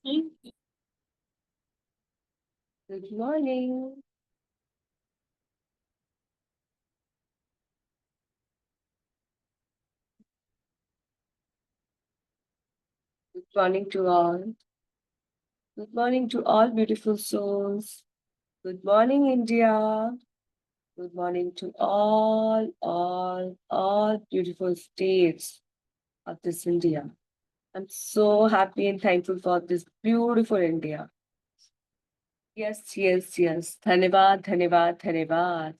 Good morning. Good morning to all. Good morning to all beautiful souls. Good morning, India. Good morning to all beautiful states of this India. I'm so happy and thankful for this beautiful India. Yes. धन्यवाद, धन्यवाद, धन्यवाद।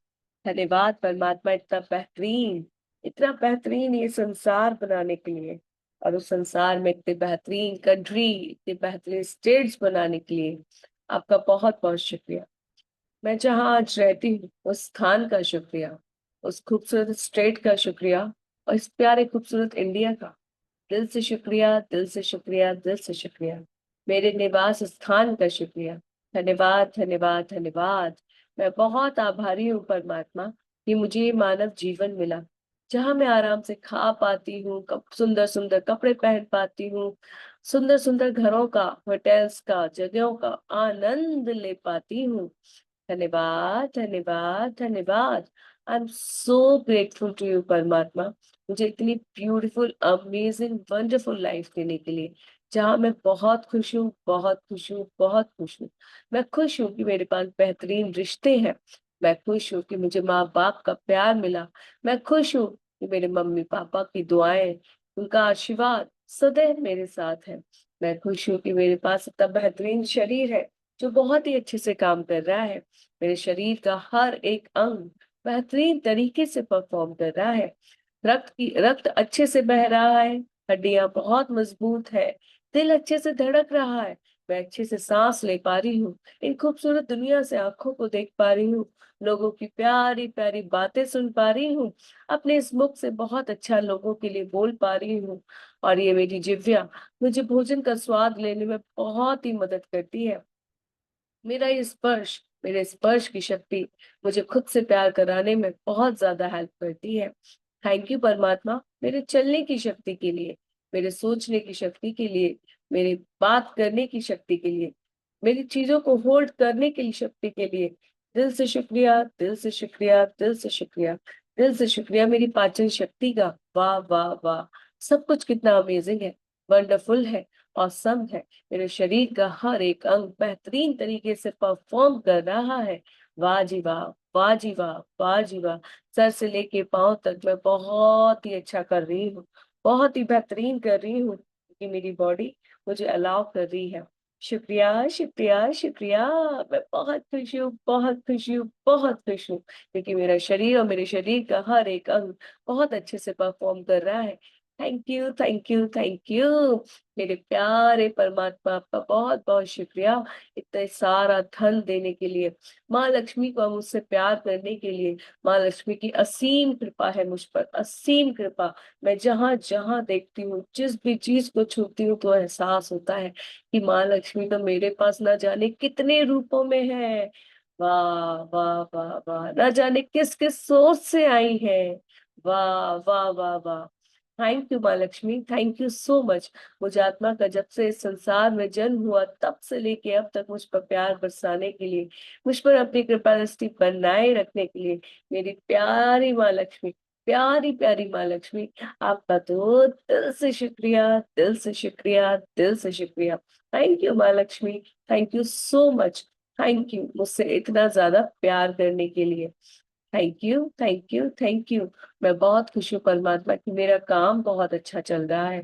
धन्यवाद परमात्मा इतना बेहतरीन ये संसार बनाने के लिए और उस संसार में इतने बेहतरीन कंट्री, इतने बेहतरीन स्टेट्स बनाने के लिए आपका बहुत बहुत शुक्रिया। मैं जहाँ आज रहती हूँ उस स्थान का शुक्रिया, उस खूबसूरत स्टेट का शुक्रिया और इस प्यारे खूबसूरत इंडिया का दिल से शुक्रिया, दिल से शुक्रिया, दिल से शुक्रिया। मेरे निवास स्थान का शुक्रिया। धन्यवाद, धन्यवाद, धन्यवाद। मैं बहुत आभारी हूँ परमात्मा कि मुझे ये मानव जीवन मिला, जहाँ मैं आराम से खा पाती हूँ, सुंदर सुंदर कपड़े पहन पाती हूँ, सुंदर सुंदर घरों का, होटल्स का, जगहों का आनंद ले पाती हूँ। धन्यवाद, धन्यवाद, धन्यवाद। I am so grateful to you परमात्मा, मुझे इतनी ब्यूटीफुल, अमेजिंग, वंडरफुल लाइफ देने के लिए, जहाँ मैं बहुत खुश हूँ, बहुत खुश हूँ, बहुत खुश हूँ। मैं खुश हूँ कि मेरे पास बेहतरीन रिश्ते हैं। मैं खुश हूँ कि मुझे माँ बाप का प्यार मिला। मैं खुश हूँ कि मेरे मम्मी पापा की दुआएं, उनका आशीर्वाद सदैव मेरे साथ है। मैं खुश हूँ कि मेरे पास इतना बेहतरीन शरीर है जो बहुत ही अच्छे से काम कर रहा है। मेरे शरीर का हर एक अंग बेहतरीन तरीके से परफॉर्म कर रहा है। रक्त अच्छे से बह रहा है, हड्डियां बहुत मजबूत है, दिल अच्छे से धड़क रहा है, मैं अच्छे से सांस ले पा रही हूँ, इन खूबसूरत दुनिया से आंखों को देख पा रही हूँ, लोगों की प्यारी प्यारी बातें सुन पा रही हूँ, अपने इस मुख से बहुत अच्छा लोगों के लिए बोल पा रही हूँ। और ये मेरी जिह्वा मुझे भोजन का स्वाद लेने में बहुत ही मदद करती है। मेरा ये स्पर्श, मेरे स्पर्श की शक्ति मुझे खुद से प्यार कराने में बहुत ज्यादा हेल्प करती है। थैंक यू परमात्मा, मेरे चलने की शक्ति के लिए, मेरे सोचने की शक्ति के लिए, मेरे बात करने की शक्ति के लिए, मेरी चीजों को होल्ड करने की शक्ति के लिए। दिल से शुक्रिया, दिल से शुक्रिया, दिल से शुक्रिया, दिल से शुक्रिया मेरी पाचन शक्ति का। वाह वाह वाह, सब कुछ कितना अमेजिंग है, वंडरफुल है, ऑसम है। मेरे शरीर का हर एक अंग बेहतरीन तरीके से परफॉर्म कर रहा है। वाह जी वाह, वाह जी वाह, वाह जी वाह। सर से लेके पांव तक मैं बहुत ही अच्छा कर रही हूँ, बहुत ही बेहतरीन कर रही हूँ, क्योंकि मेरी बॉडी मुझे अलाउ कर रही है। शुक्रिया, शुक्रिया, शुक्रिया। मैं बहुत खुश हूँ, बहुत खुश हूँ, बहुत खुश हूँ, क्योंकि मेरा शरीर और मेरे शरीर का हर एक अंग बहुत अच्छे से परफॉर्म कर रहा है। Thank you, thank you, thank you. मेरे प्यारे परमात्मा, आपका बहुत बहुत शुक्रिया इतना सारा धन देने के लिए, माँ लक्ष्मी को मुझसे प्यार करने के लिए। माँ लक्ष्मी की असीम कृपा है मुझ पर, असीम कृपा। मैं जहां जहां देखती हूँ, जिस भी चीज को छूती हूँ, तो एहसास होता है कि माँ लक्ष्मी तो मेरे पास न जाने कितने रूपों में है। वाह वाह वाह वाह, न जाने किस किस सोच से आई है। वाह वाह वाह वाह। थैंक यू माँ Lakshmi, thank you so much. मुझे आत्मा का जब से इस संसार में जन्म हुआ तब से लेके अब तक मुझ पर प्यार बरसाने के लिए, मुझ पर अपनी कृपा दृष्टि बनाए रखने के लिए, मेरी प्यारी माँ लक्ष्मी, प्यारी प्यारी माँ लक्ष्मी, आपका तो दिल से शुक्रिया, दिल से शुक्रिया, दिल से शुक्रिया। थैंक यू माँ Lakshmi, thank you so much. Thank you मुझसे इतना ज्यादा प्यार करने के लिए। Thank you, thank you, thank you. मैं बहुत खुश हूँ परमात्मा कि मेरा काम बहुत अच्छा चल रहा है।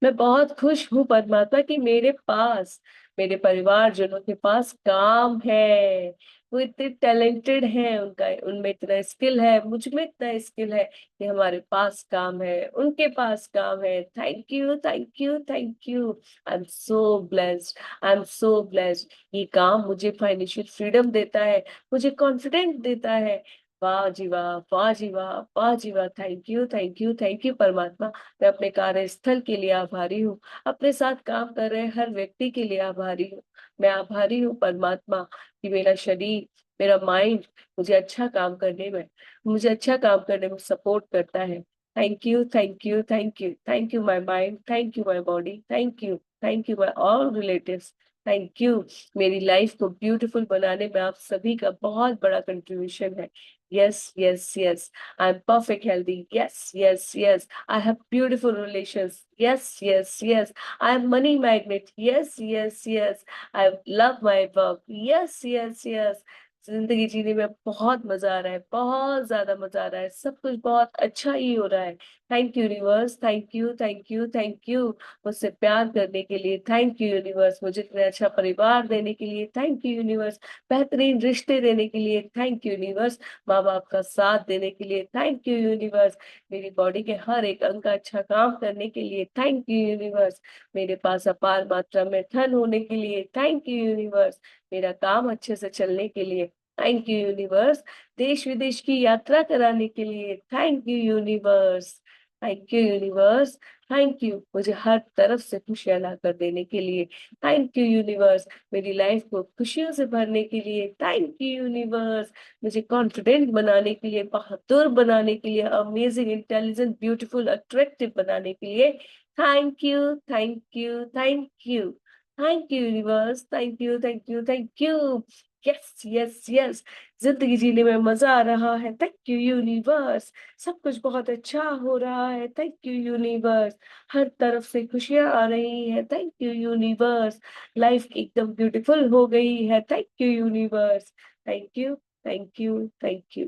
मैं बहुत खुश हूँ परमात्मा कि मेरे पास, मेरे परिवारजनों के पास काम है। वो इतने टैलेंटेड हैं, उनका उनमें इतना स्किल है, मुझ में इतना स्किल है कि हमारे पास काम है, उनके पास काम है। Thank you, thank you, thank you. I am so blessed, I am so blessed. ये काम मुझे फाइनेंशियल फ्रीडम देता है, मुझे कॉन्फिडेंट देता है। वाह जी वाह, वाह जी वाह, वाह जी वाह। Thank you, thank you, thank you परमात्मा। मैं अपने कार्यस्थल के लिए आभारी हूँ, अपने साथ काम कर रहे हर व्यक्ति के लिए आभारी हूँ। मैं आभारी हूँ परमात्मा कि मेरा शरीर, मेरा माइंड मुझे अच्छा काम करने में, मुझे अच्छा काम करने में सपोर्ट करता है। Thank you, thank you, thank you. Thank you, my mind. Thank you, my body. Thank you. Thank you, my all relatives. Thank you. मेरी लाइफ को ब्यूटीफुल बनाने में आप सभी का बहुत बड़ा कंट्रीब्यूशन है। Yes yes yes, I M perfect healthy. Yes yes yes, I have beautiful relations. Yes yes yes, I M money magnet. Yes yes yes, I love my work. Yes yes yes, जिंदगी जीने में बहुत मजा आ रहा है, बहुत ज्यादा मजा आ रहा है, सब कुछ बहुत अच्छा ही हो रहा है। Thank you universe, thank you thank you thank you. मुझसे प्यार करने के लिए थैंक यू यूनिवर्स। मुझे इतना अच्छा परिवार देने के लिए थैंक यू यूनिवर्स। बेहतरीन रिश्ते देने के लिए थैंक यू यूनिवर्स। माँ बाप का साथ देने के लिए थैंक यू यूनिवर्स। मेरी बॉडी के हर एक अंग का अच्छा काम करने के लिए थैंक यू यूनिवर्स। मेरे पास अपार मात्रा में धन होने के लिए थैंक यू यूनिवर्स। मेरा काम अच्छे से चलने के लिए थैंक यू यूनिवर्स। देश विदेश की यात्रा कराने के लिए thank you universe. Thank you universe. Thank you, मुझे हर तरफ से खुशियां ला कर देने के लिए थैंक यू यूनिवर्स। मेरी लाइफ को खुशियों से भरने के लिए थैंक यू यूनिवर्स। मुझे कॉन्फिडेंट बनाने के लिए, बहादुर बनाने के लिए, अमेजिंग, इंटेलिजेंट, ब्यूटीफुल, अट्रैक्टिव बनाने के लिए thank you thank you thank you. Thank you universe, thank you thank you thank you. Yes yes yes, जिंदगी जीने में मजा आ रहा है। Thank you universe. सब कुछ बहुत अच्छा हो रहा है। Thank you universe. हर तरफ से खुशियां आ रही है। Thank you universe. लाइफ एकदम ब्यूटीफुल हो गई है। Thank you universe. Thank you thank you thank you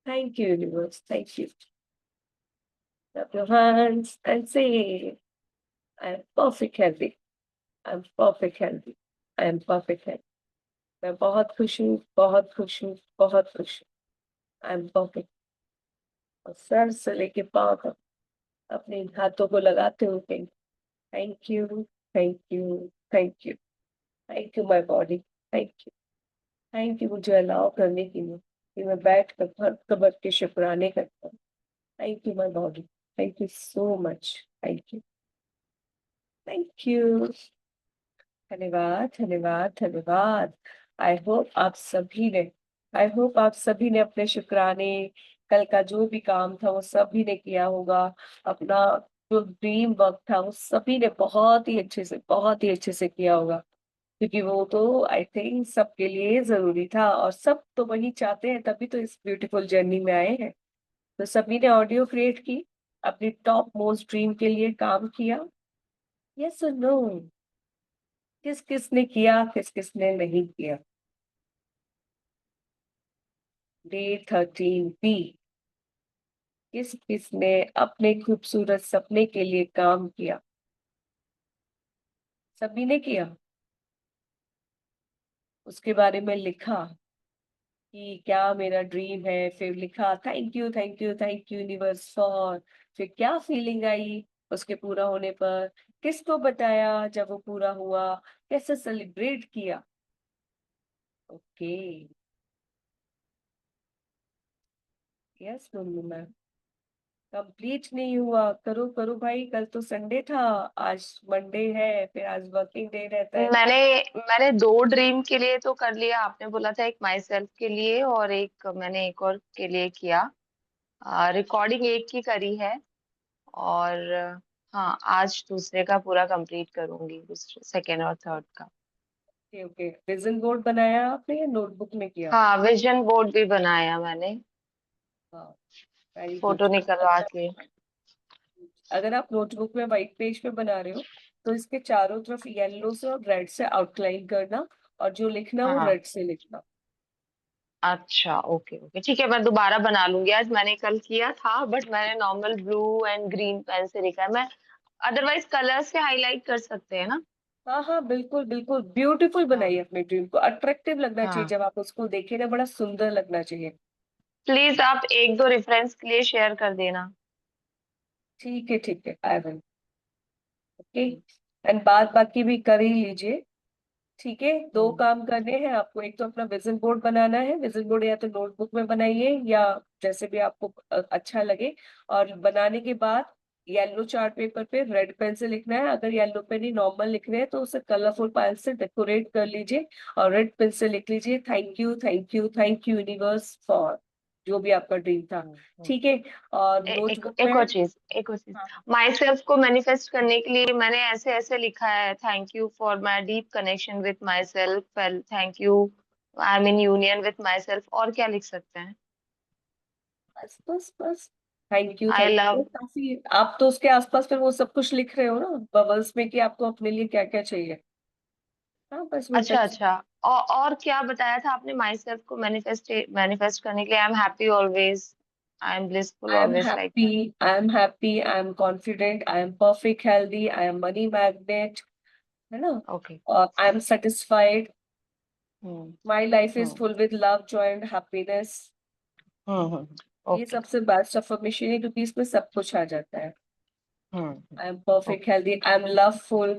thank you universe. Thank you. Clap your hands and say, I am perfect healthy. I am perfect healthy. I am perfect healthy. मैं बहुत खुश हूँ, बहुत खुश हूँ, बहुत खुश हूँ। I am perfect. और सर से लेके पाँव तक अपने हाथों को लगाते हुए कहीं thank you thank you thank you. Thank you my body. Thank you. Thank you मुझे अलाउ करने के लिए कि मैं बैठ कर भर कबर के शुक्राने करता हूँ। Thank you my body. Thank you so much. Thank you thank you. धन्यवाद धन्यवाद धन्यवाद। आई होप आप सभी ने आई होप आप सभी ने अपने शुक्राने, कल का जो भी काम था वो सभी ने किया होगा। अपना जो ड्रीम वर्क था वो सभी ने बहुत ही अच्छे से किया होगा। क्योंकि वो तो आई थिंक सबके लिए जरूरी था, और सब तो वही चाहते हैं, तभी तो इस ब्यूटीफुल जर्नी में आए हैं। तो सभी ने ऑडियो क्रिएट की, अपनी टॉप मोस्ट ड्रीम के लिए काम किया। यस और नो? किस किस ने किया, किस किस ने नहीं किया? डे 13 बी, किस किस ने अपने खूबसूरत सपने के लिए काम किया? सभी ने किया। उसके बारे में लिखा कि क्या मेरा ड्रीम है, फिर लिखा thank you thank you thank you universe for. फिर क्या फीलिंग आई उसके पूरा होने पर? किसको बताया जब वो पूरा हुआ? कैसे सेलिब्रेट किया? Okay. Yes mummy ma'am. Complete नहीं हुआ, करो करो भाई, कल तो संडे था, आज मंडे है, फिर आज वर्किंग डे रहता है। मैंने मैंने दो ड्रीम के लिए तो कर लिया। आपने बोला था एक माई सेल्फ के लिए और एक मैंने एक और के लिए किया। रिकॉर्डिंग एक की करी है। और हाँ, आज दूसरे का पूरा कंप्लीट करूंगी, दूसरे सेकेंड और थर्ड का। ओके ओके, विजन बोर्ड बनाया आपने या नोटबुक में किया? हाँ, विजन बोर्ड भी बनाया मैंने, हाँ, वेरी गुड। फोटो निकलवा अच्छा, के। अगर आप नोटबुक में व्हाइट पेज पे बना रहे हो तो इसके चारों तरफ येलो से और रेड से आउटलाइन करना, और जो लिखना वो हाँ, रेड से लिखना। अच्छा, ओके ओके, ठीक है, मैं दोबारा बना लूंगी। आज मैंने कल किया था बट मैंने normal blue and green pen से लिखा है। मैं अदरवाइज कलर से हाईलाइट कर सकते हैं ना? हाँ हाँ, बिल्कुल बिल्कुल, ब्यूटीफुल हाँ बनाइए अपने ड्रीम को, अट्रैक्टिव लगना चाहिए, हाँ, जब आप उसको देखें ना बड़ा सुंदर लगना चाहिए। प्लीज आप एक दो रेफरेंस के लिए शेयर कर देना। ठीक है, आई विल। ओके। एंड बात बाकी भी कर ही लीजिए। ठीक है, दो हम्म। काम करने हैं आपको। एक तो अपना विजन बोर्ड बनाना है। विजन बोर्ड या तो नोटबुक में बनाइए, या जैसे भी आपको अच्छा लगे। और बनाने के बाद येलो चार्ट पेपर पे रेड पेन से लिखना है। अगर येलो पेन ही नॉर्मल लिख रहे हैं तो उसे कलरफुल पेन से डेकोरेट कर लीजिए, और रेड पेन से लिख लीजिए thank you thank you thank you universe for. जो भी आपका ड्रीम था। ठीक है, और नोटबुक एक में। और चीज, एक और चीज। हाँ, माई सेल्फ को मैनिफेस्ट करने के लिए मैंने ऐसे ऐसे लिखा है, thank you for my deep connection with my self, thank you, I M in union with my self, और क्या लिख सकते हैं? बस बस बस। Thank you, I thank you love. काफी है। आप तो उसके आसपास फिर वो सब कुछ लिख रहे हो ना बबल्स में कि आपको अपने लिए क्या क्या चाहिए। हाँ, बस वो अच्छा बस। अच्छा। और क्या बताया था आपने माई सेल्फ को मैनिफेस्ट मैनिफेस्ट करने के लिए? I am happy always, I am blissful I am always, like happy, that. I am happy, I am confident, I am perfect healthy, I am money magnet, है ना। Okay. और I am satisfied, hmm my life is hmm full with love, Joy and happiness. ये okay. सबसे best affirmation है क्योंकि इसमें सब कुछ आ जाता है। I am perfect okay. Healthy, I am loveful,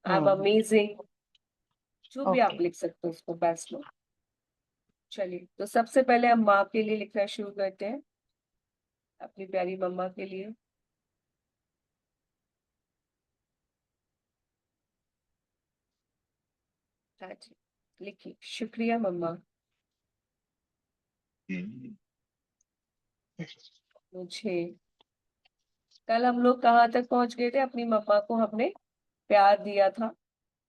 I am hmm amazing. जो भी ओके। आप लिख सकते हो उसको बेस्ट में। चलिए, तो सबसे पहले हम माँ के लिए लिखना शुरू करते हैं, अपनी प्यारी मम्मा के लिए। हाँ जी, लिखिए, शुक्रिया मम्मा, मुझे। कल हम लोग कहाँ तक पहुंच गए थे, अपनी मम्मा को हमने प्यार दिया था।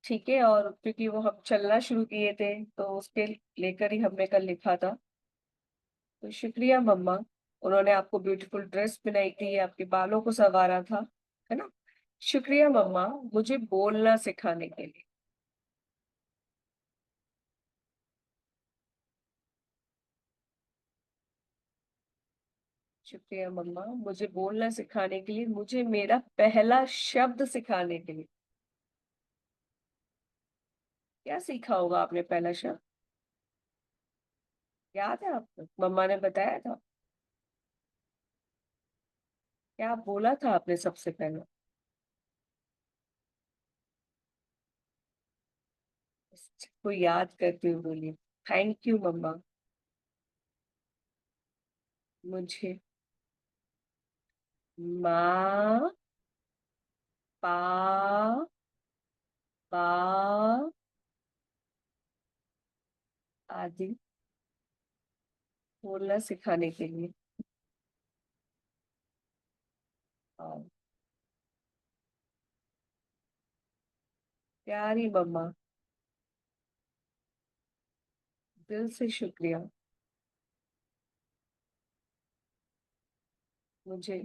ठीक है, और क्योंकि वो हम चलना शुरू किए थे तो उसके लेकर ही हमने कल लिखा था। तो शुक्रिया मम्मा, उन्होंने आपको ब्यूटीफुल ड्रेस बनाई थी, आपके बालों को संवारा था, है ना। शुक्रिया मम्मा, मुझे बोलना सिखाने के लिए। शुक्रिया मम्मा, मुझे बोलना सिखाने के लिए, मुझे मेरा पहला शब्द सिखाने के लिए। क्या सीखा होगा आपने पहला शब्द? याद है आपको, मम्मा ने बताया था? क्या बोला था आपने सबसे पहले? को याद करते हुए बोलिए, थैंक यू मम्मा, मुझे माँ, पा, पा आदि बोलना सिखाने के लिए। और प्यारी मम्मा, दिल से शुक्रिया, मुझे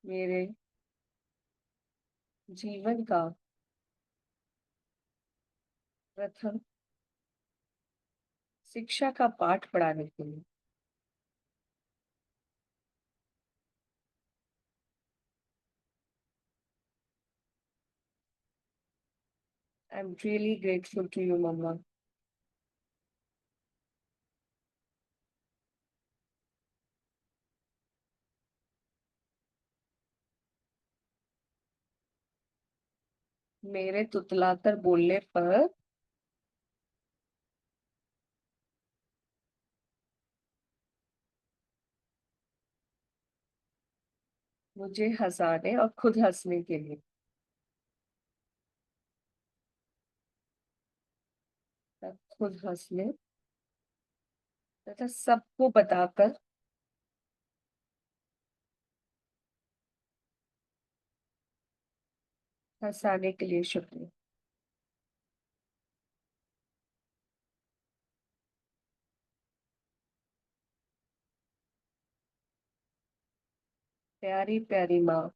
मेरे जीवन का प्रथम शिक्षा का पाठ पढ़ाने के लिए। I am really grateful to you mamma. मेरे तुतलाकर बोलने पर मुझे हंसाने और खुद हंसने के लिए, तब खुद हंसने तथा सबको बताकर हंसाने के लिए शुक्रिया। प्यारी प्यारी माँ,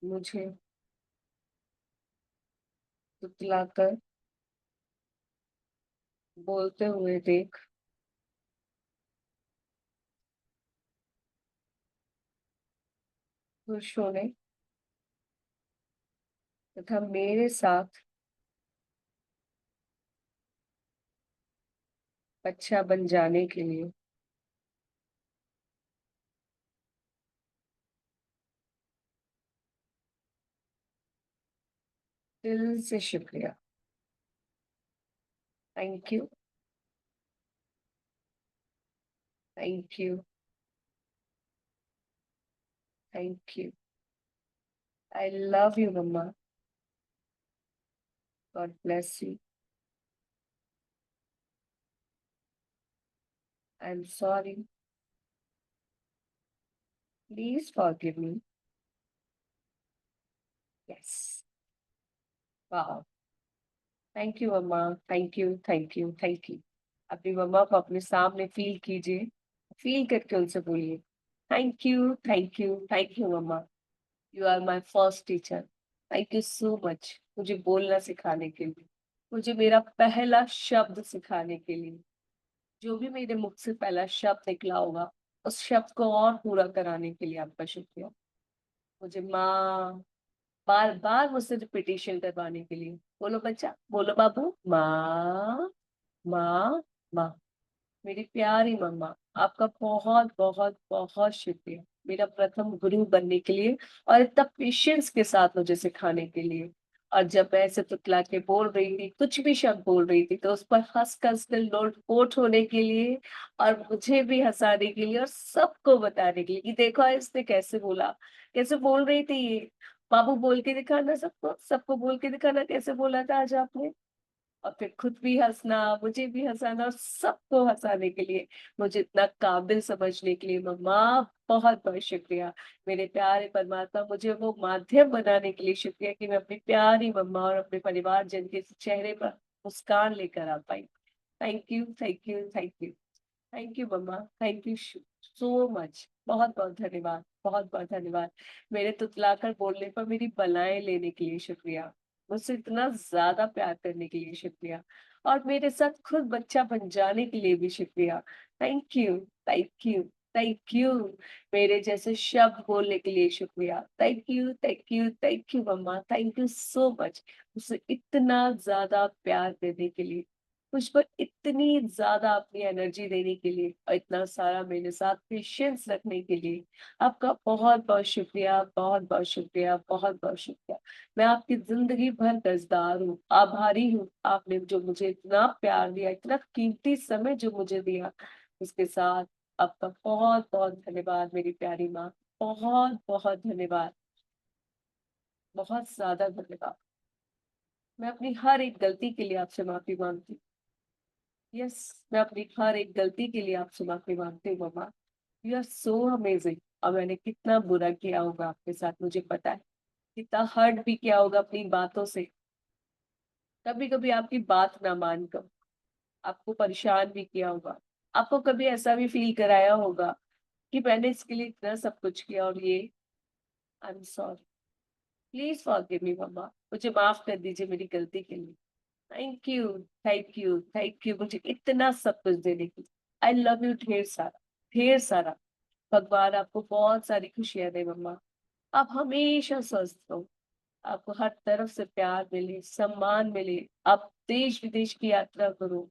मुझे तुतलाकर बोलते हुए देख खुश होने तथा मेरे साथ अच्छा बन जाने के लिए दिल से शुक्रिया। Thank you, thank you, thank you. I love you mamma. God bless you. I am sorry. Please forgive me. Yes. वाह. Thank you mamma. Thank you, thank you, thank you. अपनी मम्मा को अपने सामने फील कीजिए. Feel करके उनसे बोलिए, thank you, thank you, thank you मम्मा. You are my first teacher. Thank you so much मुझे बोलना सिखाने के लिए, मुझे मेरा पहला शब्द सिखाने के लिए. जो भी मेरे मुख से पहला शब्द निकला होगा, उस शब्द को और पूरा कराने के लिए आपका शुक्रिया. मुझे माँ बार बार मुझसे रिपीटेशन करवाने के लिए. बोलो बच्चा, बोलो बाबू, माँ, माँ, माँ. मेरी प्यारी मम्मा, आपका बहुत बहुत बहुत शुक्रिया मेरा प्रथम गुरु बनने के लिए, और इतना पेशेंस के साथ मुझे सिखाने के लिए. और जब मैं ऐसे तुतला के बोल रही थी, कुछ भी शब्द बोल रही थी, तो उस पर हंस हंस कर लोटपोट होने के लिए, और मुझे भी हंसाने के लिए, और सबको बताने के लिए कि देखो इसने कैसे बोला, कैसे बोल रही थी ये. बाबू बोल के दिखाना, सबको सबको बोल के दिखाना कैसे बोला था आज आपने. और फिर खुद भी हंसना, मुझे भी हंसाना, और सबको हंसाने के लिए, मुझे इतना काबिल समझने के लिए मम्मा, बहुत बहुत शुक्रिया. मेरे प्यारे परमात्मा, मुझे वो माध्यम बनाने के लिए शुक्रिया कि मैं अपनी प्यारी मम्मा और अपने परिवार जन के चेहरे पर मुस्कान लेकर आ पाई. Thank you, thank you, thank you. Thank you mamma. Thank you so much. बहुत बहुत धन्यवाद, बहुत बहुत धन्यवाद. मेरे तुतलाकर बोलने पर मेरी बलाएं लेने के लिए शुक्रिया. मुझसे इतना ज्यादा प्यार करने के लिए शुक्रिया. और मेरे साथ खुद बच्चा बन जाने के लिए भी शुक्रिया. Thank you, thank you, thank you. मेरे जैसे शब्द बोलने के लिए शुक्रिया. Thank you, thank you, thank you mamma. Thank you so much. मुझसे इतना ज्यादा प्यार देने के लिए, मुझ पर इतनी ज्यादा अपनी एनर्जी देने के लिए, और इतना सारा मेरे साथ पेशेंस रखने के लिए आपका बहुत बहुत शुक्रिया, बहुत बहुत शुक्रिया, बहुत बहुत शुक्रिया. मैं आपकी जिंदगी भर कर्जदार हूँ, आभारी हूँ. आपने जो मुझे इतना प्यार दिया, इतना कीमती समय जो मुझे दिया, उसके साथ आपका बहुत बहुत धन्यवाद मेरी प्यारी माँ. बहुत बहुत धन्यवाद. बहुत ज्यादा धन्यवाद. मैं अपनी हर एक गलती के लिए आपसे माफी मांगती हूँ. यस, मैं अपनी हर एक गलती के लिए आपसे माफी मांगती हूँ mamma. You are so amazing. और मैंने कितना बुरा किया होगा आपके साथ मुझे पता है. कितना हर्ट भी किया होगा अपनी बातों से. कभी कभी आपकी बात ना मानकर आपको परेशान भी किया होगा. आपको कभी ऐसा भी फील कराया होगा कि मैंने इसके लिए इतना सब कुछ किया, और ये. I am sorry. Please forgive me mamma. मुझे माफ कर दीजिए मेरी गलती के लिए. Thank you, thank you, thank you मुझे इतना सब कुछ देने की. आई लव यू ढेर सारा, ढेर सारा. भगवान आपको बहुत सारी खुशियां दे मम्मा. आप हमेशा स्वस्थ रहो. आपको हर तरफ से प्यार मिले, सम्मान मिले. आप देश विदेश की यात्रा करो,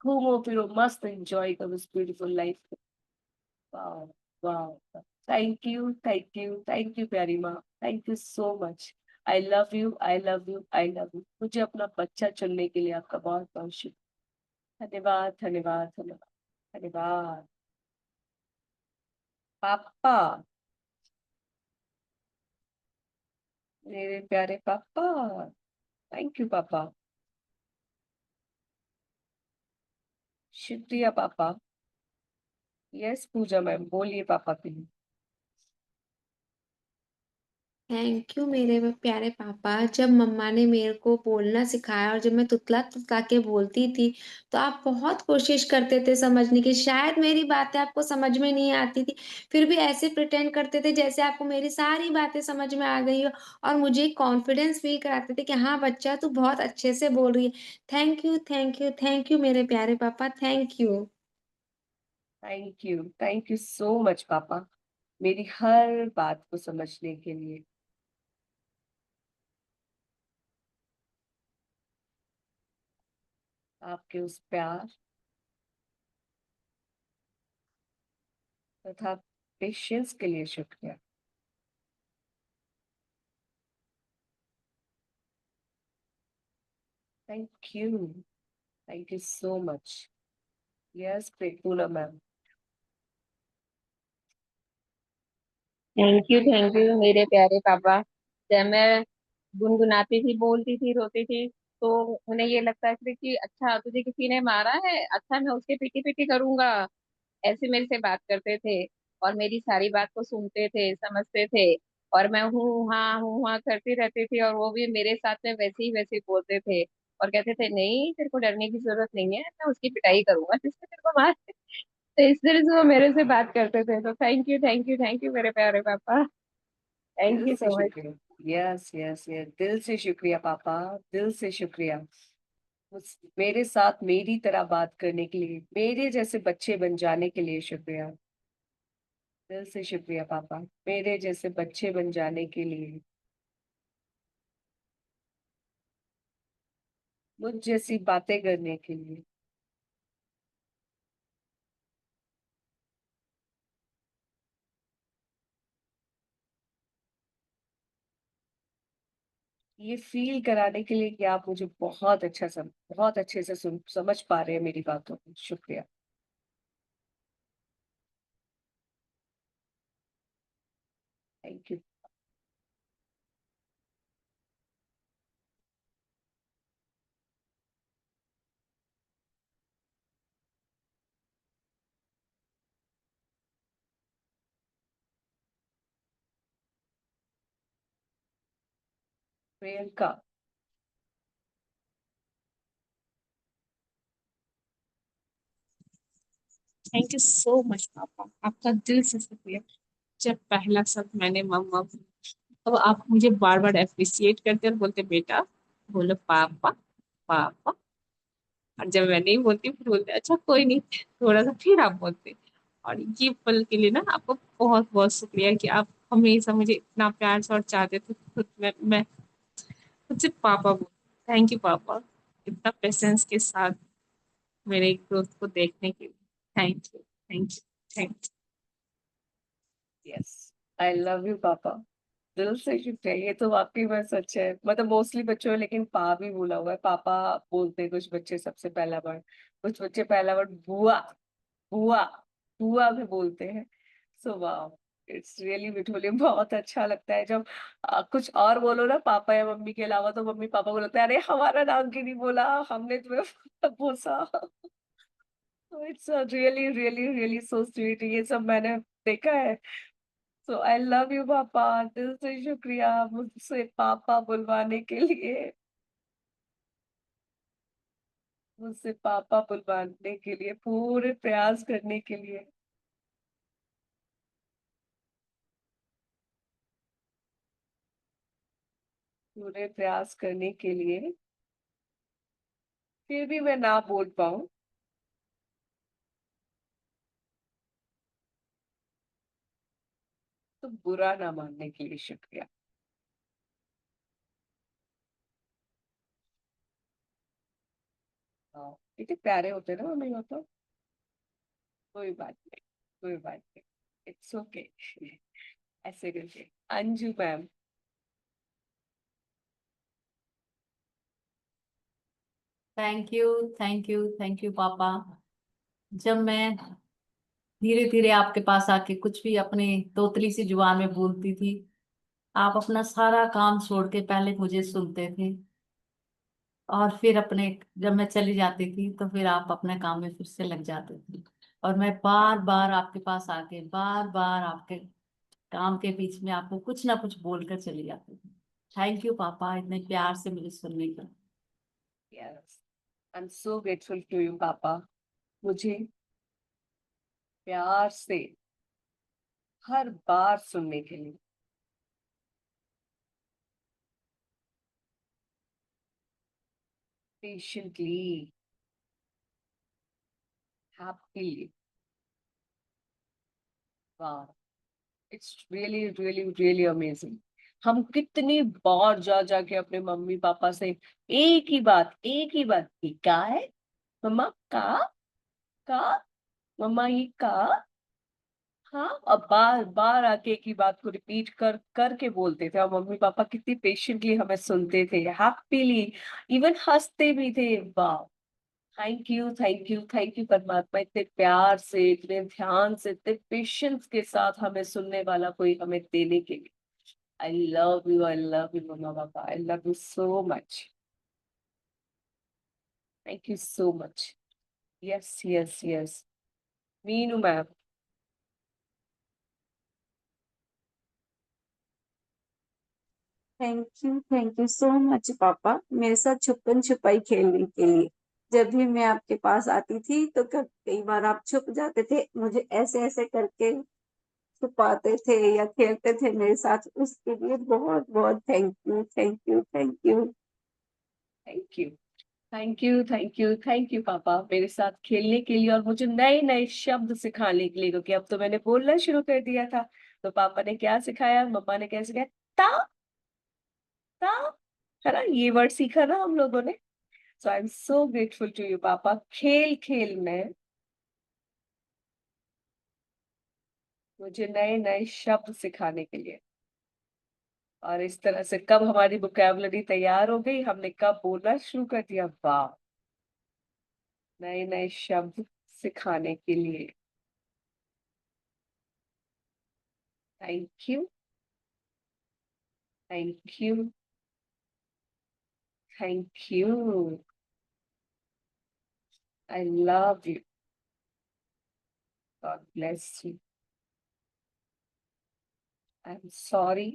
घूमो फिरो, मस्त एंजॉय करो इस ब्यूटीफुल लाइफ को. वाह, वाह. Thank you, thank you, thank you प्यारी माँ. Thank you so much. I love you, I love you, I love you. मुझे अपना बच्चा चुनने के लिए आपका बहुत बहुत शुक्रिया. धन्यवाद, धन्यवाद, धन्यवाद, धन्यवाद. पापा, मेरे प्यारे पापा. थैंक यू पापा. शुक्रिया पापा. यस पूजा मैम, बोलिए पापा के लिए. थैंक यू मेरे प्यारे पापा। जब मम्मा ने मेरे को बोलना सिखाया और जब मैं तुतला-तुतला के बोलती थी, तो आप बहुत कोशिश करते थे समझने की। शायद मेरी बातें आपको समझ में नहीं आती थी, फिर भी ऐसे प्रिटेंड करते थे जैसे आपको मेरी सारी बातें समझ में आ गई हो और मुझे कॉन्फिडेंस फ़ील कराते थे कि हाँ, बच्चा तू बहुत अच्छे से बोल रही है। Thank you, thank you, thank you मेरे प्यारे पापा। Thank you. Thank you so much पापा, मेरी हर बात को समझने के लिए. आपके उस प्यार तथा पेशेंस के लिए शुक्रिया. Thank you so much. Yes Poonam ma'am. Thank you मेरे प्यारे पापा. जब मैं गुनगुनाती थी, बोलती थी, रोती थी, तो उन्हें ये लगता था कि अच्छा तुझे किसी ने मारा है, अच्छा मैं उसके पीटी पीटी करूंगा। ऐसे मेरे से बात करते थे और मेरी सारी बात को सुनते थे, समझते थे। और मैं हूँ हाँ करती रहती थी, और वो भी मेरे साथ में वैसे ही बोलते थे और कहते थे नहीं तेरे को डरने की जरूरत नहीं है, मैं उसकी पिटाई करूंगा जिसने तेरे को मार। तो इस तरह से वो मेरे से बात करते थे। तो thank you, thank you, thank you मेरे प्यारे पापा। थैंक दिल यू से सो मच। शुक्रिया। यस यस यस, दिल से शुक्रिया पापा, दिल से शुक्रिया। मेरे साथ मेरी तरह बात करने के लिए, मेरे जैसे बच्चे बन जाने के लिए शुक्रिया। दिल से शुक्रिया पापा, मेरे जैसे बच्चे बन जाने के लिए, मुझ जैसी बातें करने के लिए। ये फील कराने के लिए कि आप मुझे बहुत अच्छे से समझ पा रहे हैं मेरी बातों को। शुक्रिया। Thank you. Priyanka. Thank you so much पापा, आपका दिल से शुक्रिया। जब पहला शब्द मैंने मम्मा तो आप मुझे बार बार अप्रिशिएट करते और बोलते बेटा, बोलो पापा, पापा। और जब मैं नहीं बोलती फिर बोलते अच्छा कोई नहीं, थोड़ा सा फिर आप बोलते। और ये पल के लिए ना आपको बहुत बहुत शुक्रिया कि आप हमेशा मुझे इतना प्यार से और चाहते थे। खुद मैं खुद से पापा बोल। थैंक यू पापा, इतना पेशेंस के साथ मेरे ग्रोथ को देखने के लिए। Thank you, thank you, thank yes, I love you पापा। दिल से शुक्रिया। ये तो वाकई में सच है, मतलब मोस्टली बच्चों में लेकिन पा भी बोला हुआ है। पापा बोलते हैं कुछ बच्चे सबसे पहला वर्ड, कुछ बच्चे पहला वर्ड बुआ, बुआ, बुआ भी बोलते हैं। सो वाह, इट्स रियली ब्यूटीफुल। बहुत अच्छा लगता है जब कुछ और बोलो ना पापा या मम्मी के अलावा, तो मम्मी पापा को लगता है अरे हमारा नाम क्यों नहीं बोला, हमने तुम्हें पूछा। तो it's really really really so sweet, ये सब मैंने देखा है। सो आई लव यू पापा, दिल से शुक्रिया मुझसे पापा बुलवाने के लिए, मुझसे पापा बुलवाने के लिए, पूरे प्रयास करने के लिए, पूरे प्रयास करने के लिए। फिर भी मैं ना बोल पाऊं तो बुरा ना मानने के लिए शुक्रिया। हाँ, इतने प्यारे होते हैं ना मम्मी पापा। कोई बात नहीं, कोई बात नहीं, इट्स ओके। ऐसे करके Anju ma'am. Thank you, thank you, thank you पापा। जब मैं धीरे धीरे आपके पास आके कुछ भी अपनी तोतली सी जुबान में बोलती थी, आप अपना सारा काम छोड़ के पहले मुझे सुनते थे, और फिर अपने जब मैं चली जाती थी तो फिर आप अपने काम में फिर से लग जाते थे, और मैं बार बार आपके पास आके बार बार आपके काम के बीच में आपको कुछ ना कुछ बोलकर चली जाती थी। थैंक यू पापा, इतने प्यार से मुझे सुनने का। Yes, I am so grateful to you पापा, मुझे प्यार से हर बार सुनने के लिए, पेशेंटली, हैप्पीली। वाह, it's really really really amazing. हम कितनी बार जा जाके अपने मम्मी पापा से एक ही बात की, का है मम्मा, का मम्मा, ये का। हाँ, अब बार बार आके एक ही बात को रिपीट कर करके बोलते थे, और मम्मी पापा कितनी पेशेंटली हमें सुनते थे, हैप्पीली, इवन हंसते भी थे। वाह, thank you, thank you, thank you परमात्मा, इतने प्यार से, इतने ध्यान से, इतने पेशेंस के साथ हमें सुनने वाला कोई हमें देने के लिए। I love you, Mama Papa. I love you so much. Thank you so much. Yes, yes, yes. Meenu ma'am. Thank you so much पापा, मेरे साथ छुपन छुपाई खेलने के लिए। जब भी मैं आपके पास आती थी तो कई बार आप छुप जाते थे, मुझे ऐसे ऐसे करके छुपाते थे या खेलते थे मेरे साथ, उसके लिए बहुत बहुत thank you, thank you, thank you. Thank you, thank you, thank you, thank you पापा, मेरे साथ खेलने के लिए और मुझे नए नए शब्द सिखाने के लिए, क्योंकि अब तो मैंने बोलना शुरू कर दिया था। तो पापा ने क्या सिखाया, मम्मा ने क्या सिखाया? ता, ता, है ना, ये वर्ड सीखा ना हम लोगों ने। So I am so grateful to you papa, खेल खेल में मुझे नए नए शब्द सिखाने के लिए। और इस तरह से कब हमारी वोकैबुलरी तैयार हो गई, हमने कब बोलना शुरू कर दिया, वाह, नए नए शब्द सिखाने के लिए। Thank you, thank you, thank you. I love you, God bless you. I am sorry,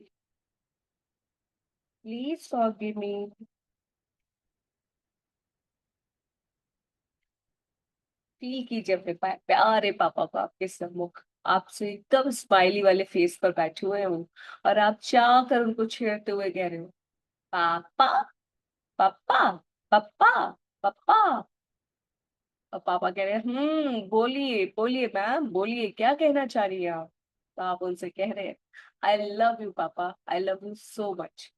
please forgive me. Feel कीजिए अपने प्यारे पापा को आपके सम्मुख, आपसे एकदम स्माइली वाले फेस पर बैठे हुए हूँ, और आप चाह कर उनको छेड़ते हुए कह रहे हो, पापा, पापा, पापा, पापा। और पापा कह रहे हैं, बोलिए बोलिए मैम, बोलिए क्या कहना चाह रही है आप। तो आप उनसे कह रहे हैं, आई लव यू पापा, आई love you so much.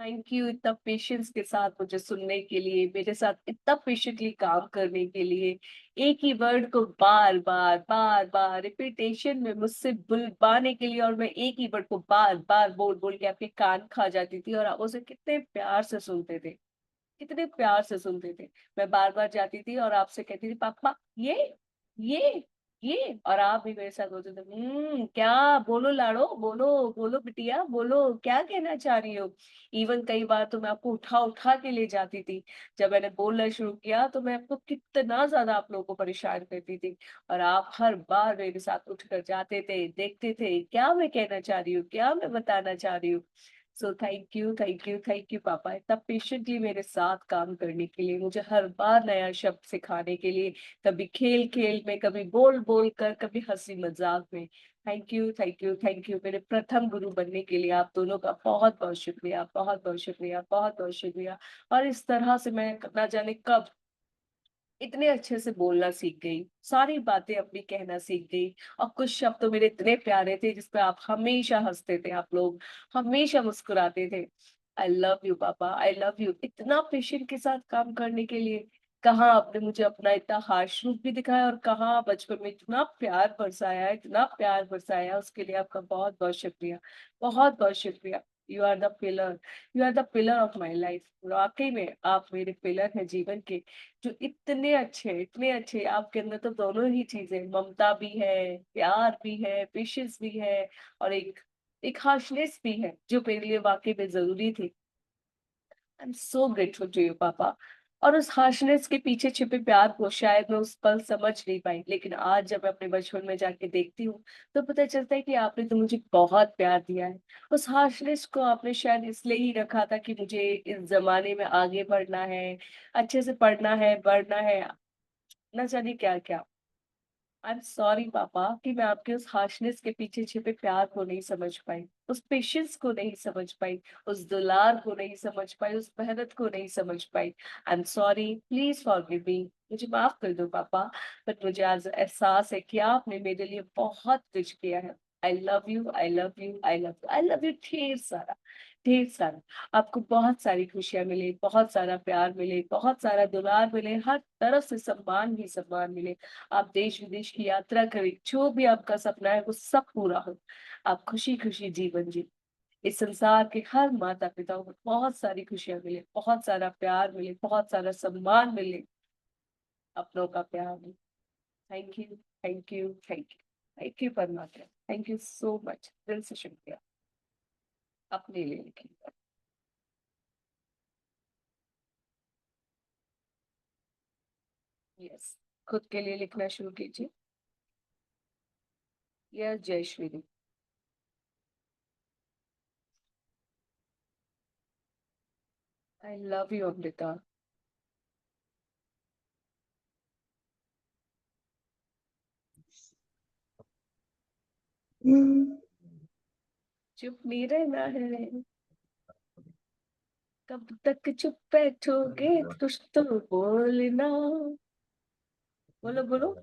Thank you इतना पेशेंस के साथ मुझे सुनने के लिए, मेरे साथ इतना पेशेंटली काम करने के लिए, एक ही वर्ड को बार बार बार बार रिपीटेशन में मुझसे बुलवाने के लिए, और मैं एक ही वर्ड को बार बार बोल बोल के आपके कान खा जाती थी, और आप उसे कितने प्यार से सुनते थे, कितने प्यार से सुनते थे। मैं बार बार जाती थी और आपसे कहती थी, पापा ये ये, और आप भी मेरे साथ बोलते थे, क्या, बोलो लाड़ो, बोलो बोलो बिटिया, बोलो क्या कहना चाह रही हो। इवन कई बार तो मैं आपको उठा उठा के ले जाती थी। जब मैंने बोलना शुरू किया तो मैं आपको कितना ज्यादा आप लोगों को परेशान करती थी, और आप हर बार मेरे साथ उठ कर जाते थे, देखते थे क्या मैं कहना चाह रही हूँ, क्या मैं बताना चाह रही हूँ। So thank you, thank you, thank you पापा, इतना पेशेंटली मेरे साथ काम करने के लिए, मुझे हर बार नया शब्द सिखाने के लिए, कभी खेल खेल में, कभी बोल बोल कर, कभी हंसी मजाक में। Thank you, thank you, thank you, मेरे प्रथम गुरु बनने के लिए आप दोनों का बहुत बहुत शुक्रिया, बहुत बहुत शुक्रिया, बहुत बहुत शुक्रिया। और इस तरह से मैं ना जाने कब इतने अच्छे से बोलना सीख गई, सारी बातें अपनी कहना सीख गई, और कुछ शब्द तो मेरे इतने प्यारे थे जिसपे आप हमेशा हंसते थे, आप लोग हमेशा मुस्कुराते थे। आई लव यू पापा, आई लव यू, इतना पेशेंट के साथ काम करने के लिए। कहाँ आपने मुझे अपना इतना हार्श रूप भी दिखाया, और कहाँ बचपन में इतना प्यार बरसाया, इतना प्यार बरसाया, उसके लिए आपका बहुत बहुत शुक्रिया, बहुत बहुत शुक्रिया। You are the pillar, you are the pillar of my life, वाकई में आप मेरे पिलर हैं जीवन के, जो इतने अच्छे, इतने अच्छे, आपके अंदर तो दोनों ही चीजें, ममता भी है, प्यार भी है, पेशेंस भी है, और एक हार्शनेस भी है, जो मेरे लिए वाकई में जरूरी थी। I am so grateful to you पापा। और उस हार्शनेस के पीछे छिपे प्यार को शायद मैं उस पल समझ नहीं पाई, लेकिन आज जब मैं अपने बचपन में जाके देखती हूँ तो पता चलता है कि आपने तो मुझे बहुत प्यार दिया है। उस हार्शनेस को आपने शायद इसलिए ही रखा था कि मुझे इस जमाने में आगे बढ़ना है, अच्छे से पढ़ना है, बढ़ना है, ना जाने क्या क्या। आई एम सॉरी पापा कि मैं आपके उस हार्शनेस के पीछे छिपे प्यार को नहीं समझ पाई, उस पेशेंस को नहीं समझ पाई, उस दुलार को नहीं समझ पाई, उस मेहनत को नहीं समझ पाई। I am sorry, please forgive me, मुझे माफ कर दो पापा। बट मुझे आज एहसास है कि आपने मेरे लिए बहुत कुछ किया है। आई love you, I love you, I love you, I love you, ढेर सारा, ढेर सारा। आपको बहुत सारी खुशियां मिले, बहुत सारा प्यार मिले, बहुत सारा दुलार मिले, हर तरफ से सम्मान ही सम्मान मिले। आप देश विदेश की यात्रा करें, जो भी आपका सपना है वो सब पूरा हो, आप खुशी खुशी जीवन जी। इस संसार के हर माता पिता को बहुत सारी खुशियां मिले, बहुत सारा प्यार मिले, बहुत सारा सम्मान मिले, अपनों का प्यार मिले। Thank you, thank you, thank you, thank you परमात्मा, थैंक यू सो मच, दिल से शुक्रिया। अपने लिए लिखिएगा। यस, खुद के लिए लिखना शुरू कीजिए। Yes Jayshree, I love you Amrita. चुप नहीं रहना है, कब तक चुप बैठोगे, कुछ तो बोलना। बोलो बोलो।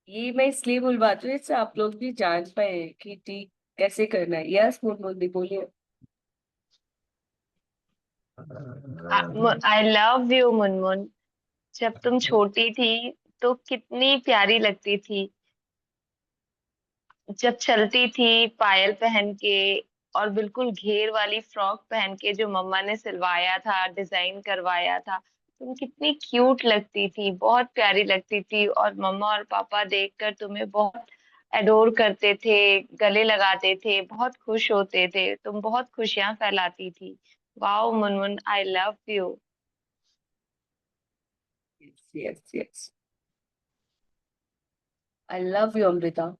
ये मैं इसलिए बुलवाती हूँ इससे आप लोग भी जान पाए कि ठीक कैसे करना है। यस मुनमुन बोलिए। आई लव यू मुनमुन। जब तुम छोटी थी तो कितनी प्यारी लगती थी, जब चलती थी पायल पहन के और बिल्कुल घेर वाली फ्रॉक पहन के जो मम्मा ने सिलवाया था, डिजाइन करवाया था। तुम कितनी क्यूट लगती थी, बहुत प्यारी लगती थी, और मम्मा और पापा देखकर तुम्हें बहुत एडोर करते थे, गले लगाते थे, बहुत खुश होते थे, तुम बहुत खुशियां फैलाती थी। Wow Munmun, I love you. Yes yes yes, I love you Amrita.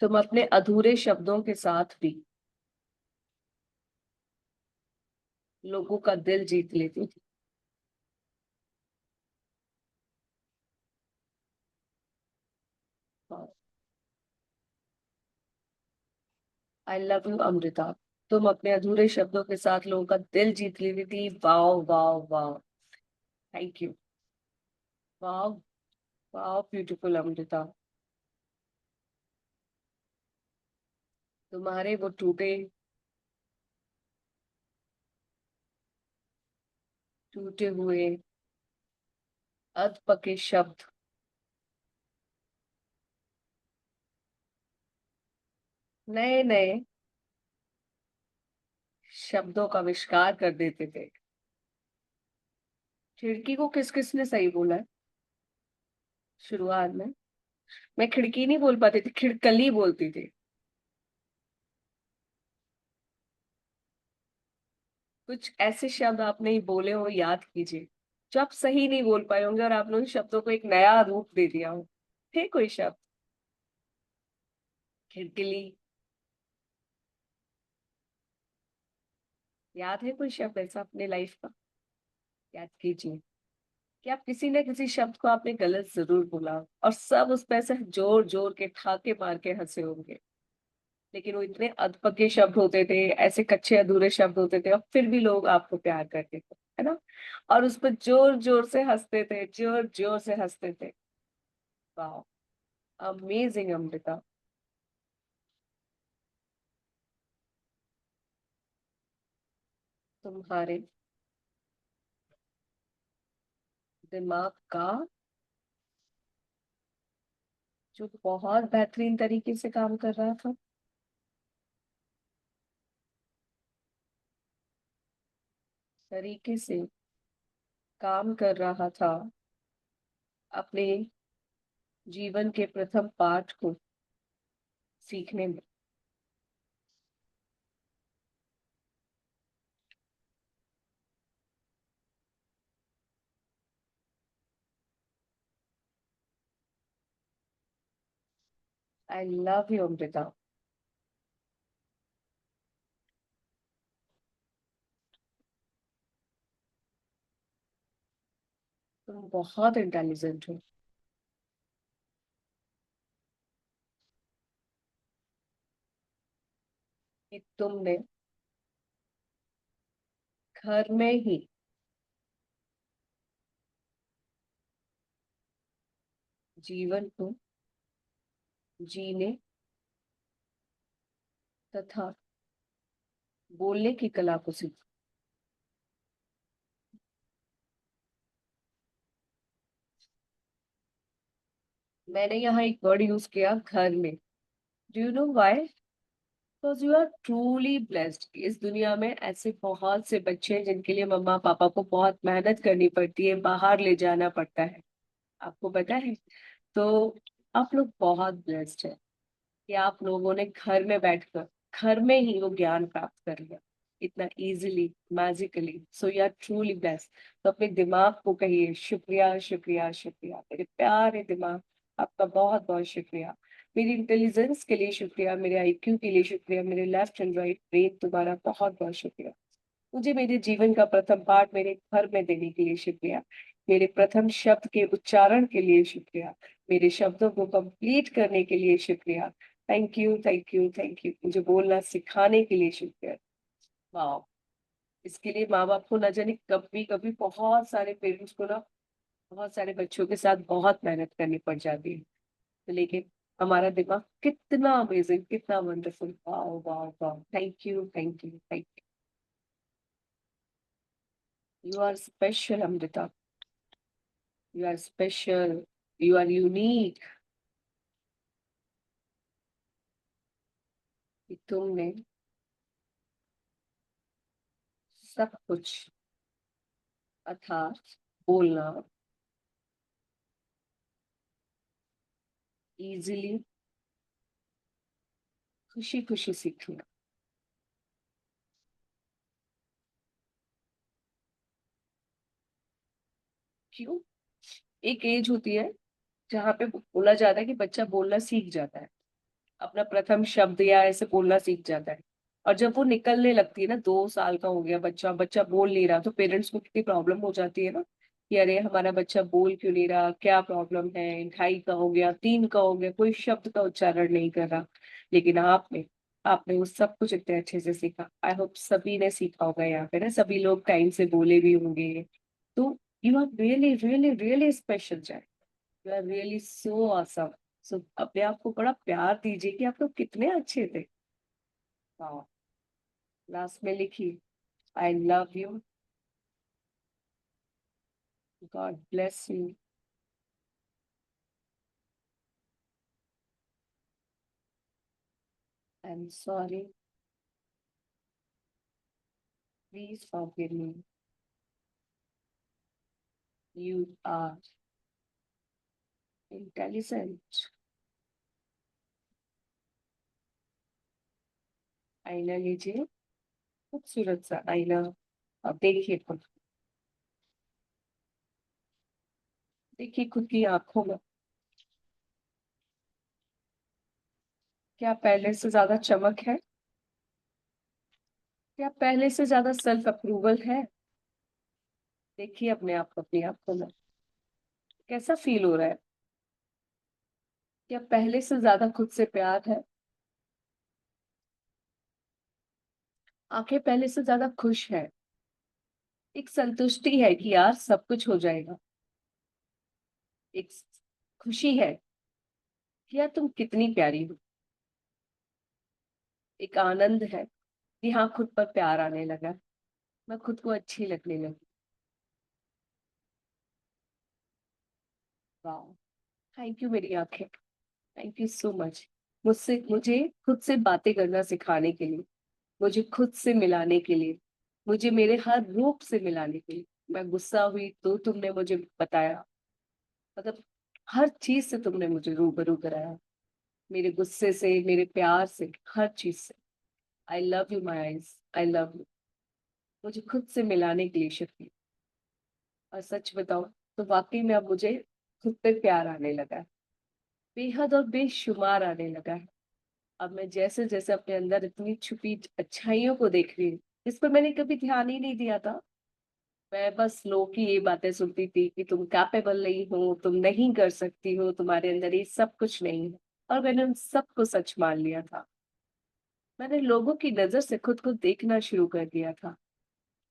तुम अपने अधूरे शब्दों के साथ भी लोगों का दिल जीत लेती थी। आई लव यू अमृता। तुम अपने अधूरे शब्दों के साथ लोगों का दिल जीत लेती थी। Wow wow wow, thank you. Wow wow, beautiful Amrita. तुम्हारे वो टूटे टूटे हुए अध पके शब्द नए नए शब्दों का आविष्कार कर देते थे। खिड़की को किस किसने सही बोला है? शुरुआत में मैं खिड़की नहीं बोल पाती थी, खिड़कली बोलती थी। कुछ ऐसे शब्द आपने ही बोले हो, याद कीजिए, जो आप सही नहीं बोल पाए होंगे और आपने उन शब्दों को एक नया रूप दे दिया हो। थे कोई शब्द? खिड़किली, याद है कोई शब्द ऐसा अपने लाइफ का? याद कीजिए कि आप किसी न किसी शब्द को आपने गलत जरूर बोला हो और सब उस पे से जोर जोर के ठाके मार के हंसे होंगे। लेकिन वो इतने अधपके शब्द होते थे, ऐसे कच्चे अधूरे शब्द होते थे, और फिर भी लोग आपको प्यार करते थे, है ना? और उस पर जोर जोर से हंसते थे, जोर जोर से हंसते थे। वाह, अमेजिंग अमृता। तुम्हारे दिमाग का जो बहुत बेहतरीन तरीके से काम कर रहा था, तरीके से काम कर रहा था अपने जीवन के प्रथम पाठ को सीखने में। आई लव यू अमृता। तुम बहुत इंटेलिजेंट हो। कि तुमने घर में ही जीवन को जीने तथा बोलने की कला को सीखा। मैंने यहाँ एक वर्ड यूज किया, घर में। Do you know why? Because you are truly blessed. इस दुनिया में ऐसे बहुत से बच्चे हैं जिनके लिए मम्मा पापा को बहुत मेहनत करनी पड़ती है, बाहर ले जाना पड़ता है। आपको पता है? तो आप लोग बहुत ब्लेस्ड है कि आप लोगों ने घर में बैठकर घर में ही वो ज्ञान प्राप्त कर लिया इतना easily, magically. So you are truly blessed. तो अपने दिमाग को कहिए शुक्रिया, शुक्रिया, शुक्रिया। मेरे प्यारे दिमाग, आपका बहुत बहुत शुक्रिया। मेरी इंटेलिजेंस के लिए शुक्रिया, मेरे आईक्यू के लिए शुक्रिया, मेरे लेफ्ट एंड राइट ब्रेन, तुम्हारा बहुत बहुत शुक्रिया। मुझे मेरे जीवन का प्रथम पाठ मेरे घर में देने के लिए शुक्रिया। मेरे प्रथम शब्द के उच्चारण के लिए शुक्रिया। मेरे शब्दों को कंप्लीट करने के लिए शुक्रिया। Thank you, thank you, thank you. मुझे बोलना सिखाने के लिए शुक्रिया। वाह! इसके लिए माँ बाप को न जाने कभी कभी बहुत सारे पेरेंट्स को ना बहुत सारे बच्चों के साथ बहुत मेहनत करनी पड़ जाती है। तो लेकिन हमारा दिमाग कितना अमेजिंग, कितना वंडरफुल। वाह वाह वाह! Thank you, thank you, thank you. You are special Amrita. You are special. You are unique. कि तुमने सब कुछ अर्थात बोलना इजीली, खुशी खुशी सीख लिया। क्यों? एक एज होती है जहाँ पे बोला जाता है कि बच्चा बोलना सीख जाता है, अपना प्रथम शब्द या ऐसे बोलना सीख जाता है। और जब वो निकलने लगती है ना, 2 साल का हो गया बच्चा, बच्चा बोल नहीं रहा, तो पेरेंट्स को कितनी प्रॉब्लम हो जाती है ना कि अरे हमारा बच्चा बोल क्यों नहीं रहा, क्या प्रॉब्लम है, 2.5 का हो गया, 3 का हो गया, कोई शब्द का उच्चारण नहीं कर रहा। लेकिन आपने आपने वो सब कुछ इतने अच्छे से सीखा। आई होप सभी ने सीखा होगा यहाँ पे ना, सभी लोग टाइम से बोले भी होंगे। तो you are really really really special child. You are really so awesome. So अपने आप को बड़ा प्यार दीजिए कि आप लोग कितने अच्छे थे। हाँ, लास्ट में लिखिए I love you, God bless you. I am sorry, please forgive me, you are intelligent. आईना लीजिए, खूबसूरत सा आईना। अब देखिए खुद, देखिए खुद की आंखों में क्या पहले से ज्यादा चमक है? क्या पहले से ज्यादा सेल्फ अप्रूवल है? देखिए अपने आप को अपनी आंखों में, कैसा फील हो रहा है? क्या पहले से ज्यादा खुद से प्यार है? आंखें पहले से ज्यादा खुश है? एक संतुष्टि है कि यार सब कुछ हो जाएगा। एक खुशी है कि यार तुम कितनी प्यारी हो। एक आनंद है कि हाँ, खुद पर प्यार आने लगा, मैं खुद को अच्छी लगने लगी। वाह! थैंक यू मेरी आंखें, थैंक यू सो मच। मुझे खुद से बातें करना सिखाने के लिए, मुझे खुद से मिलाने के लिए, मुझे मेरे हर रूप से मिलाने के लिए। मैं गुस्सा हुई तो तुमने मुझे बताया, मतलब हर चीज से तुमने मुझे रूबरू कराया, मेरे गुस्से से, मेरे प्यार से, हर चीज से। आई love you my eyes, I love you. मुझे खुद से मिलाने के लिए शुक्रिया। और सच बताओ तो वाकई में अब मुझे खुद पे प्यार आने लगा है, बेहद और बेशुमार आने लगा है। अब मैं जैसे जैसे अपने अंदर इतनी छुपी अच्छाइयों को देख रही हूँ, जिस पर मैंने कभी ध्यान ही नहीं दिया था। मैं बस लोग की ये बातें सुनती थी कि तुम कैपेबल नहीं हो, तुम नहीं कर सकती हो, तुम्हारे अंदर ये सब कुछ नहीं है। और मैंने उन सबको सच मान लिया था। मैंने लोगों की नजर से खुद को देखना शुरू कर दिया था।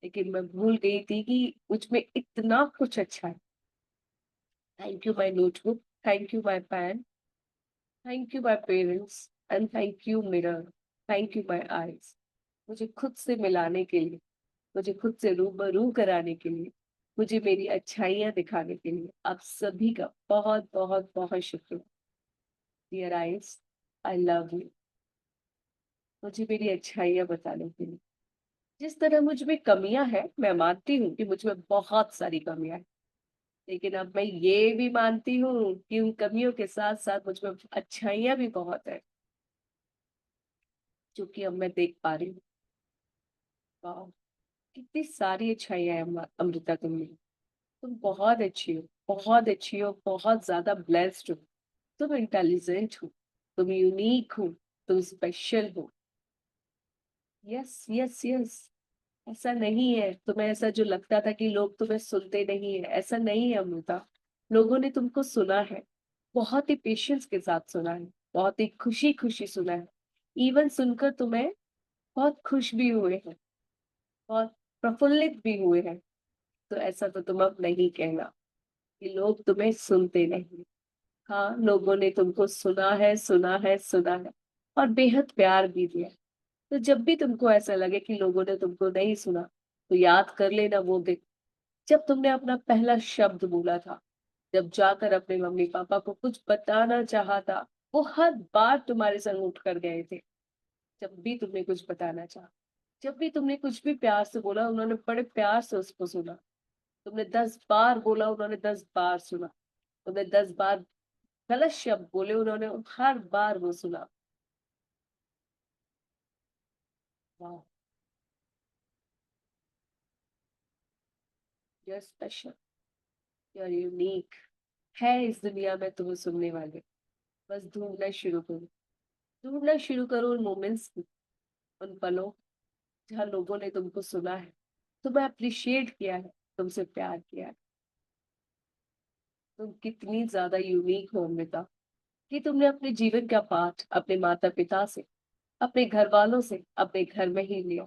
लेकिन मैं भूल गई थी कि मुझ में इतना कुछ अच्छा है। Thank you my notebook, thank you my pen, thank you my parents, and thank you mirror, thank you my eyes. मुझे खुद से मिलाने के लिए, मुझे खुद से रूबरू कराने के लिए, मुझे मेरी अच्छाइयाँ दिखाने के लिए आप सभी का बहुत बहुत बहुत शुक्रिया। Dear eyes, I love you. मुझे मेरी अच्छाइयाँ बताने के लिए। जिस तरह मुझ में कमियां हैं, मैं मानती हूँ कि मुझ में बहुत सारी कमियां हैं। लेकिन अब मैं ये भी मानती हूँ कि उन कमियों के साथ साथ मुझ में अच्छाइयाँ भी बहुत है। जो कि अब मैं देख पा रही हूँ। वाह, कितनी सारी अच्छाइयाँ हैं अमृता तुम में। तुम बहुत अच्छी हो, बहुत अच्छी हो, बहुत ज्यादा ब्लेस्ड हो। तुम इंटेलिजेंट हो, तुम यूनिक हो, तुम स्पेशल हो। Yes yes yes. ऐसा नहीं है तुम्हें, ऐसा जो लगता था कि लोग तुम्हें सुनते नहीं है, ऐसा नहीं है अमृता। लोगों ने तुमको सुना है, बहुत ही पेशेंस के साथ सुना है, बहुत ही खुशी खुशी सुना है। इवन सुनकर तुम्हें बहुत खुश भी हुए हैं, बहुत प्रफुल्लित भी हुए हैं। तो ऐसा तो तुम अब नहीं कहना कि लोग तुम्हें सुनते नहीं। हाँ, लोगों ने तुमको सुना है, सुना है, सुना है, और बेहद प्यार भी दिया। तो जब भी तुमको ऐसा लगे कि लोगों ने तुमको नहीं सुना, तो याद कर लेना वो दिन जब तुमने अपना पहला शब्द बोला था, जब जाकर अपने मम्मी पापा को कुछ बताना चाहा था। वो हर बार तुम्हारे संग उठ कर गए थे। जब भी तुमने कुछ बताना चाहा, जब भी तुमने कुछ भी प्यार से बोला, उन्होंने बड़े प्यार से उसको सुना। तुमने 10 बार बोला, उन्होंने 10 बार सुना। तुमने 10 बार गलत शब्द बोले, उन्होंने हर बार वो सुना। वाह, you are special, you are unique. है इस दुनिया में तुम्हें सुनने वाले, बस ढूंढना शुरू करो। ढूंढना शुरू करो उन मोमेंट्स को, उन पलों जहाँ लोगों ने तुमको सुना है, तुम्हें अप्रिशिएट किया है, तुमसे प्यार किया है। तुम कितनी ज्यादा यूनिक हो अमृता, कि तुमने अपने जीवन का पाठ अपने माता पिता से, अपने घर वालों से, अपने घर में ही लिया।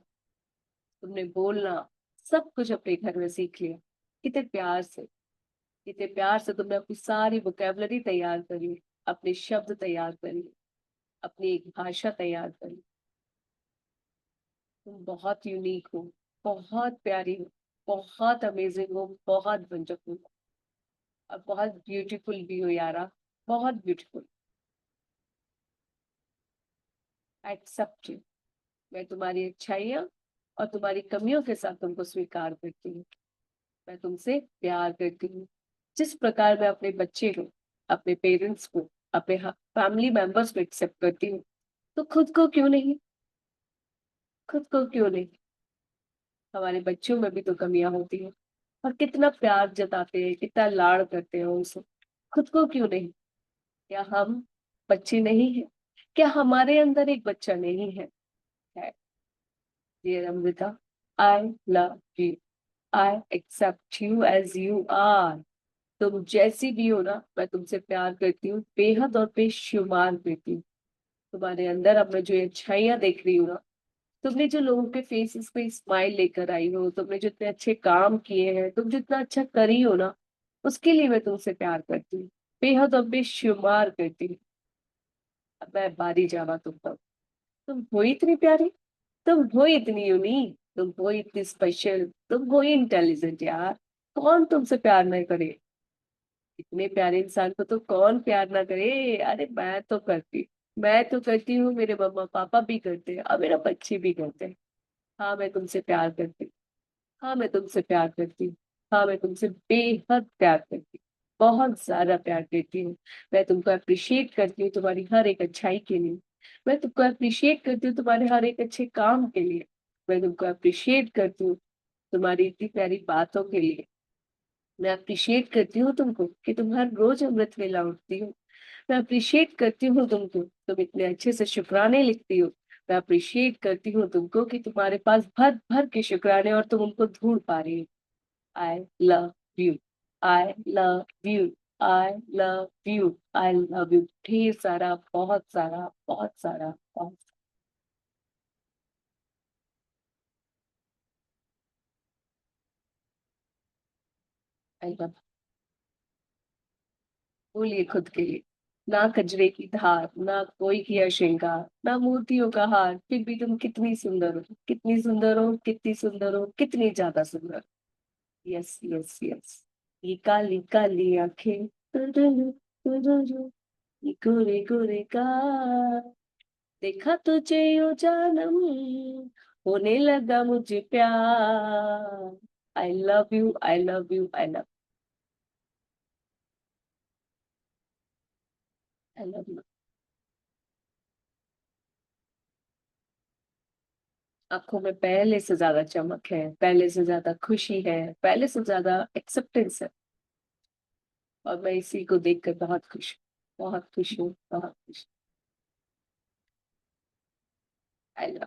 तुमने बोलना सब कुछ अपने घर में सीख लिया। कितने प्यार से, कितने प्यार से तुमने अपनी सारी वोकेबलरी तैयार करी, अपने शब्द तैयार करी, अपनी एक भाषा तैयार करी। तुम बहुत यूनिक हो, बहुत प्यारी हो, बहुत अमेजिंग हो, बहुत वंडरफुल हो, और बहुत ब्यूटीफुल भी हो यारा, बहुत ब्यूटीफुल। Accept you. मैं तुम्हारी अच्छाइयाँ और तुम्हारी कमियों के साथ तुमको स्वीकार करती हूँ। मैं तुमसे प्यार करती हूँ, जिस प्रकार मैं अपने बच्चे को, अपने पेरेंट्स को, अपने फैमिली मेंबर्स को एक्सेप्ट करती हूँ, तो खुद को क्यों नहीं, खुद को क्यों नहीं। हमारे बच्चों में भी तो कमियां होती हैं, और कितना प्यार जताते हैं, कितना लाड़ करते हैं उनसे। खुद को क्यों नहीं। क्या हम बच्चे नहीं हैं? क्या हमारे अंदर एक बच्चा नहीं है? Dear Amrita, I love you. I accept you as you are. तुम जैसी भी हो ना, मैं तुमसे प्यार करती हूँ, बेहद और बेशुमार करती हूँ। तुम्हारे अंदर अब मैं जो ये अच्छाइयां देख रही हूँ ना, तुमने जो लोगों के फेसेस पे स्माइल लेकर आई हो, तुमने जितने अच्छे काम किए हैं, तुम जितना अच्छा करी हो ना, उसके लिए मैं तुमसे प्यार करती हूँ, बेहद और बेशुमार करती हूँ। अब मैं बारी जावा तुम पर। तुम हो इतनी प्यारी, तुम हो इतनी यूनिक, तुम हो इतनी स्पेशल, तुम हो इंटेलिजेंट यार। कौन तुमसे प्यार नहीं करे। इतने प्यारे इंसान को तो कौन प्यार ना करे। अरे मैं तो करती, मैं तो करती हूँ, मेरे मम्मा पापा भी करते हैं, और मेरा बच्चे भी करते हैं। हाँ, मैं तुमसे प्यार करती हूँ। हाँ, मैं तुमसे प्यार करती हूँ। हाँ, मैं तुमसे बेहद प्यार करती हूँ, बहुत ज्यादा प्यार करती हूँ। मैं तुमको अप्रिशिएट करती हूँ तुम्हारी हर एक अच्छाई के लिए। मैं तुमको अप्रिशिएट करती हूँ तुम्हारे हर एक अच्छे काम के लिए। मैं तुमको अप्रिशिएट करती हूँ तुम्हारी इतनी प्यारी बातों के लिए। मैं अप्रिशिएट करती हूँ तुमको कि तुम हर रोज अमृत वेला उठती हो। मैं अप्रिशिएट करती हूँ तुमको, तुम इतने अच्छे से शुक्राने लिखती हो। मैं अप्रिशिएट करती हूँ तुमको कि तुम्हारे पास भर भर के शुक्राने, और तुम उनको ढूंढ पा रही हो। आई love you, I love you, I love you, I love you. ढेर सारा, बहुत सारा, बहुत सारा, बहुत आई लव। बोलिए खुद के लिए। ना कजरे की धार, ना कोई किया श्रृंगार, ना मूर्तियों का हार, फिर भी तुम कितनी सुंदर हो, कितनी सुंदर हो, कितनी सुंदर हो, कितनी ज्यादा सुंदर। Yes yes yes. ये काली काली आंखें, तुरुरु, तुरुरु, ये गोरे गोरे गाल, देखा तुझे यो जानम, होने लगा मुझे प्यार। आई love you, I love you, I love, I love you. आंखों में पहले से ज्यादा चमक है, पहले से ज्यादा खुशी है, पहले से ज्यादा एक्सेप्टेंस है। और मैं इसी को देखकर बहुत खुश हूँ, बहुत खुश हूँ, बहुत खुश। I love.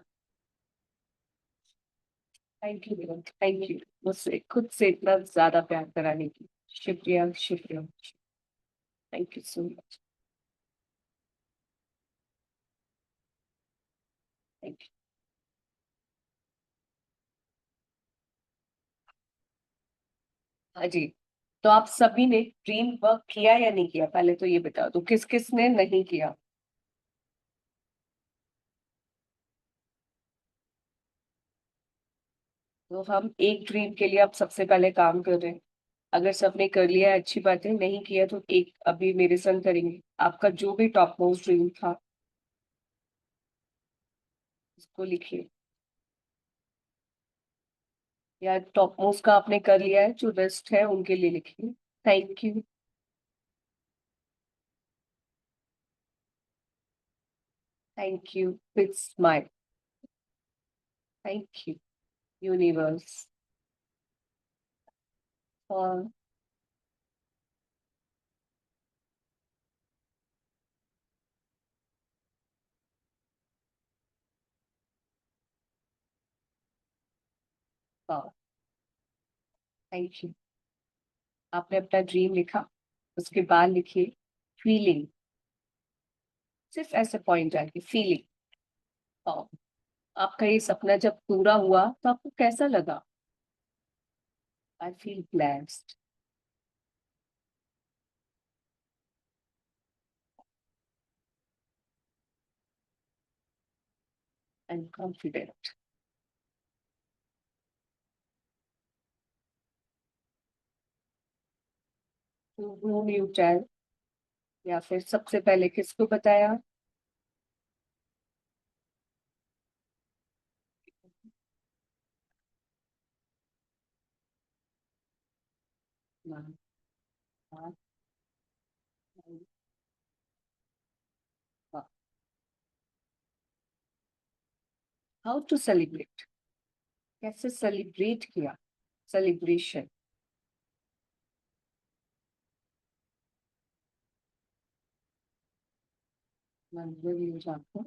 Thank you, thank you मुझसे खुद से इतना ज्यादा प्यार कराने की। शुक्रिया, शुक्रिया। Thank you so much. Thank you. हाँ जी। तो आप सभी ने ड्रीम वर्क किया या नहीं किया, पहले तो ये बताओ, तो किस किस ने नहीं किया? तो हम एक ड्रीम के लिए अब सबसे पहले काम कर रहे हैं। अगर सबने कर लिया है अच्छी बात है, नहीं किया तो एक अभी मेरे संग करेंगे। आपका जो भी टॉप मोस्ट ड्रीम था उसको लिखिए, या टॉप मोस्ट का आपने कर लिया है, जो रेस्ट है उनके लिए लिखिए। Thank you. Thank you with smile. Thank you universe for thank you. आपने अपना ड्रीम लिखा, उसके बाद लिखिए फीलिंग। सिर्फ ऐसे पॉइंट जाके फीलिंग। आपका ये सपना जब पूरा हुआ तो आपको कैसा लगा? I feel blessed and confident. To whom you tell, या फिर सबसे पहले किसको बताया? हाउ टू सेलिब्रेट, कैसे सेलिब्रेट किया? सेलिब्रेशन। मंदिर में जाकर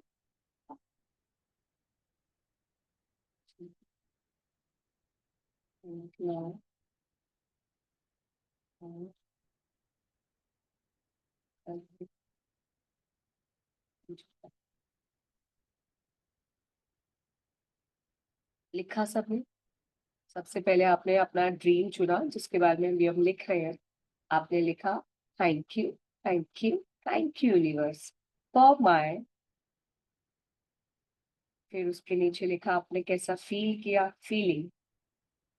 लिखा सबने। सबसे पहले आपने अपना ड्रीम चुना जिसके बारे में भी हम लिख रहे हैं। आपने लिखा thank you, thank you, thank you universe for my. फिर उसके नीचे लिखा आपने कैसा फील किया, फीलिंग।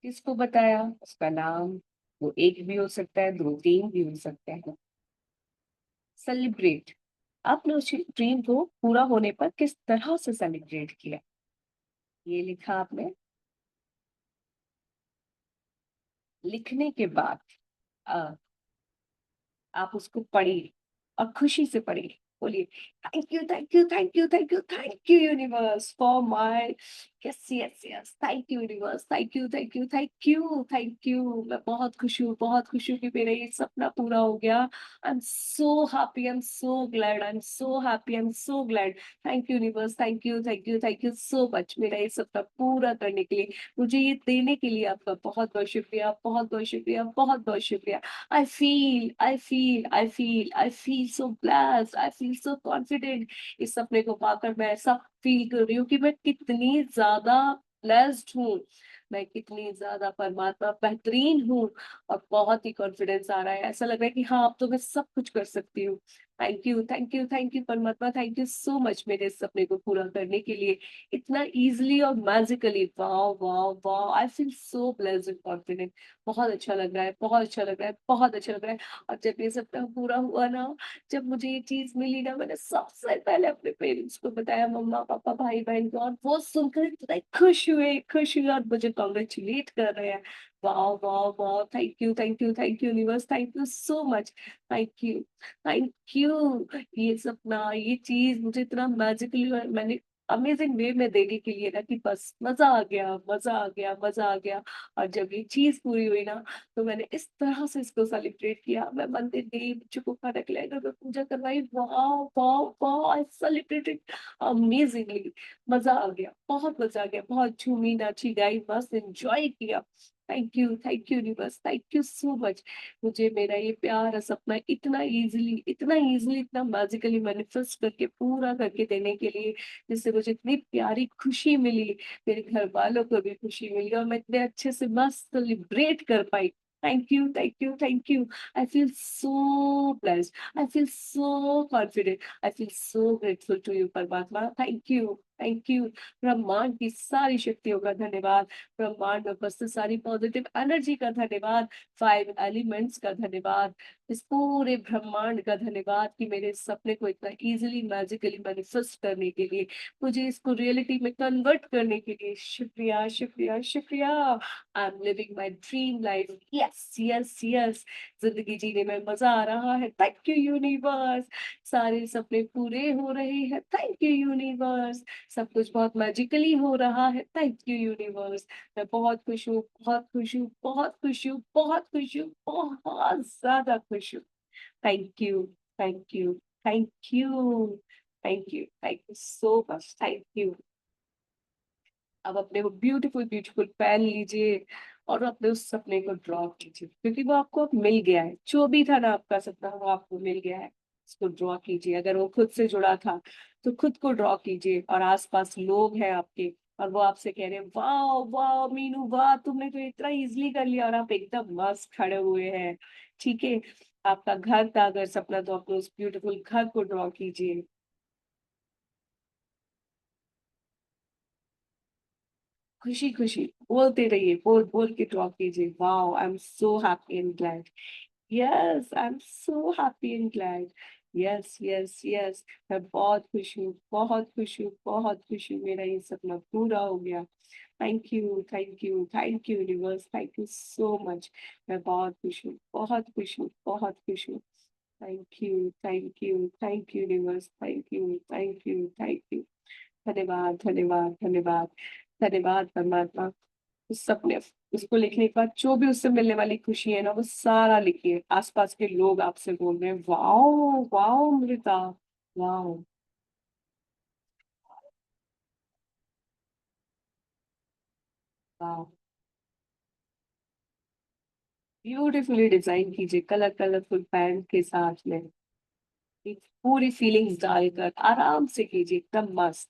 किसको बताया, उसका नाम। वो एक भी हो सकता है, दो तीन भी हो सकते हैं। सेलिब्रेट, आपने उस ड्रीम को पूरा होने पर किस तरह से सेलिब्रेट किया, ये लिखा आपने। लिखने के बाद अ, आप उसको पढ़िए और खुशी से पढ़िए। बोलिए thank you, thank you, thank you, thank you, thank you universe for my. Yes yes yes, thank you universe, thank you, thank you, thank you, thank you. मैं बहुत खुश हूँ, बहुत खुश हूँ कि मेरा ये सपना पूरा हो गया। आई am so happy, I am so glad, I am so happy, I am so glad. Thank you universe, thank you, thank you, thank you so much, मेरा ये सपना पूरा करने के लिए, मुझे ये देने के लिए आपका बहुत बहुत शुक्रिया, बहुत बहुत शुक्रिया, बहुत बहुत शुक्रिया। I feel so blessed. I feel so confident. इस सपने को पाकर मैं ऐसा फील कर रही हूँ कि मैं कितनी ज्यादा ब्लेस्ड हूँ, मैं कितनी ज्यादा परमात्मा बेहतरीन हूँ। और बहुत ही कॉन्फिडेंस आ रहा है, ऐसा लग रहा है कि हाँ अब तो मैं सब कुछ कर सकती हूँ। Thank you, thank you, thank you परमात्मा, थैंक यू सो मच मेरे इस सपने को पूरा करने के लिए इतना इजीली और magically. Wow wow wow, I feel so blessed and confident. बहुत अच्छा लग रहा है, बहुत अच्छा लग रहा है, बहुत अच्छा लग रहा है। और जब ये सपना पूरा हुआ ना, जब मुझे ये चीज मिली ना, मैंने सबसे पहले अपने पेरेंट्स को बताया, मम्मा पापा भाई बहन को, और वो सुनकर इतने खुश हुए और मुझे कॉन्ग्रेचुलेट कर रहे हैं। Wow wow wow, thank you, thank you, thank you universe, thank you so much. Thank you, thank you. ये सपना, ये चीज मुझे इतना मैजिकली, मैंने अमेजिंग वे में देने के लिए ना कि बस मजा आ गया, मजा आ गया, मजा आ गया। और जब ये चीज पूरी हुई ना, तो मैंने इस तरह से इसको सेलिब्रेट किया। मैं मंदिर गई, बच्चों को खाना खिलाया, घर में पूजा करवाई। वाह वाह वाह, आई सेलिब्रेटेड अमेजिंगली। मजा आ गया, बहुत मजा आ गया, बहुत झूमी नाची गाई, मस्त एंजॉय किया। Thank you universe, thank you so much. मुझे मेरा ये प्यारा सपना इतना इजीली इतना मैजिकली मैनिफेस्ट करके पूरा करके देने के लिए, जिससे मुझे इतनी प्यारी खुशी मिली, मेरे घर वालों को भी खुशी मिली, और मैं इतने अच्छे से मस्त सेलिब्रेट कर पाई। Thank you, thank you, thank you. I feel so blessed, I feel so confident, I feel so grateful to you परमात्मा। Thank you, thank you. ब्रह्मांड की सारी शक्तियों का धन्यवाद, ब्रह्मांड में उपस्थित सारी पॉजिटिव एनर्जी का धन्यवाद, 5 एलिमेंट्स का धन्यवाद, इस पूरे ब्रह्मांड का धन्यवाद कि मेरे इस सपने को इतना इजीली मैजिकली मैनिफेस्ट करने के लिए, मुझे इसको रियलिटी में कन्वर्ट करने के लिए शुक्रिया, शुक्रिया, शुक्रिया। I am living my dream life. Yes yes yes, जिंदगी जीने में मजा आ रहा है। थैंक यू यूनिवर्स, सारे सपने पूरे हो रहे हैं। थैंक यू यूनिवर्स, सब कुछ बहुत मैजिकली हो रहा है। Thank you universe. मैं बहुत खुश हूँ, बहुत खुश हूँ, बहुत खुश हूँ, बहुत खुश हूँ, बहुत ज्यादा खुश हूँ। Thank you, thank you, thank you, thank you so much, thank you. अब अपने वो ब्यूटीफुल ब्यूटीफुल पेन लीजिए और अपने उस सपने को ड्रॉ कीजिए, क्योंकि वो आपको अब मिल गया है। जो भी था ना आपका सपना, वो आपको मिल गया है। इसको ड्रॉ कीजिए। अगर वो खुद से जुड़ा था तो खुद को ड्रॉ कीजिए, और आसपास लोग हैं आपके, और वो आपसे कह रहे हैं वाह वाह मीनू वाह, तुमने तो इतना इजीली कर लिया, और आप एकदम मस्त खड़े हुए हैं। ठीक है, आपका घर था अगर सपना, तो अपने उस ब्यूटीफुल घर को ड्रॉ कीजिए। खुशी खुशी बोलते रहिए, बोल बोल के ड्रॉ कीजिए। Wow, I am so happy and glad. Yes, I am so happy and glad. Yes yes yes, मैं बहुत खुश हूँ, बहुत खुश हूँ, बहुत खुश हूँ। मेरा ये सपना पूरा हो गया। Thank you, thank you, thank you universe, thank you so much. मैं बहुत खुश हूँ, बहुत खुश हूँ, बहुत खुश हूँ। Thank you, thank you, thank you universe, thank you, thank you, thank you. धन्यवाद, धन्यवाद, धन्यवाद, धन्यवाद परमात्मा। उस सपने, उसको लिखने के बाद जो भी उससे मिलने वाली खुशी है ना, वो सारा लिखिए। आसपास के लोग आपसे बोल रहे हैं wow wow Amrita, wow wow. Beautifully design कीजिए, कलर कलरफुल पैंट के साथ में एक पूरी फीलिंग्स डालकर आराम से कीजिए, एकदम मस्त।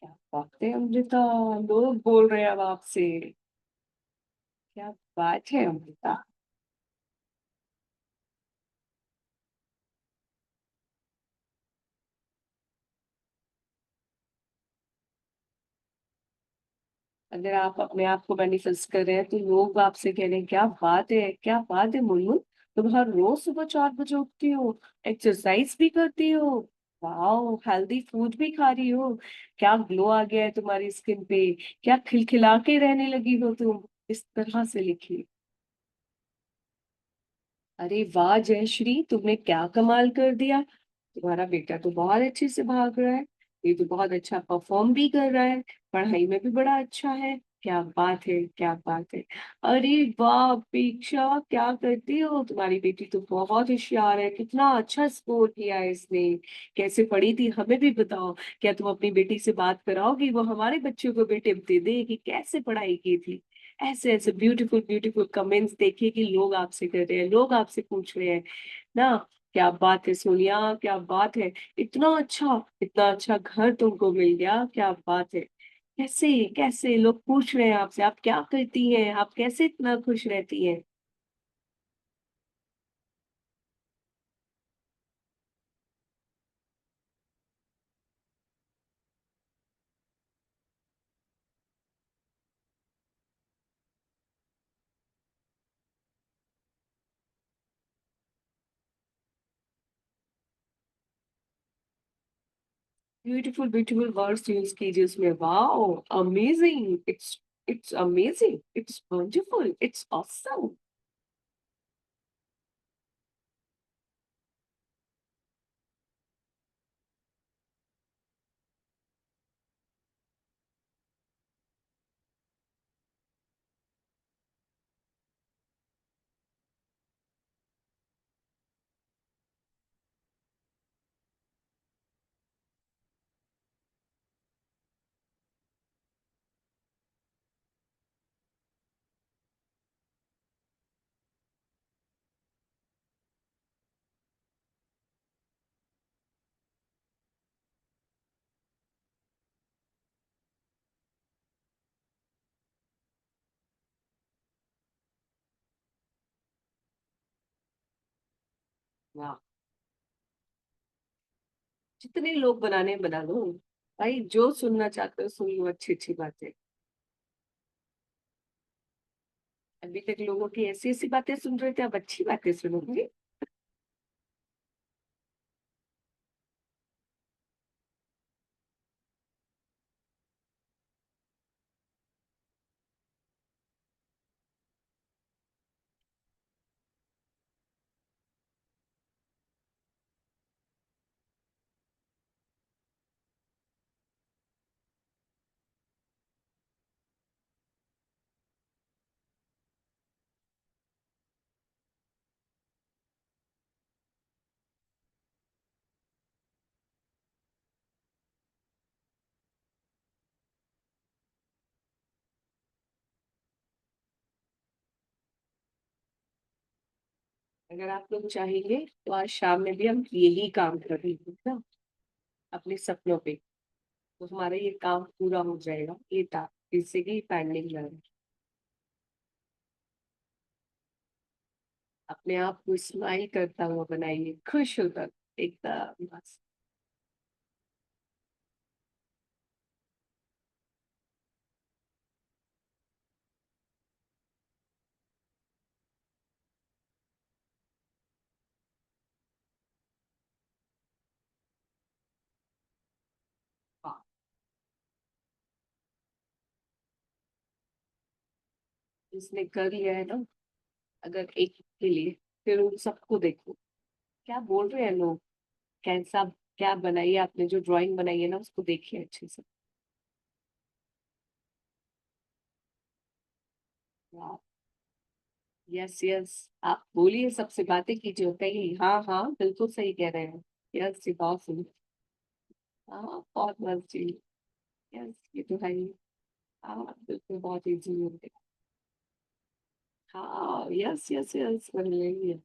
क्या बात है अमृता, लोग बोल रहे हैं अब आपसे। क्या बात है अमृता। अगर आप अपने आप को मैनिफेस्ट कर रहे हैं, तो लोग आपसे कह रहे हैं क्या बात है, क्या बात है मुनमुन, तुम हर रोज सुबह 4 बजे उठती हो, एक्सरसाइज भी करती हो, वाओ हेल्दी फूड भी खा रही हो, क्या ग्लो आ गया है तुम्हारी स्किन पे, क्या खिलखिला के रहने लगी हो तुम। इस तरह से लिखिए। अरे वाह जयश्री, तुमने क्या कमाल कर दिया, तुम्हारा बेटा तो बहुत अच्छे से भाग रहा है, ये तो बहुत अच्छा परफॉर्म भी कर रहा है, पढ़ाई में भी बड़ा अच्छा है। क्या बात है, क्या बात है। अरे वाह अपेक्षा, क्या करती हो, तुम्हारी बेटी तो बहुत होशियार है, कितना अच्छा स्कोर किया है इसने, कैसे पढ़ी थी हमें भी बताओ। क्या तुम अपनी बेटी से बात कराओगी, वो हमारे बच्चों को भी टिप दे दे कि कैसे पढ़ाई की थी। ऐसे ऐसे ब्यूटीफुल ब्यूटीफुल कमेंट्स देखिए कि लोग आपसे कर रहे हैं, लोग आपसे पूछ रहे हैं ना। क्या बात है सोनिया, क्या बात है, इतना अच्छा घर तुमको मिल गया, क्या बात है। कैसे कैसे लोग पूछ रहे हैं आपसे, आप क्या करती हैं, आप कैसे इतना खुश रहती हैं। ब्यूटीफुल ब्यूटीफुल वर्ड्स यूज कीजिए उसमें। Wow amazing, it's amazing, it's wonderful, it's awesome. वाह, जितने लोग बनाने हैं, बना लो भाई, जो सुनना चाहते हो सुन लो, अच्छी अच्छी बातें। अभी तक लोगों की ऐसी ऐसी बातें सुन रहे थे, अब अच्छी बातें सुनोगे। अगर आप लोग चाहेंगे तो आज शाम में भी हम यही काम कर रहे हैं ना, अपने सपनों पे, तो हमारा ये काम पूरा हो जाएगा, ये था इससे की पेंडिंग रह रहा है। अपने आप को स्माइल करता हुआ बनाइए, खुश होकर एकदम बस। हाँ, जिसने कर लिया है ना, अगर एक के लिए, फिर उन सबको देखो क्या बोल रहे हैं लोग, कैसा, क्या बनाइए आपने, जो ड्राइंग बनाई है ना उसको देखिए अच्छे से। यस यस, आप बोलिए, सबसे बातें कीजिए, कहिए हाँ हाँ बिल्कुल सही कह रहे हैं। यस, ये बहुत सही। हाँ बहुत मर्जी। यस, ये तो है ही। हाँ बिल्कुल, बहुत इजी हो गया। हाँ यस यस यस, कर लेंगे।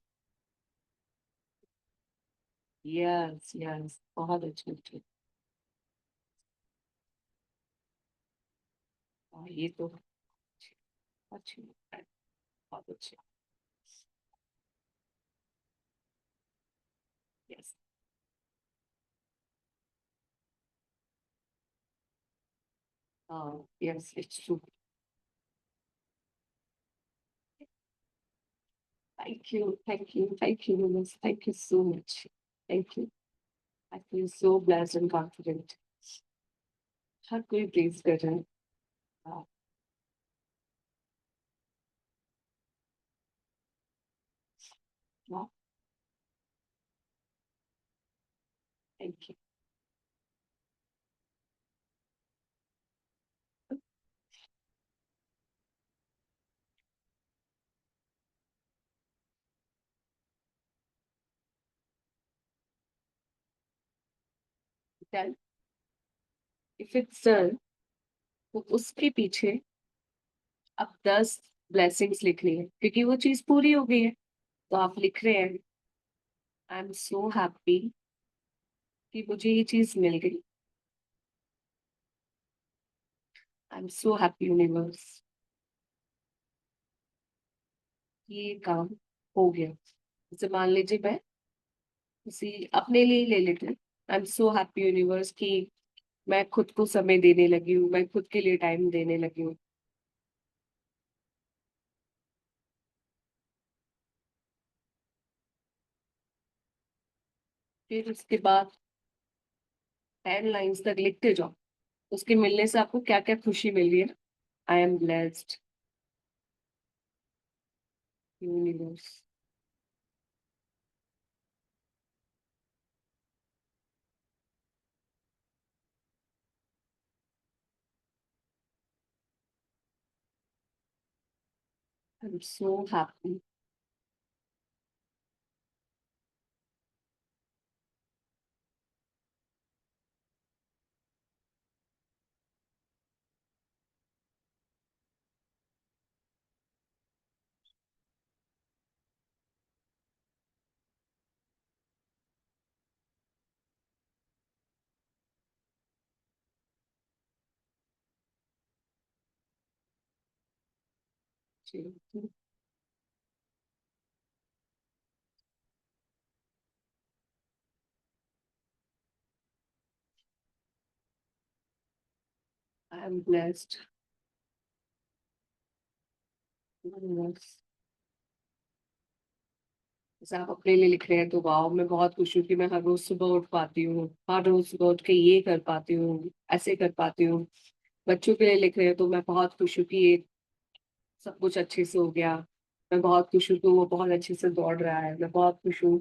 यस यस, बहुत अच्छे अच्छे। हाँ, ये तो अच्छी अच्छी है, बहुत अच्छे। यस। हाँ yes, it's true. Thank you thank you miss, thank you so much. Thank you. I feel so blessed and confident. हर कोई प्लीज कर रहा है। हाँ, thank you. If it's done, तो उसके पीछे अब 10 ब्लेसिंग्स लिखनी है, क्योंकि वो चीज पूरी हो गई है। तो आप लिख रहे हैं, आई एम सो हैप्पी कि मुझे ये चीज मिल गई। आई एम सो हैप्पी यूनिवर्स, ये काम हो गया। जैसे मान लीजिए मैं किसी अपने लिए ही ले लेती हूँ, आई एम सो हैप्पी यूनिवर्स कि मैं खुद को समय देने लगी हूँ, मैं खुद के लिए टाइम देने लगी हूँ। फिर उसके बाद 10 लाइन्स तक लिखते जाओ, उसके मिलने से आपको क्या क्या खुशी मिल रही है। आई am blessed universe. I am so happy. I'm blessed. Yes. जैसे आप अपने लिए लिख रहे हैं तो वाह, मैं बहुत खुश हूँ कि मैं हर रोज सुबह उठ पाती हूँ, हर रोज सुबह उठ के ये कर पाती हूँ, ऐसे कर पाती हूँ। बच्चों के लिए लिख रहे हैं तो मैं बहुत खुश हूँ कि ये सब कुछ अच्छे से हो गया। मैं बहुत खुश हूँ कि वो बहुत अच्छे से दौड़ रहा है। मैं बहुत खुश हूँ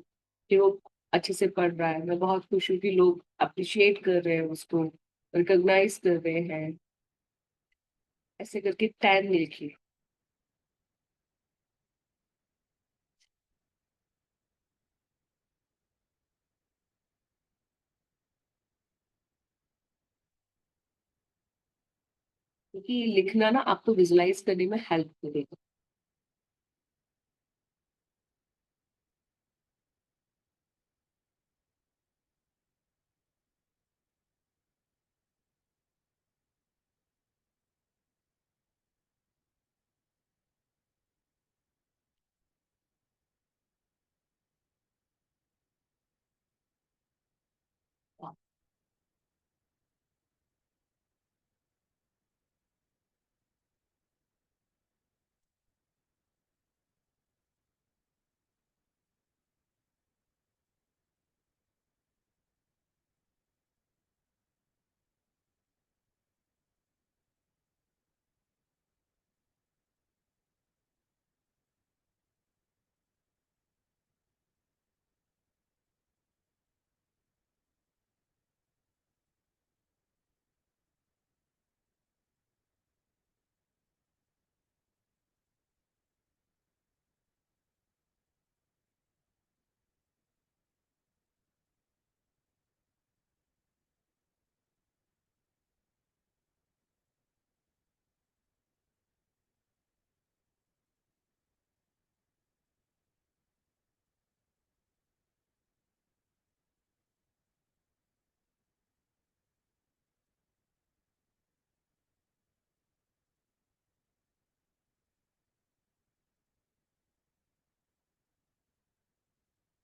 कि वो अच्छे से पढ़ रहा है। मैं बहुत खुश हूँ कि लोग अप्रिशिएट कर रहे हैं उसको, रिकॉग्नाइज कर रहे हैं। ऐसे करके 10 लिखिए। क्योंकि लिखना ना आपको विजुलाइज करने में हेल्प करेगा।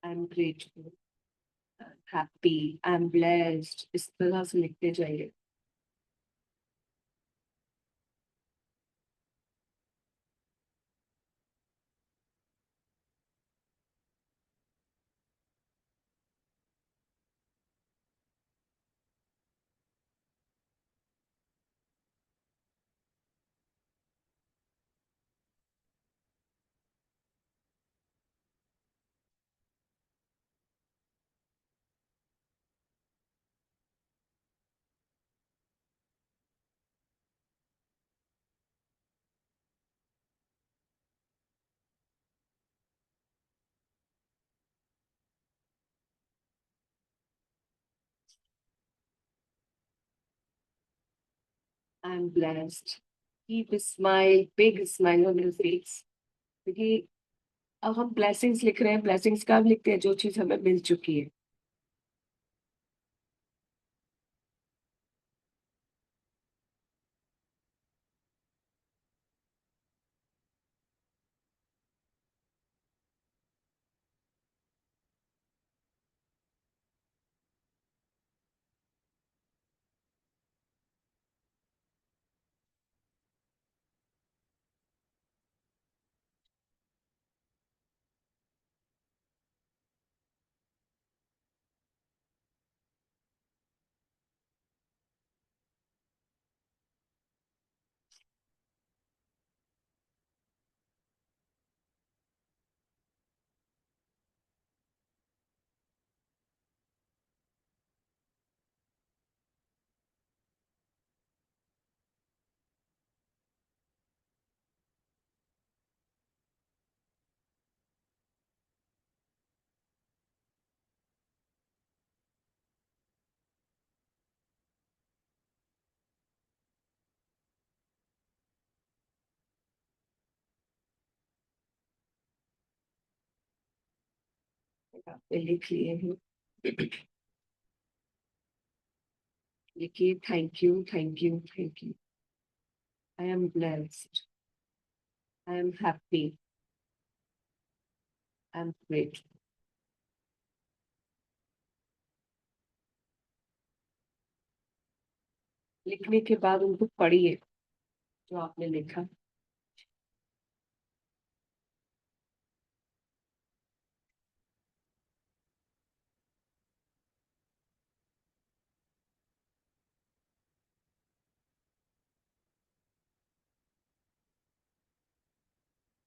I am grateful, happy, I am blessed, इस तरह से लिखते जाइए। आई am blessed, keep smile, big smile on your face. क्योंकि अब हम ब्लेसिंग्स लिख रहे हैं, ब्लेसिंग्स कब लिखते हैं? जो चीज हमें मिल चुकी है। आपने लिख लिए हैं। लिखिए, thank you, thank you, thank you. I am blessed, I am happy, I am great. लिखने के बाद उनको पढ़िए जो आपने लिखा।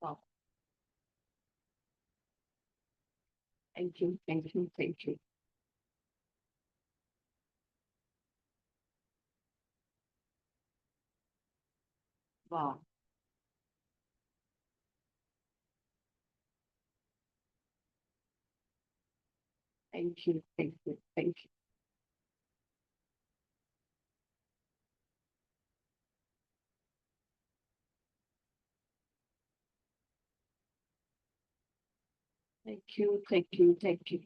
वाह, thank you, thank you, thank you. वाह, thank you, thank you, thank you. Thank you, thank you, thank you.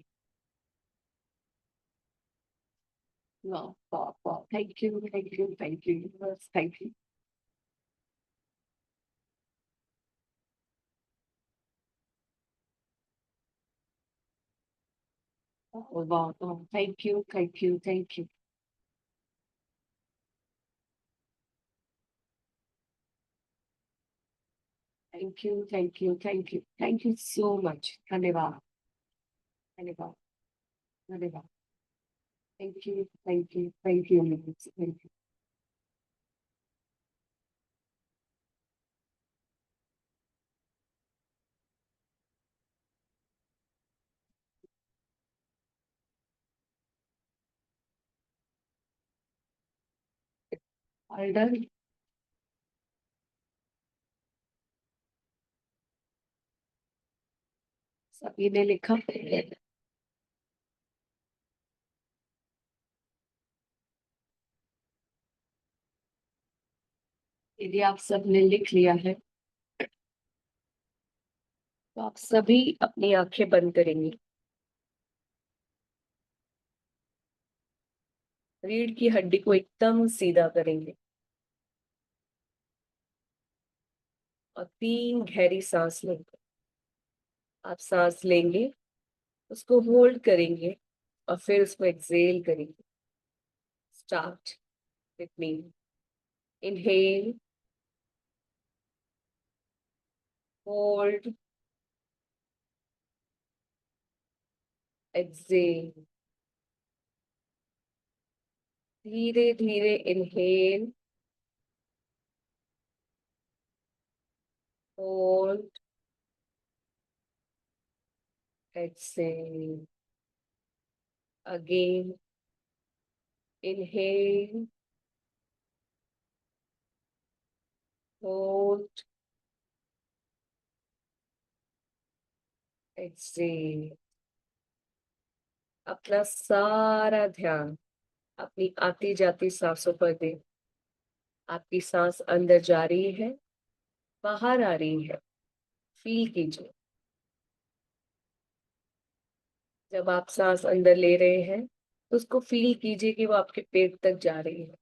वाह, वाह, वाह, thank you, thank you, thank you, बस थैंक यू। वाह, वाह, thank you, thank you, thank you. Thank you, thank you, thank you, thank you so much. धन्यवाद, धन्यवाद, धन्यवाद। Thank you, thank you, thank you, thank you. Order. सभी ने लिखा। यदि आप सबने लिख लिया है तो आप सभी अपनी आंखें बंद करेंगे। रीढ़ की हड्डी को एकदम सीधा करेंगे और 3 गहरी सांस लेंगे। आप सांस लेंगे, उसको होल्ड करेंगे और फिर उसको एक्सेल करेंगे। Start with me. Inhale, hold, exhale. धीरे धीरे inhale, hold, exhale. Again inhale, hold, exhale. अपना सारा ध्यान अपनी आती जाती सांसों पर दे। आपकी सांस अंदर जा रही है, बाहर आ रही है, फील कीजिए। जब आप सांस अंदर ले रहे हैं तो उसको फील कीजिए कि वो आपके पेट तक जा रही है।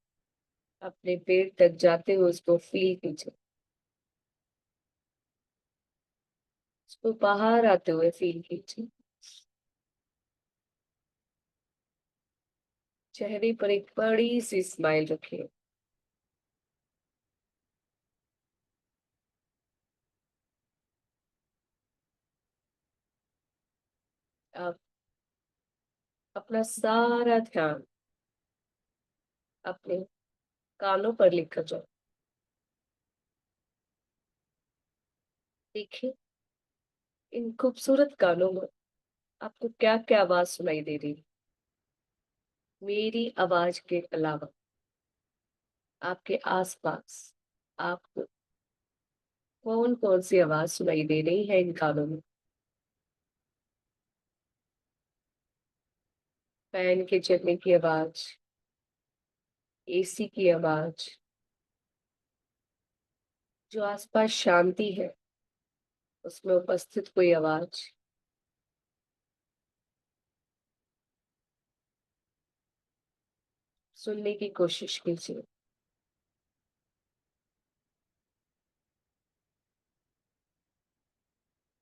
अपने पेट तक जाते हुए उसको फील कीजिए। उसको बाहर आते हुए फील कीजिए। चेहरे पर एक बड़ी सी स्माइल रखिए। आप अपना सारा ध्यान अपने कानों पर लेकर जाओ। देखिए इन खूबसूरत कानों में आपको क्या क्या आवाज सुनाई दे रही है। मेरी आवाज के अलावा आपके आसपास आपको कौन कौन सी आवाज सुनाई दे रही है इन कानों में। फैन के चलने की आवाज, एसी की आवाज, जो आसपास शांति है उसमें उपस्थित कोई आवाज। सुनने की कोशिश कीजिए।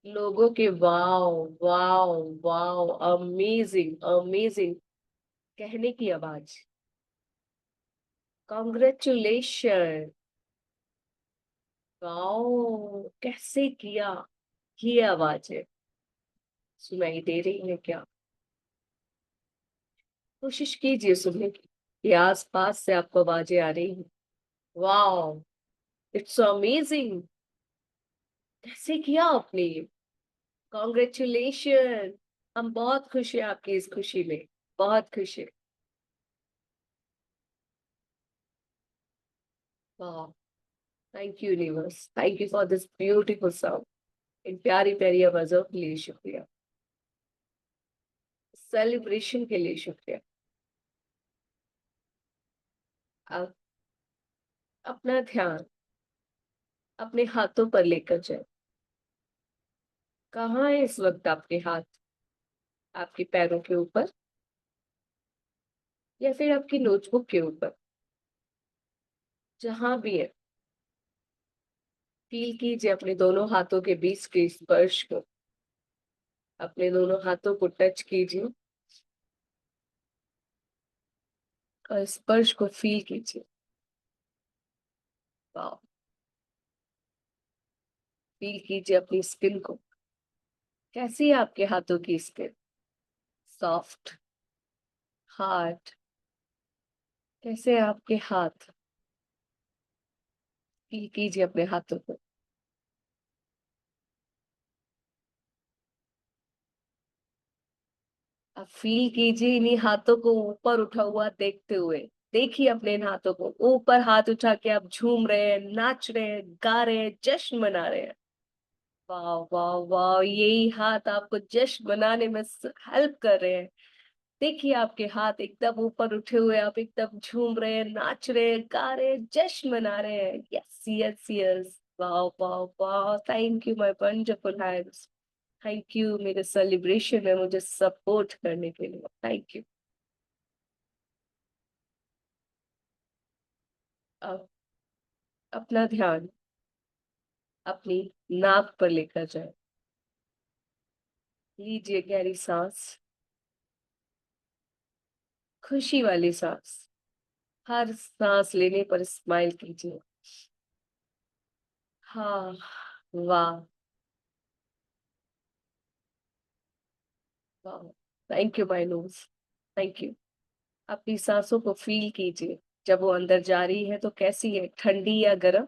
लोगों के wow, wow, wow, amazing, amazing कहने की आवाज। कॉन्ग्रेचुलेशन। वाओ, कैसे किया। ये आवाजें सुनाई दे रही है क्या? कोशिश कीजिए सुनने की, ये आस पास से आपको आवाजें आ रही हैं। Wow, it's amazing. कैसे किया आपने ये? कॉन्ग्रेचुलेशन। हम बहुत खुश हैं आपकी इस खुशी में, बहुत खुश है। वाह, thank you universe, thank you for this beautiful sound. इन प्यारी प्यारी आवाजों के लिए शुक्रिया, सेलिब्रेशन के लिए शुक्रिया। अब अपना ध्यान अपने हाथों पर लेकर जाए। कहाँ है इस वक्त आपके हाथ? आपके पैरों के ऊपर या फिर आपकी नोटबुक के ऊपर? जहां भी है, फील कीजिए अपने दोनों हाथों के बीच के स्पर्श को। अपने दोनों हाथों को टच कीजिए और स्पर्श को फील कीजिए। वाह, फील कीजिए अपनी स्किन को। कैसी है आपके हाथों की स्किन? Soft, hard? कैसे है आपके हाथ? फील कीजिए अपने हाथों को। अब फील कीजिए इन्हीं हाथों को ऊपर उठा हुआ देखते हुए। देखिए अपने इन हाथों को ऊपर, हाथ उठा के आप झूम रहे हैं, नाच रहे हैं, गा रहे हैं, जश्न मना रहे हैं। वाह वाह वाह, यही हाथ आपको जश्न मनाने में हेल्प कर रहे हैं। देखिए आपके हाथ एकदम ऊपर उठे हुए, आप एकदम झूम रहे हैं, नाच रहे हैं, गा रहे हैं, जश्न मना रहे हैं। यस यस यस, वाह वाह वाह, thank you my wonderful hands. Thank you मेरे सेलिब्रेशन में मुझे सपोर्ट करने के लिए, थैंक यू। अब अपना ध्यान अपनी नाक पर लेकर जाए। लीजिए गहरी सांस, खुशी वाली सांस। हर सांस लेने पर स्माइल कीजिए। हाँ, वाह वाह, thank you my knows, thank you. अपनी सांसों को फील कीजिए। जब वो अंदर जा रही है तो कैसी है, ठंडी या गर्म?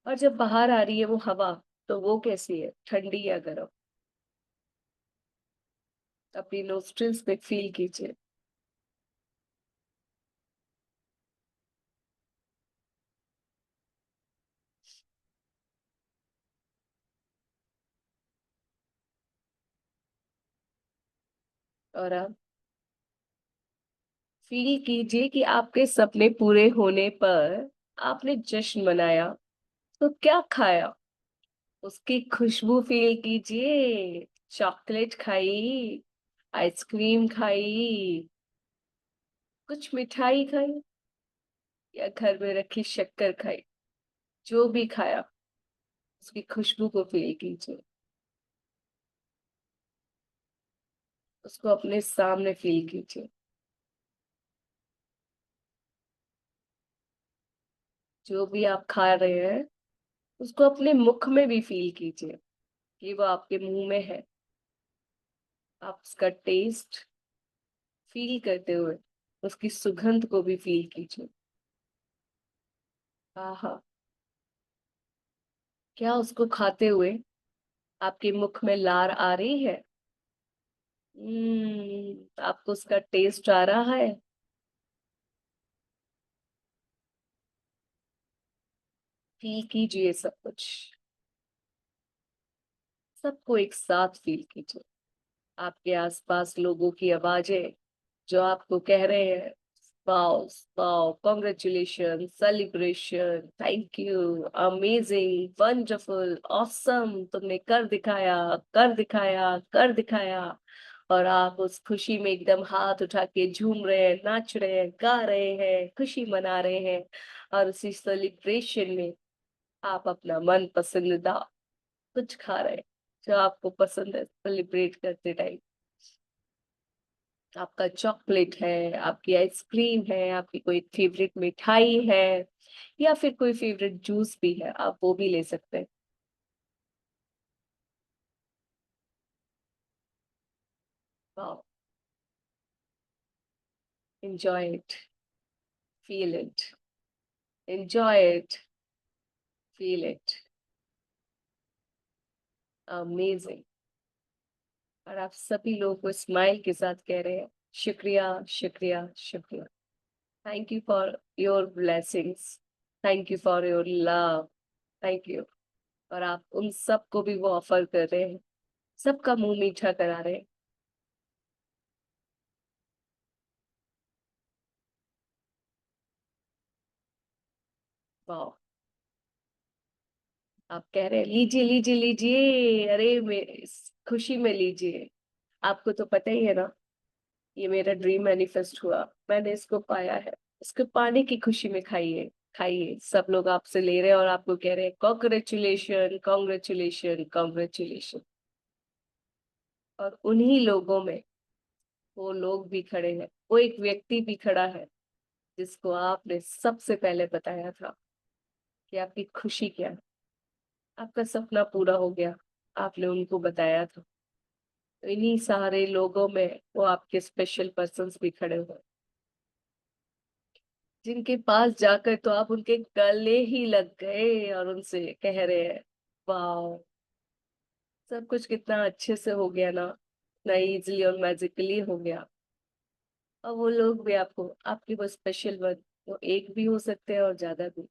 और जब बाहर आ रही है वो हवा, तो वो कैसी है, ठंडी या गर्म? अपनी नोस्ट्रिल्स पे फील कीजिए। और अब फील कीजिए कि आपके सपने पूरे होने पर आपने जश्न मनाया तो क्या खाया, उसकी खुशबू फील कीजिए। चॉकलेट खाई, आइसक्रीम खाई, कुछ मिठाई खाई, या घर में रखी शक्कर खाई? जो भी खाया उसकी खुशबू को फील कीजिए। उसको अपने सामने फील कीजिए। जो भी आप खा रहे हैं उसको अपने मुख में भी फील कीजिए कि वो आपके मुंह में है। आप उसका टेस्ट फील करते हुए उसकी सुगंध को भी फील कीजिए। आहा, क्या उसको खाते हुए आपके मुख में लार आ रही है? आपको उसका टेस्ट आ रहा है? फील कीजिए सब कुछ, सबको एक साथ फील कीजिए। आपके आसपास लोगों की आवाजें जो आपको कह रहे हैं, wow wow, congratulation, celebration, thank you, amazing, wonderful, awesome, तुमने कर दिखाया, कर दिखाया, कर दिखाया। और आप उस खुशी में एकदम हाथ उठा के झूम रहे हैं, नाच रहे हैं, गा रहे हैं, खुशी मना रहे हैं। और उसी सेलिब्रेशन में आप अपना मन पसंदीदा कुछ खा रहे हैं जो आपको पसंद है सेलिब्रेट करते टाइम। आपका चॉकलेट है, आपकी आइसक्रीम है, आपकी कोई फेवरेट मिठाई है, या फिर कोई फेवरेट जूस भी है, आप वो भी ले सकते हैं। Wow, enjoy it, feel it, enjoy it, feel it, amazing. और आप सभी लोगों को स्माइल के साथ कह रहे हैं, शुक्रिया, शुक्रिया, शुक्रिया। Thank you for your blessings, thank you for your love, thank you. और आप उन सबको भी वो ऑफर कर रहे हैं, सबका मुंह मीठा करा रहे हैं। वाह, आप कह रहे हैं लीजिए, लीजिए, लीजिए, अरे इस खुशी में लीजिए। आपको तो पता ही है ना, ये मेरा ड्रीम मैनिफेस्ट हुआ, मैंने इसको पाया है। इसको पाने की खुशी में खाइए, खाइए। सब लोग आपसे ले रहे हैं और आपको कह रहे हैं कॉन्ग्रेचुलेशन, कॉन्ग्रेचुलेशन, कॉन्ग्रेचुलेशन। और उन्हीं लोगों में वो लोग भी खड़े हैं, वो एक व्यक्ति भी खड़ा है जिसको आपने सबसे पहले बताया था कि आपकी खुशी क्या है। आपका सपना पूरा हो गया, आपने उनको बताया था। तो इन्हीं सारे लोगों में वो आपके स्पेशल पर्सन्स भी खड़े हुए हैं, जिनके पास जाकर तो आप उनके गले ही लग गए और उनसे कह रहे हैं वाह, सब कुछ कितना अच्छे से हो गया ना, इतना इजिली और मैजिकली हो गया। और वो लोग भी आपको, आपकी वो स्पेशल वन, वो एक भी हो सकते हैं और ज्यादा भी,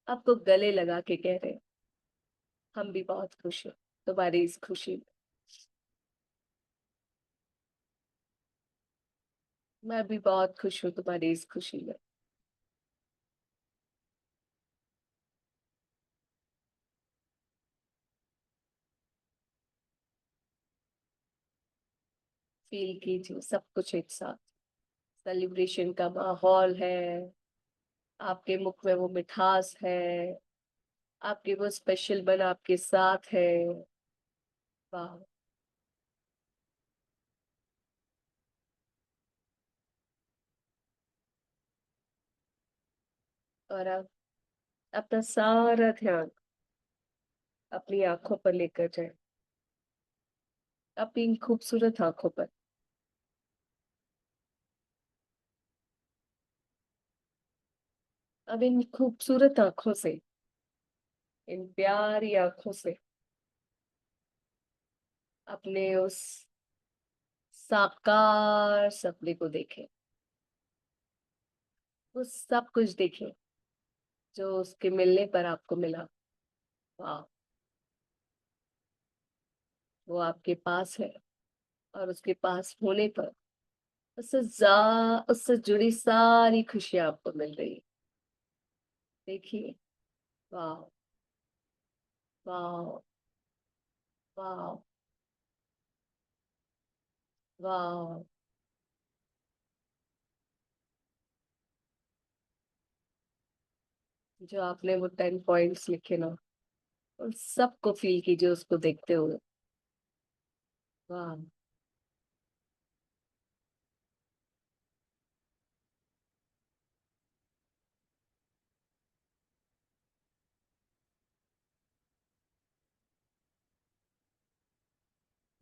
आपको गले लगा के कह रहे हैं हम भी बहुत खुश हैं तुम्हारी इस खुशी में। मैं भी बहुत खुश हूँ तुम्हारी इस खुशी में। फील कीजिए सब कुछ एक साथ, सेलिब्रेशन का माहौल है, आपके मुख में वो मिठास है, आपके वो स्पेशल बन आपके साथ है। वाह। और आप अपना सारा ध्यान अपनी आंखों पर लेकर जाए, अपनी इन खूबसूरत आंखों पर। अब इन खूबसूरत आंखों से, इन प्यारी आंखों से अपने उस साकार सपने को देखें, वो सब कुछ देखें जो उसके मिलने पर आपको मिला। वाह, वो आपके पास है, और उसके पास होने पर उससे जुड़ी सारी खुशियां आपको मिल रही है। देखिए, वाह, वाह, वाह, वाह। जो आपने वो 10 पॉइंट्स लिखे ना, उन सबको फील कीजिए उसको देखते हुए। वाह,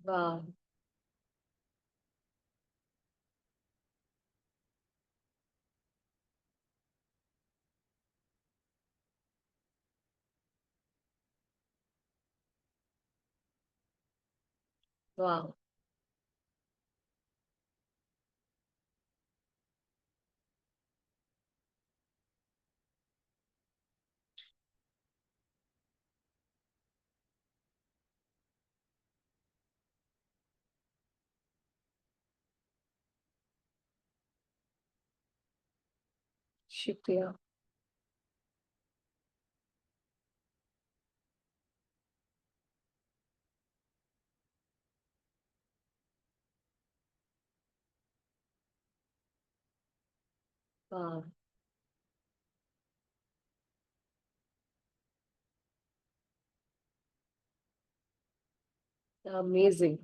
वाह, वाह, शुक्रिया। वाह, अमेजिंग।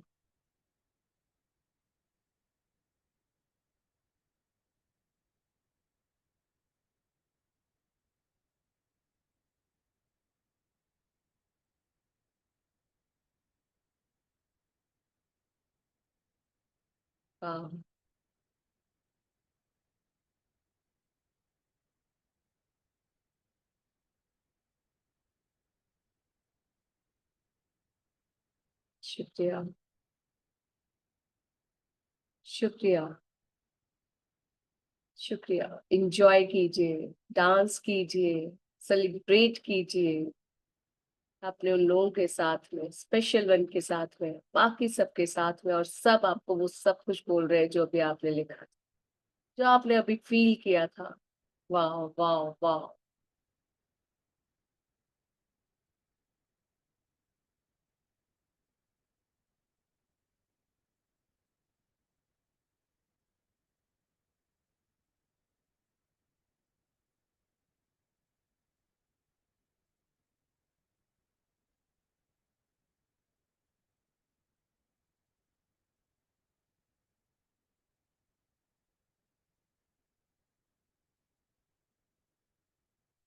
वाह, शुक्रिया, शुक्रिया, शुक्रिया। एंजॉय कीजिए, डांस कीजिए, सेलिब्रेट कीजिए अपने उन लोगों के साथ में, स्पेशल वन के साथ में, बाकी सबके साथ में, और सब आपको वो सब कुछ बोल रहे हैं जो भी आपने लिखा, जो आपने अभी फील किया था। वाह, वाह, वाह।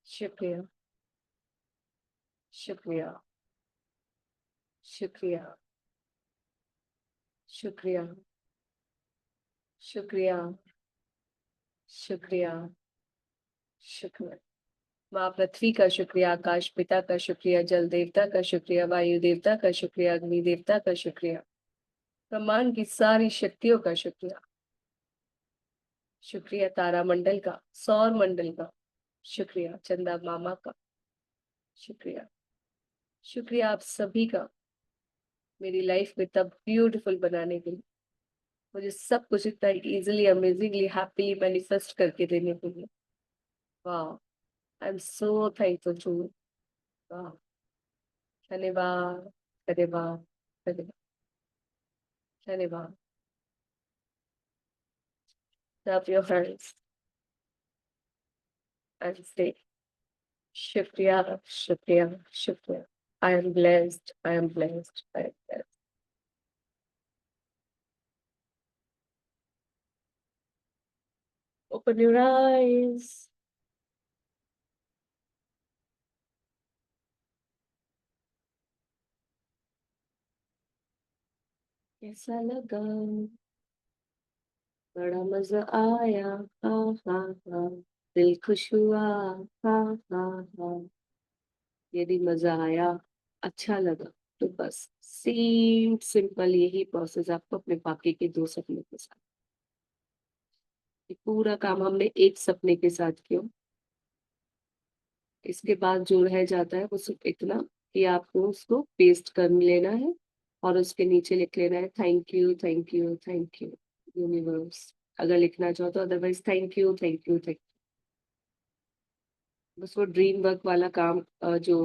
शुक्रिया, शुक्रिया, शुक्रिया, शुक्रिया, शुक्रिया, शुक्रिया, शुक्रिया। माँ पृथ्वी का शुक्रिया, आकाश पिता का शुक्रिया, जल देवता का शुक्रिया, वायु देवता का शुक्रिया, अग्नि देवता का शुक्रिया, ब्रह्मांड की सारी शक्तियों का शुक्रिया। शुक्रिया तारा मंडल का, सौर मंडल का, शुक्रिया चंदा मामा का, शुक्रिया, शुक्रिया आप सभी का, मेरी लाइफ में तब ब्यूटीफुल बनाने के लिए, मुझे सब कुछ इतना इजीली, अमेजिंगली, हैप्पीली मैनिफेस्ट करके देने के लिए। वाह, I am so thankful to. वाह, धन्यवाद, धन्यवाद, धन्यवाद, धन्यवाद। Clap your hands and say, Shukriya, Shukriya, Shukriya. I am blessed, I am blessed, I am blessed. Open your eyes. कैसा लगा? बड़ा मजा आया, हाँ हाँ हाँ, दिल खुश हुआ, हाँ हाँ हाँ। यदि मजा आया, अच्छा लगा, तो बस सेम सिंपल यही प्रोसेस आपको अपने बाकी के 2 सपनों के साथ, ये पूरा काम हमने एक सपने के साथ किया। इसके बाद जो रह जाता है वो सिर्फ इतना कि आपको उसको पेस्ट कर लेना है और उसके नीचे लिख लेना है thank you, thank you, thank you universe, अगर लिखना चाहो तो, otherwise thank you, thank you, thank. बस वो ड्रीम वर्क वाला काम, जो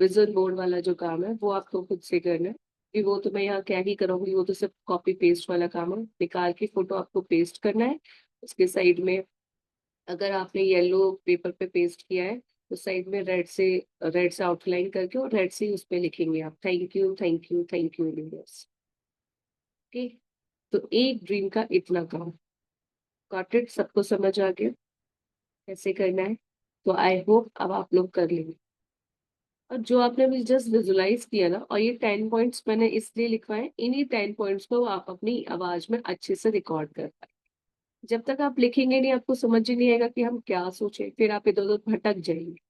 विजन बोर्ड वाला जो काम है वो आपको खुद से करना है, कि वो तो मैं यहाँ क्या ही करूँगी, वो तो सिर्फ कॉपी पेस्ट वाला काम है। निकाल के फोटो आपको पेस्ट करना है, उसके साइड में अगर आपने येलो पेपर पे पेस्ट किया है तो साइड में रेड से आउटलाइन करके और रेड से ही उस पे लिखेंगे आप thank you, thank you, thank you universe. Okay, तो एक ड्रीम का इतना काम। Got it? सबको समझ आ गया कैसे करना है? तो आई होप अब आप लोग कर लेंगे। और जो आपने अभी जस्ट विजुलाइज किया ना, और ये 10 पॉइंट्स मैंने इसलिए लिखवाए, इन्हीं 10 पॉइंट्स को आप अपनी आवाज में अच्छे से रिकॉर्ड कर पाए। जब तक आप लिखेंगे नहीं, आपको समझ ही नहीं आएगा कि हम क्या सोचे, फिर आप इधर उधर भटक जाएंगे,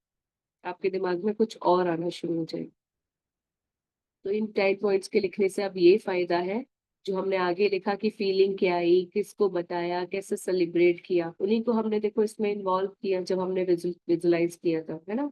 आपके दिमाग में कुछ और आना शुरू हो जाएगा। तो इन 10 पॉइंट्स के लिखने से अब ये फायदा है, जो हमने आगे लिखा कि फीलिंग क्या आई, किसको बताया, कैसे सेलिब्रेट किया, उन्हीं को हमने देखो इसमें इन्वॉल्व किया जब हमने विजुलाइज किया था, है ना।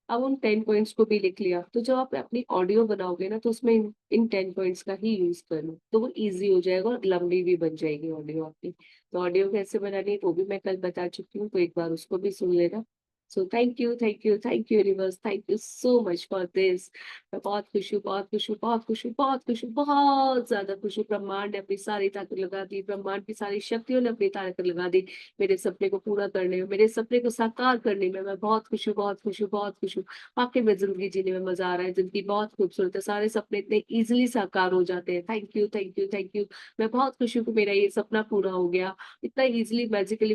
अब उन 10 पॉइंट्स को भी लिख लिया, तो जब आप अपनी ऑडियो बनाओगे ना, तो उसमें इन 10 पॉइंट्स का ही यूज करना, तो वो इजी हो जाएगा और लंबी भी बन जाएगी ऑडियो आपकी। तो ऑडियो कैसे बनानी है वो भी मैं कल बता चुकी हूँ, तो एक बार उसको भी सुन लेना। So thank you, thank you, thank you universe, thank you so much for this. मैं बहुत खुश हूँ, बहुत खुश हूँ, बहुत खुश हूँ, बहुत खुश हूँ, बहुत ज्यादा खुश हूँ। ब्रह्मांड ने अपनी सारी ताकत लगा दी, ब्रह्मांड की सारी शक्तियों ने अपनी ताकत लगा दी मेरे सपने को पूरा करने में, मेरे सपने को साकार करने में। मैं बहुत खुश हूँ, बहुत खुश हूँ, बहुत खुश हूँ। वाकई में जिंदगी जीने में मजा आ रहा है, जिंदगी बहुत खूबसूरत है, सारे सपने इतने इजीली साकार हो जाते हैं। Thank you, thank you, thank you. मैं बहुत खुश हूँ कि मेरा ये सपना पूरा हो गया इतना इजीली, मैजिकली।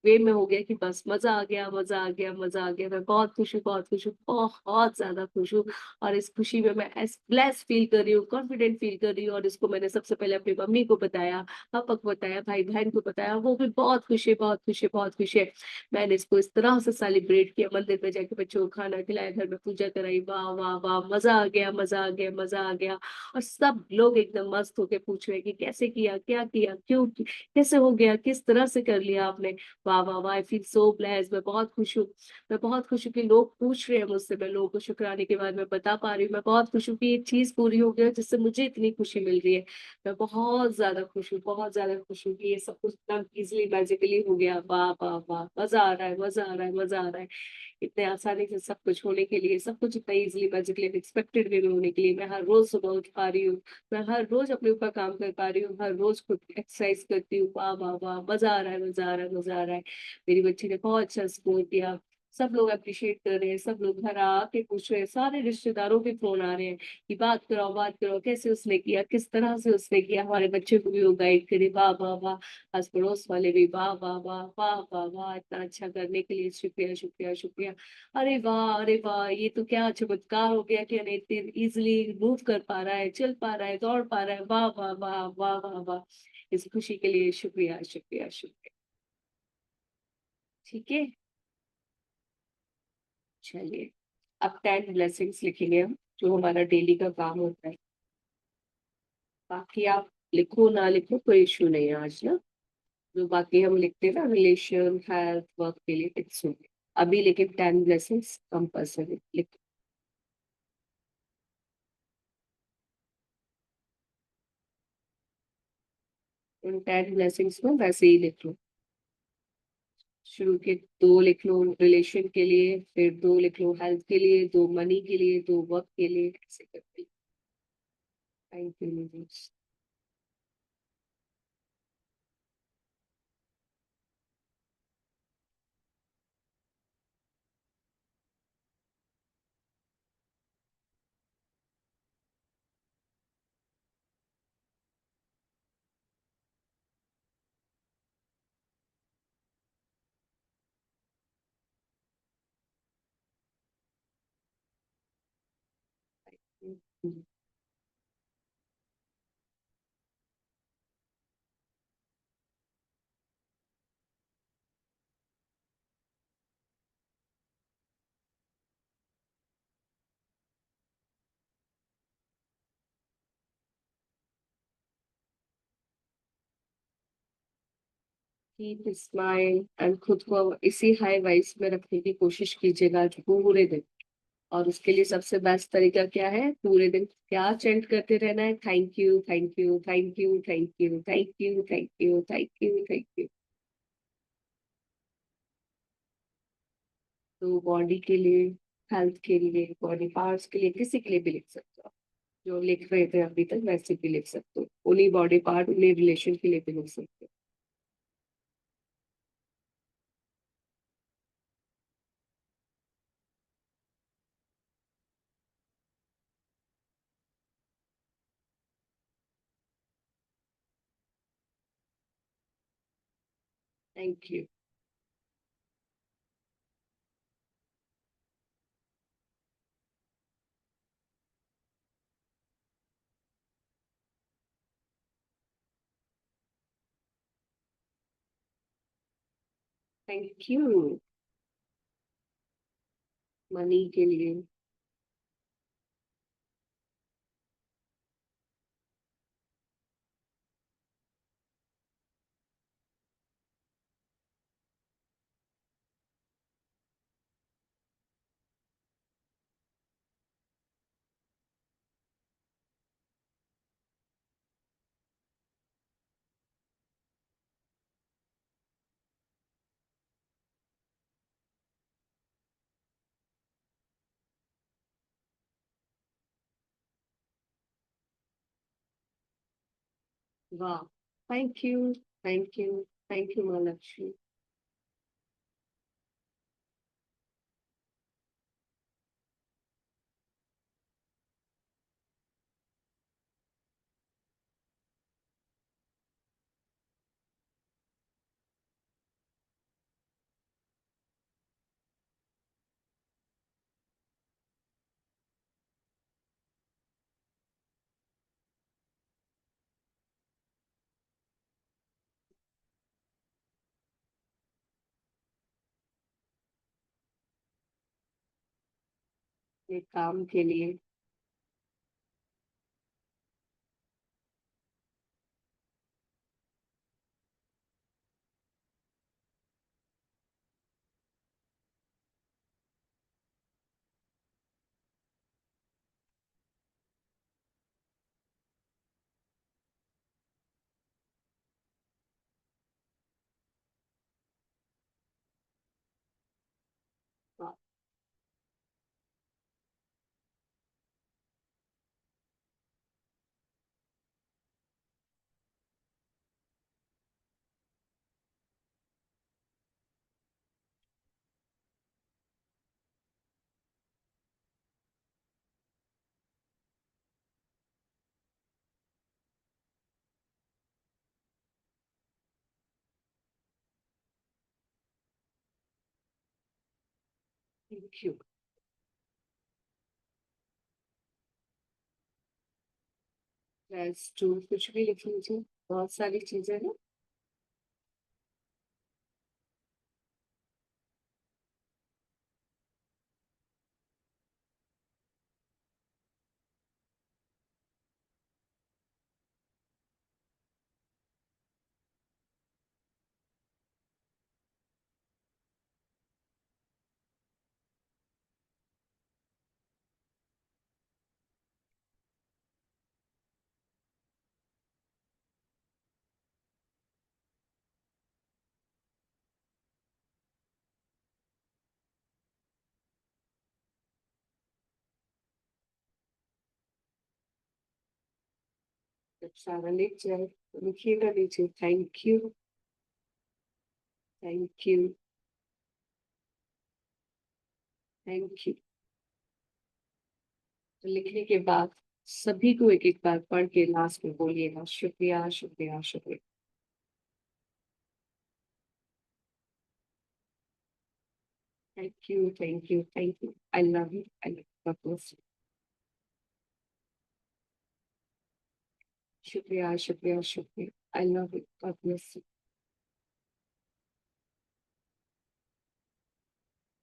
वे में हो गया कि बस मजा आ गया, मजा आ गया, मजा आ गया। मैं बहुत खुश हूँ, बहुत खुश हूँ, बहुत ज्यादा खुश हूँ। और इस खुशी में मैं ब्लेस फील कर रही हूँ, कॉन्फिडेंट फील कर रही हूँ। और इसको मैंने सबसे पहले अपनी मम्मी को बताया, पापा को बताया, भाई बहन को बताया, वो भी बहुत खुश है, बहुत खुश है, बहुत खुश है। मैंने इसको इस तरह से सेलिब्रेट किया, मंदिर में जाके बच्चों को खाना खिलाया, घर में पूजा कराई, वाह वाह वाह, मजा आ गया, मजा आ गया, मजा आ गया। और सब लोग एकदम मस्त होके पूछ रहे हैं कि कैसे किया, क्या किया, क्यों, कैसे हो गया, किस तरह से कर लिया आपने। वाह वाह वाह, आई फील सो ब्लेस्ड। मैं बहुत खुश हूँ। मैं बहुत खुश हूँ कि लोग पूछ रहे हैं मुझसे, मैं लोगों को शुक्राने के बाद मैं बता पा रही हूँ। मैं बहुत खुश हूँ कि ये चीज पूरी हो गई है, जिससे मुझे इतनी खुशी मिल रही है। मैं बहुत ज्यादा खुश हूँ, बहुत ज्यादा खुश हूँ कि ये सब कुछ इतना इजिली मैजिकली हो गया। वाह वाह वाह, मजा आ रहा है, मजा आ रहा है, मजा आ रहा है। इतने आसानी से सब कुछ होने के लिए, सब कुछ इतना इजिली मैजिकली अनएक्सपेक्टेड वे में होने के लिए, मैं हर रोज सुबह उठ पा रही हूँ। मैं हर रोज अपने ऊपर काम कर पा रही हूँ, हर रोज खुद एक्सरसाइज करती हूँ। वाह वाह वाह, मजा आ रहा है, मजा आ रहा है, मजा आ रहा है। मेरी बच्ची ने बहुत अच्छा स्कोर किया। सब लोग अप्रिशिएट कर रहे हैं, सब लोग घर आके पूछ रहे हैं, सारे रिश्तेदारों के फोन आ रहे हैं कि बात करो, बात करो, कैसे उसने किया, किस तरह से उसने किया। हमारे बच्चे को भी वो गाइड करे। वाह वाह वाह। आस पड़ोस वाले भी वाह वाह वाह, वाह वाह वाह, इतना अच्छा करने के लिए शुक्रिया, शुक्रिया, शुक्रिया। अरे वाह, अरे वाह, ये तो क्या चमत्कार हो गया कि अने इतने इजिली मूव कर पा रहा है, चल पा रहा है, दौड़ पा रहा है। वाह वाह वाह, वाह वाह वाह। इस खुशी के लिए शुक्रिया, शुक्रिया, शुक्रिया। ठीक है, चलिए अब 10 ब्लेसिंग्स लिखेंगे हम, जो हमारा डेली का काम होता है। बाकी आप लिखो ना लिखो, कोई इश्यू नहीं है आज ना। जो बाकी हम लिखते हैं ना, रिलेशन, हेल्थ, वर्क के लिए, इट्स ओके। अभी लेकिन 10 ब्लेसिंग्स कंपल्सरी लिखो। उन 10 ब्लेसिंग्स में वैसे ही लिख लो। शुरू के 2 लिख लो रिलेशन के लिए, फिर 2 लिख लो हेल्थ के लिए, 2 मनी के लिए, 2 वर्क के लिए, ऐसे करके। Thank you. Keep smile and खुद को इसी हाई वाइब्स में रखने की कोशिश कीजिएगा आज पूरे दिन। और उसके लिए सबसे बेस्ट तरीका क्या है, पूरे दिन क्या चेंट करते रहना है, thank you, thank you, thank you, thank you, thank you, thank you, thank you, thank you. तो बॉडी के लिए, हेल्थ के लिए, बॉडी पार्ट्स के लिए, किसी के लिए भी लिख सकते हो। जो लिख रहे थे अभी तक वैसे भी लिख सकते हो, उन्हीं बॉडी पार्ट, उन्हीं रिलेशन के लिए भी लिख सकते हो। Thank you. Thank you. Money के लिए। वाह, thank you, thank you, thank you Mahalakshmi. के काम के लिए। वाह, थैंक यू। टू कुछ भी लिख लीजिए, बहुत सारी चीजें हैं। जब सारा लिख जाए तो लिखिएगा नीचे, thank you, thank you, thank you. तो लिखने के बाद सभी को एक एक बार पढ़ के लास्ट में बोलिएगा, शुक्रिया, शुक्रिया, शुक्रिया। Thank you, thank you, thank you, I love you, I love you. शुक्रिया, शुक्रिया, शुक्रिया, आई love you, God bless you.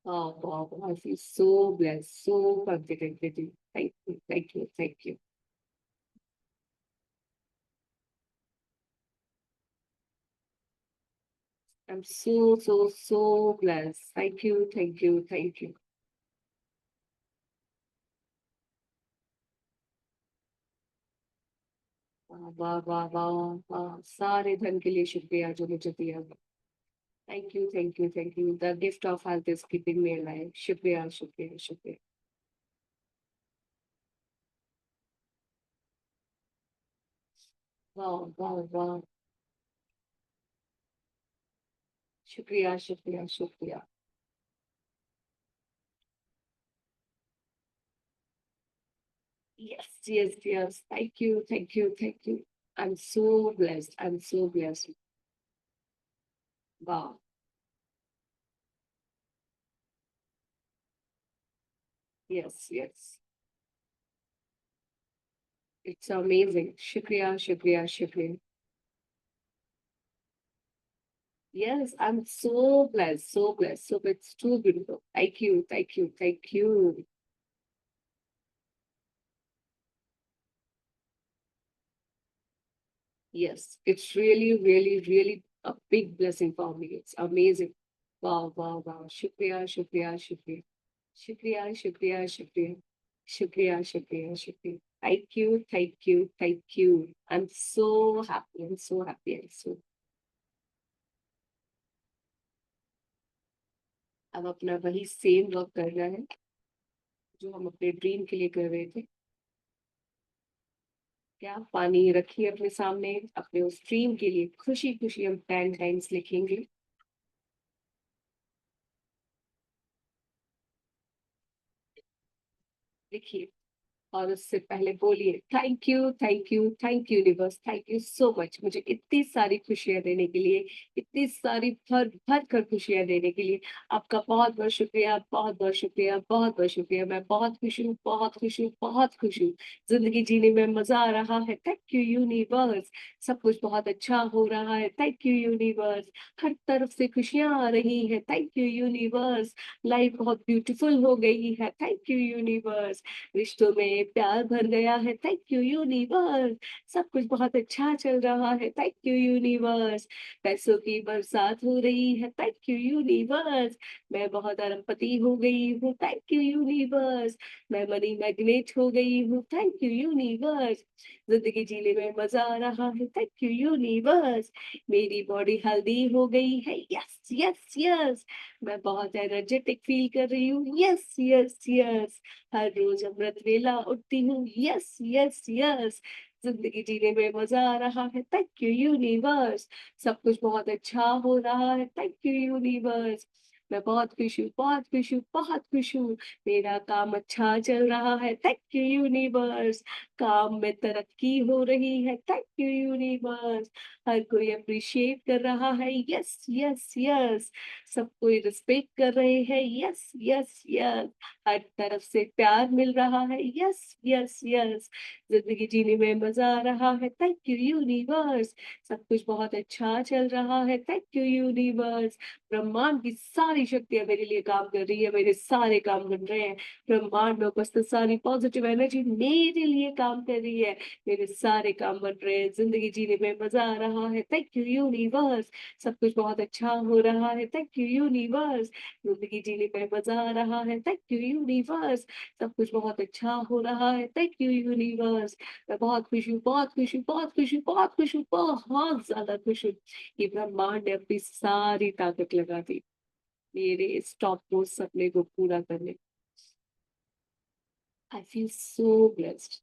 Oh, wow, I feel so blessed, so confident with you. Thank you, thank you, thank you. I'm so, so, so blessed. Thank you, thank you, thank you. वाह वाह वाह वाह वाह, सारे धन के लिए शुक्रिया जो मुझे दिया। Thank you, thank you, thank you. The gift of health is keeping me alive. शुक्रिया, शुक्रिया, शुक्रिया। वाह वाह वाह, शुक्रिया, शुक्रिया, शुक्रिया। Yes, yes, yes. Thank you, thank you, thank you. I'm so blessed. I'm so blessed. Wow. Yes, yes. It's amazing. Shukriya, shukriya, shukriya. Yes, I'm so blessed, so blessed. So it's too beautiful. Thank you, thank you, thank you. Yes, it's really, really, really a big blessing for me. It's amazing. Wow, wow, wow. Shukriya, shukriya, shukriya. Shukriya, shukriya, shukriya. Shukriya, shukriya, shukriya. Thank you, thank you, thank you. I'm so happy. I'm so happy. I'm so. अब अपना वही same work कर रहा है जो हम अपने dream के लिए कर रहे थे। क्या पानी रखिए अपने सामने, अपने उस ड्रीम के लिए खुशी खुशी हम 10 टाइम्स लिखेंगे। लिखिए, और उससे पहले बोलिए thank you, thank you, thank you universe, thank you so much मुझे इतनी सारी खुशियां देने के लिए, इतनी सारी भर भर कर खुशियां देने के लिए। आपका बहुत बहुत शुक्रिया, बहुत बहुत शुक्रिया, बहुत बहुत शुक्रिया। मैं बहुत खुश हूँ, बहुत खुश हूँ, बहुत खुश हूँ। जिंदगी जीने में मजा आ रहा है, थैंक यू यूनिवर्स। सब कुछ बहुत अच्छा हो रहा है, थैंक यू यूनिवर्स। हर तरफ से खुशियां आ रही है, थैंक यू यूनिवर्स। लाइफ बहुत ब्यूटीफुल हो गई है, थैंक यू यूनिवर्स। रिश्तों में प्यार भर गया है, थैंक यू यूनिवर्स। सब कुछ बहुत अच्छा चल रहा है, थैंक यू यूनिवर्स। पैसों की बरसात हो रही है, थैंक यू यूनिवर्स। मैं बहुत अरबपति हो गई हूँ, थैंक यू यूनिवर्स। मैं मनी मैग्नेट हो गई हूँ, थैंक यू यूनिवर्स। जिंदगी जीने में मजा आ रहा है, थैंक यू यूनिवर्स। मेरी बॉडी हेल्दी हो गई है, यस यस यस। मैं बहुत एनर्जेटिक फील कर रही हूँ, यस यस यस। हर रोज अमृत वेला उठती हूँ, यस यस यस। जिंदगी जीने में मजा आ रहा है, थैंक यू यूनिवर्स। सब कुछ बहुत अच्छा हो रहा है, थैंक यू यूनिवर्स। मैं बहुत खुश हूँ, बहुत खुश हूँ, बहुत खुश हूँ। मेरा काम अच्छा चल रहा है, थैंक यू यूनिवर्स। काम में तरक्की हो रही है, थैंक यू यूनिवर्स। हर कोई अप्रिशिएट कर रहा है, यस यस यस। सब कोई रिस्पेक्ट कर रहे हैं, यस यस यस। हर तरफ से प्यार मिल रहा है, यस यस यस। जिंदगी जीने में मजा आ रहा है, थैंक यू यूनिवर्स। सब कुछ बहुत अच्छा चल रहा है, थैंक यू यूनिवर्स। ब्रह्मांड की सारी शक्तियां मेरे लिए काम कर रही है, मेरे सारे काम बन रहे हैं। ब्रह्मांड में उपस्थित सारी पॉजिटिव एनर्जी मेरे लिए काम कर रही है, मेरे सारे काम बन रहे हैं। जिंदगी जीने में मजा आ रहा है, थैंक यू यूनिवर्स। सब कुछ बहुत अच्छा हो रहा है, थैंक यू यूनिवर्स। जिंदगी जीने में मजा आ रहा है, थैंक यू यूनिवर्स। सब कुछ बहुत अच्छा हो रहा है, थैंक यू यूनिवर्स। मैं बहुत खुश हूँ, बहुत खुश हूँ, बहुत खुश हूँ, बहुत खुश हूँ, बहुत ज्यादा खुश हूँ। ये ब्रह्मांड ने अपनी सारी ताकत लगा दी मेरे इस टॉप मोस्ट सपने को पूरा करने। आई फील सो ब्लेस्ड।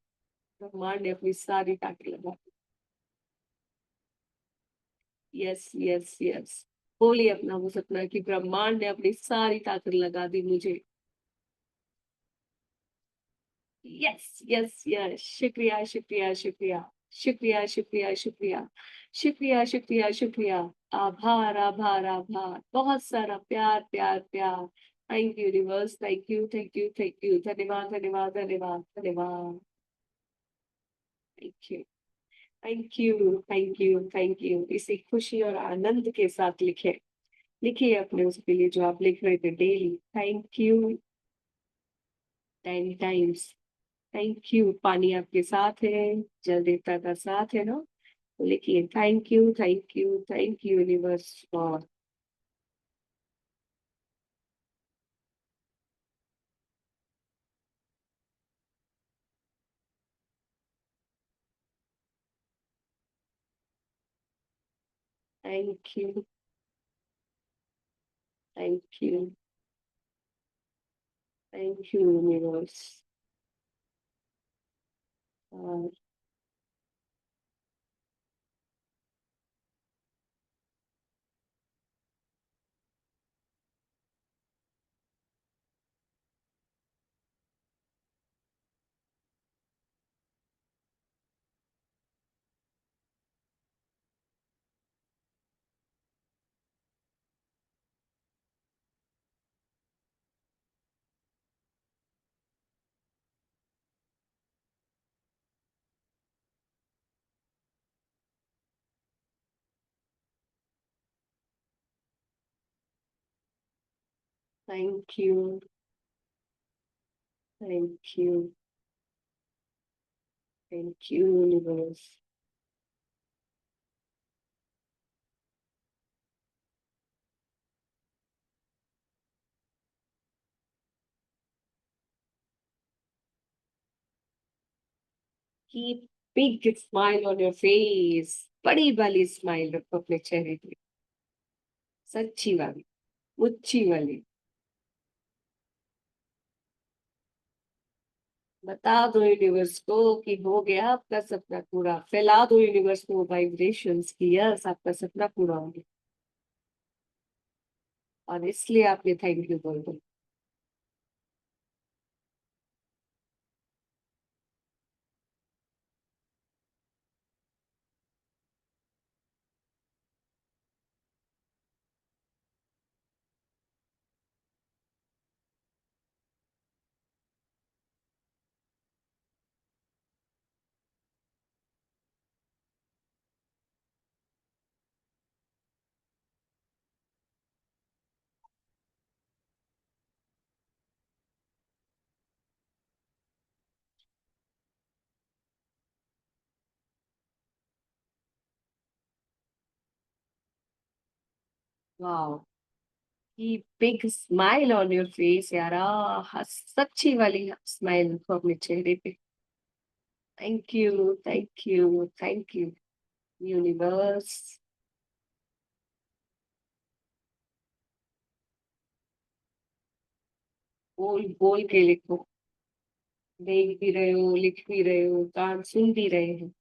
ब्रह्मांड ने अपनी सारी ताकत लगा दी। Yes yes yes. बोलिए अपना वो सपना कि ब्रह्मांड ने अपनी सारी ताकत लगा दी मुझे। Yes yes yes. शुक्रिया शुक्रिया शुक्रिया, शुक्रिया शुक्रिया शुक्रिया, शुक्रिया शुक्रिया शुक्रिया। आभार आभार आभार, बहुत सारा प्यार प्यार प्यार। Thank you universe, thank you thank you thank you. धन्यवाद धन्यवाद धन्यवाद धन्यवाद। Thank you thank you thank you thank you. इसी खुशी और आनंद के साथ लिखे, लिखिए अपने उसके लिए जो आप लिख रहे थे daily. Thank you 10 times. Thank you. पानी आपके साथ है, जल देवता का साथ है ना, तो लिखिए thank you thank you thank you universe for. Thank you thank you thank you universe. और thank you thank you thank you universe. Keep big smile on your face. बड़ी वाली स्माइल रखो अपने चेहरे पे, सच्ची वाली, मुच्ची वाली। बता दो यूनिवर्स को कि हो गया आपका सपना पूरा। फैला दो यूनिवर्स को वाइब्रेशंस की, यस आपका सपना पूरा हो गया। और इसलिए आपने थैंक यू बोल दो। वाओ, की big smile on your face यार, सच्ची वाली स्माइल रखो अपने चेहरे पे। Thank you, thank you, thank you universe. बोल बोल के लिखो, देख भी रहे हो, लिख भी रहे हो, कान सुन भी रहे हो।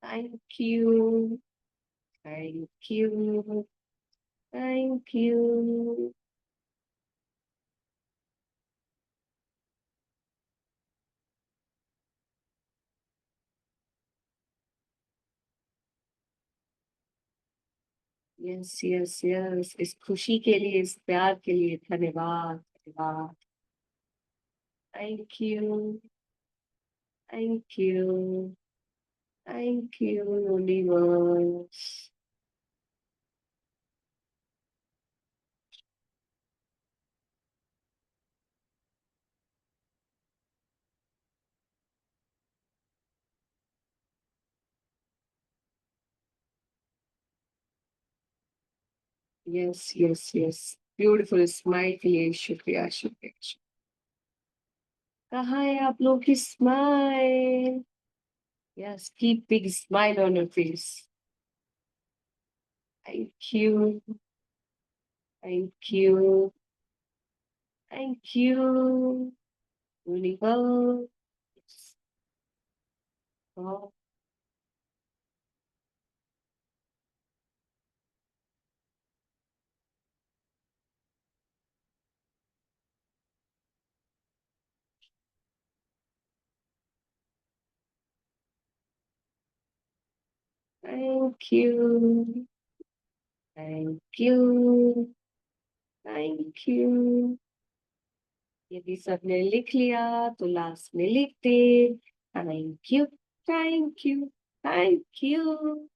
Thank you, thank you, thank you. Yes yes yes, इस खुशी के लिए, इस प्यार के लिए धन्यवाद, धन्यवाद। Thank you, thank you, thank you universe. Yes yes yes, beautiful smile के लिए शुक्रिया, शुक्रिया, शुक्रिया। कहाँ है आप लोग की smile? Yes, keep big smile on your face. Thank you, thank you, thank you universe. Thank you, thank you, thank you. यदि सबने लिख लिया तो लास्ट में लिख दे, thank you, thank you, thank you.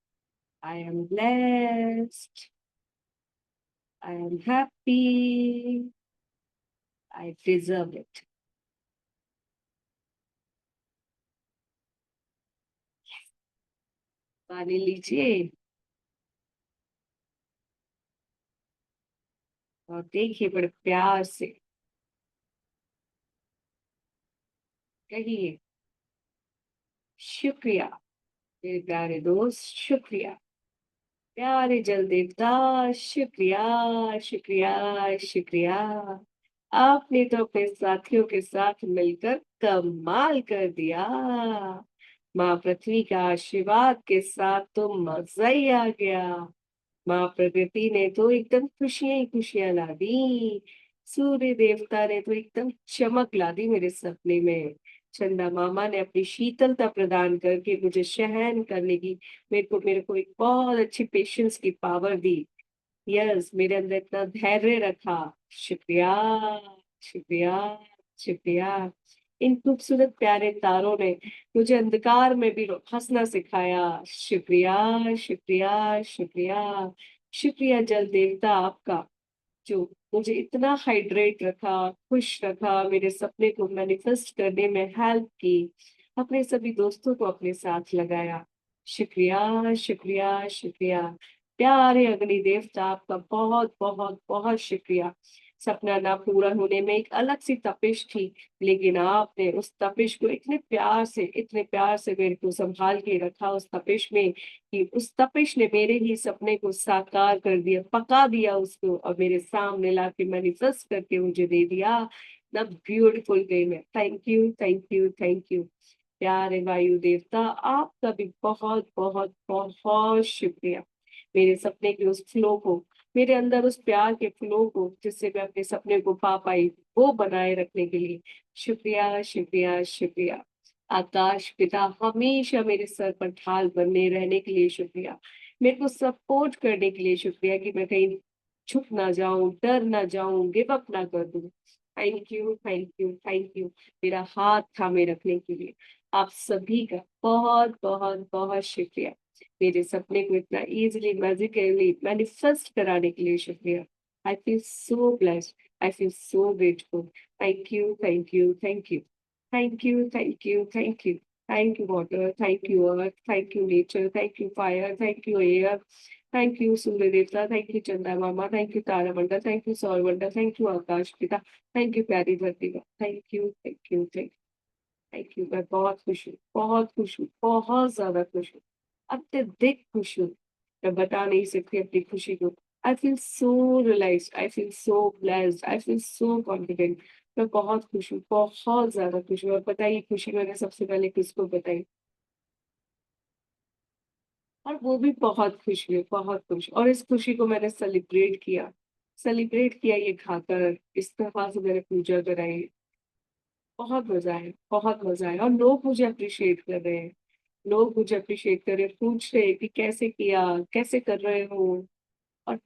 I am blessed, I am happy, I deserve it. पानी लीजिए और देखिए बड़े प्यार से कहिए, शुक्रिया मेरे प्यारे दोस्त, शुक्रिया प्यारे जल देवता, शुक्रिया, शुक्रिया, शुक्रिया। आपने तो अपने साथियों के साथ मिलकर कमाल कर दिया। माँ पृथ्वी का आशीर्वाद के साथ तो मजा ही आ गया। माँ प्रकृति ने तो एकदम खुशियां ही खुशियां ला दी। सूर्य देवता ने तो एकदम चमक ला दी मेरे सपने में। चंदा मामा ने अपनी शीतलता प्रदान करके मुझे सहन करने की, मेरे को एक बहुत अच्छी पेशेंस की पावर दी। यस, मेरे अंदर इतना धैर्य रखा। शुक्रिया, शुक्रिया, शुक्रिया। इन खूबसूरत प्यारे तारों ने मुझे अंधकार में भी हंसना सिखाया। शुक्रिया, शुक्रिया, शुक्रिया। शुक्रिया जल देवता आपका, जो मुझे इतना हाइड्रेट रखा, खुश रखा, मेरे सपने को मैनिफेस्ट करने में हेल्प की, अपने सभी दोस्तों को अपने साथ लगाया। शुक्रिया, शुक्रिया, शुक्रिया। प्यारे अग्नि देवता आपका बहुत बहुत बहुत शुक्रिया। सपना ना पूरा होने में एक अलग सी तपिश थी, लेकिन आपने उस तपिश को इतने प्यार से मेरे को संभाल के रखा उस तपिश में, कि उस तपिश ने मेरे ही सपने को साकार कर दिया, पका दिया उसको, और मेरे सामने ला के मैनिफेस्ट करके मुझे दे दिया। द ब्यूटीफुल वे में। Thank you, thank you, thank you. प्यारे वायु देवता आपका भी बहुत बहुत बहुत शुक्रिया। मेरे सपने के उस फ्लो को, मेरे अंदर उस प्यार के फ्लो को, जिससे मैं अपने सपने को पा पाई, वो बनाए रखने के लिए शुक्रिया, शुक्रिया, शुक्रिया। आकाश पिता हमेशा मेरे सर पर ढाल बने रहने के लिए शुक्रिया। मेरे को सपोर्ट करने के लिए शुक्रिया, कि मैं कहीं झुक ना जाऊं, डर ना जाऊं, गिव अप ना कर दूं। Thank you, thank you, thank you. मेरा हाथ थामे रखने के लिए आप सभी का बहुत बहुत बहुत शुक्रिया। मेरे सपने को इतना इजीली, मैजिकली मैनिफेस्ट कराने के लिए शुक्रिया। आई feel so blessed, I feel so grateful. Thank you, thank you, thank you, thank you, thank you, thank you. Thank you, water. Thank you, earth. Thank you, nature. Thank you, fire. Thank you, air. Thank you, Surya Devta. Thank you, Chanda Mama. Thank you, Tara Manda. Thank you, Saur Manda. Thank you, Akash Pita. Thank you, प्यारी धरती माँ. Thank you, thank you, thank you. मैं बहुत खुश हूँ, बहुत खुश हूँ, बहुत ज्यादा खुश हूँ, अत्यधिक खुश हूँ. मैं बता नहीं सकती अपनी खुशी को. I feel so realized. I feel so blessed. I feel so confident. मैं बहुत खुश हूँ, बहुत ज्यादा खुश हूँ. और पता है ये खुशी मैंने सबसे पहले किसको बताई, और वो भी बहुत खुश हुई, बहुत खुश. और इस खुशी को मैंने सेलिब्रेट किया ये खाकर. इस तरह से मैंने पूजा कराई. बहुत मजा आया, बहुत मजा आया. और लोग मुझे अप्रिशिएट कर रहे हैं, लोग मुझे अप्रिशिएट कर रहे हैं, पूछ रहे हैं कि कैसे किया, कैसे कर रहे हो. और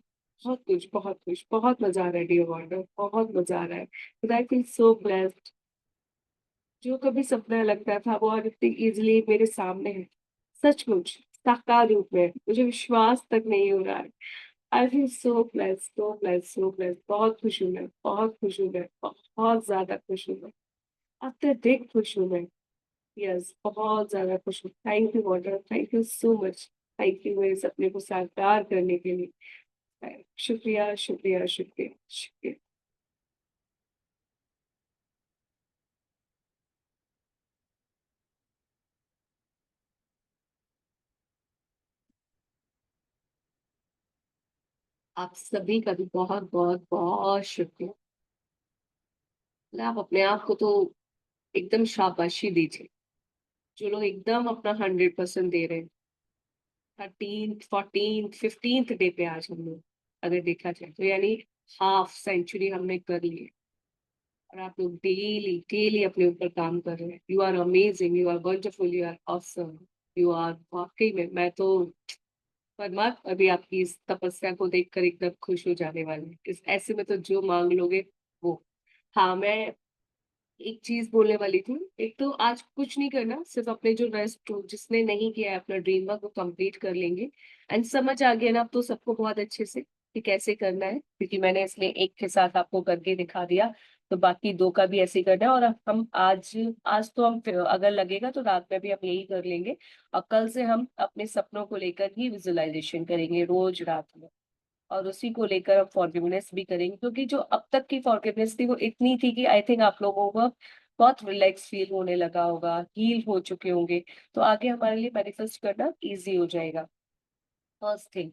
बहुत कुछ, बहुत कुछ, बहुत मजा आ रहा है डियर वॉन्डर, बहुत मजा आ रहा है. आई फील सो ब्लेस्ड. जो कभी सपना लगता था वो आज इतनी इजिली मेरे सामने है, सचमुच साकार रूप में. मुझे विश्वास तक नहीं हो रहा है. आई feel so blessed, so blessed, so blessed. बहुत खुश हूँ मैं, बहुत खुश हूँ मैं, बहुत ज्यादा खुश हूँ मैं, अत्यधिक खुश हूँ मैं. यस, बहुत ज्यादा खुश हूँ. Thank you water, thank you so much. Thank you मेरे सपने को साकार करने के लिए. शुक्रिया, शुक्रिया, शुक्रिया, शुक्रिया. आप सभी का भी बहुत बहुत बहुत शुक्रिया. मतलब आप अपने आप को तो एकदम शाबाशी दीजिए. जो लोग एकदम अपना 100% दे रहे हैं. 13th 14th 15th डे पे आज हम लोग अगर देखा जाए तो, यानी हाफ सेंचुरी हमने कर ली है. और आप लोग डेली डेली अपने ऊपर काम कर रहे हैं. You are amazing, you are wonderful, you are awesome. You are वाकई में, मैं तो परमात्मा अभी आपकी इस तपस्या को देखकर एकदम खुश हो जाने वाली हूँ. इस ऐसे में तो जो मांग लोगे वो. हाँ, मैं एक चीज बोलने वाली थी. एक तो आज कुछ नहीं करना, सिर्फ अपने जो रेस्ट, जिसने नहीं किया है अपना ड्रीम वर्क, वो कंप्लीट कर लेंगे. एंड समझ आ गया ना अब तो सबको बहुत अच्छे से कि कैसे करना है, क्योंकि मैंने इसलिए एक के साथ आपको करके दिखा दिया. तो बाकी दो का भी ऐसे ही करना है. और हम आज आज तो हम अगर लगेगा तो रात में भी हम यही कर लेंगे. और कल से हम अपने सपनों को लेकर ही विजुअलाइजेशन करेंगे रोज रात में. और उसी को लेकर अब फॉरगिवनेस भी करेंगे, क्योंकि जो अब तक की फॉरगिवनेस थी वो इतनी थी कि आई थिंक आप लोगों को बहुत रिलैक्स फील होने लगा होगा, हील हो चुके होंगे. तो आगे हमारे लिए मैनिफेस्ट करना इजी हो जाएगा. First thing.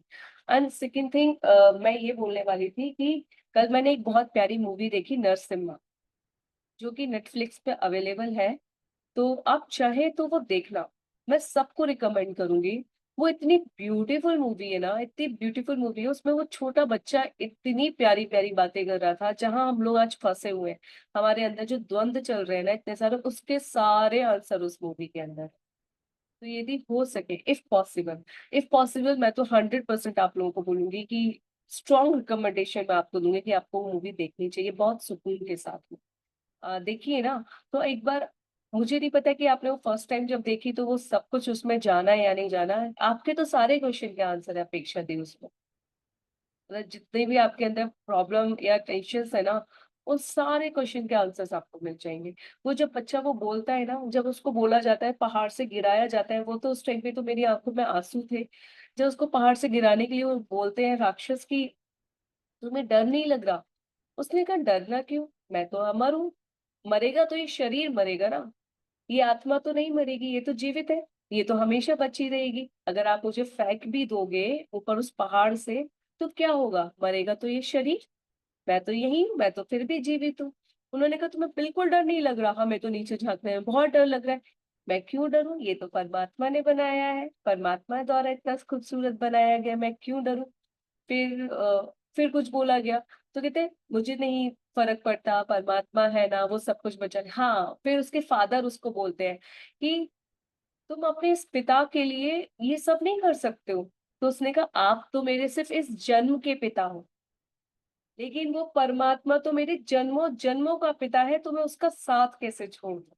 And second thing, मैं ये बोलने वाली थी कि कल मैंने एक बहुत प्यारी मूवी देखी, नरसिम्हा, जो कि नेटफ्लिक्स पे अवेलेबल है. तो आप चाहे तो वो देखना, मैं सबको रिकमेंड करूंगी. वो इतनी ब्यूटीफुल मूवी है ना, इतनी ब्यूटीफुल मूवी है. उसमें वो छोटा बच्चा इतनी प्यारी प्यारी बातें कर रहा था, जहां हम लोग आज फंसे हुए हैं. हमारे अंदर जो द्वंद चल रहे हैं ना इतने सारे, उसके सारे आंसर उस मूवी के अंदर है. तो यदि हो सके, इफ पॉसिबल मैं तो 100% आप लोगों को बोलूंगी कि स्ट्रॉन्ग रिकमेंडेशन मैं आपको दूंगी कि आपको वो मूवी देखनी चाहिए बहुत सुकून के साथ में. देखिए ना. तो एक बार, मुझे नहीं पता कि आपने वो फर्स्ट टाइम जब देखी तो वो सब कुछ उसमें जाना है या नहीं जाना है. आपके तो सारे क्वेश्चन के आंसर है अपेक्षा दी उसमें. मतलब जितने भी आपके अंदर प्रॉब्लम या टेंशन है ना, उन सारे क्वेश्चन के आंसर्स आपको मिल जाएंगे. वो जब बच्चा वो बोलता है ना, जब उसको बोला जाता है पहाड़ से गिराया जाता है, वो तो उस टाइम पे तो मेरी आंखों में आंसू थे. जब उसको पहाड़ से गिराने के लिए वो बोलते हैं राक्षस की, तुम्हें डर नहीं लग रहा. उसने कहा डरना क्यों, मैं तो अमर हूँ. मरेगा तो ये शरीर मरेगा ना, ये आत्मा तो नहीं मरेगी, ये तो जीवित है. ये तो हमेशा बची रहेगी. अगर आप मुझे फेंक भी दोगे ऊपर उस पहाड़ से, तो क्या होगा, मरेगा तो ये शरीर. मैं तो यही हूँ, मैं तो फिर भी जीवित हूँ. उन्होंने कहा तुम्हें बिल्कुल डर नहीं लग रहा, हमें तो नीचे झांकने में बहुत डर लग रहा है. मैं क्यों डरूं, ये तो परमात्मा ने बनाया है, परमात्मा द्वारा इतना खूबसूरत बनाया गया, मैं क्यों डरूं. फिर कुछ बोला गया. तो कहते मुझे नहीं फर्क पड़ता, परमात्मा है ना, वो सब कुछ बचा ले. हाँ, फिर उसके फादर उसको बोलते हैं कि तुम अपने इस पिता के लिए ये सब नहीं कर सकते हो. तो उसने कहा आप तो मेरे सिर्फ इस जन्म के पिता हो, लेकिन वो परमात्मा तो मेरे जन्मों जन्मों का पिता है, तो मैं उसका साथ कैसे छोड़ दूं.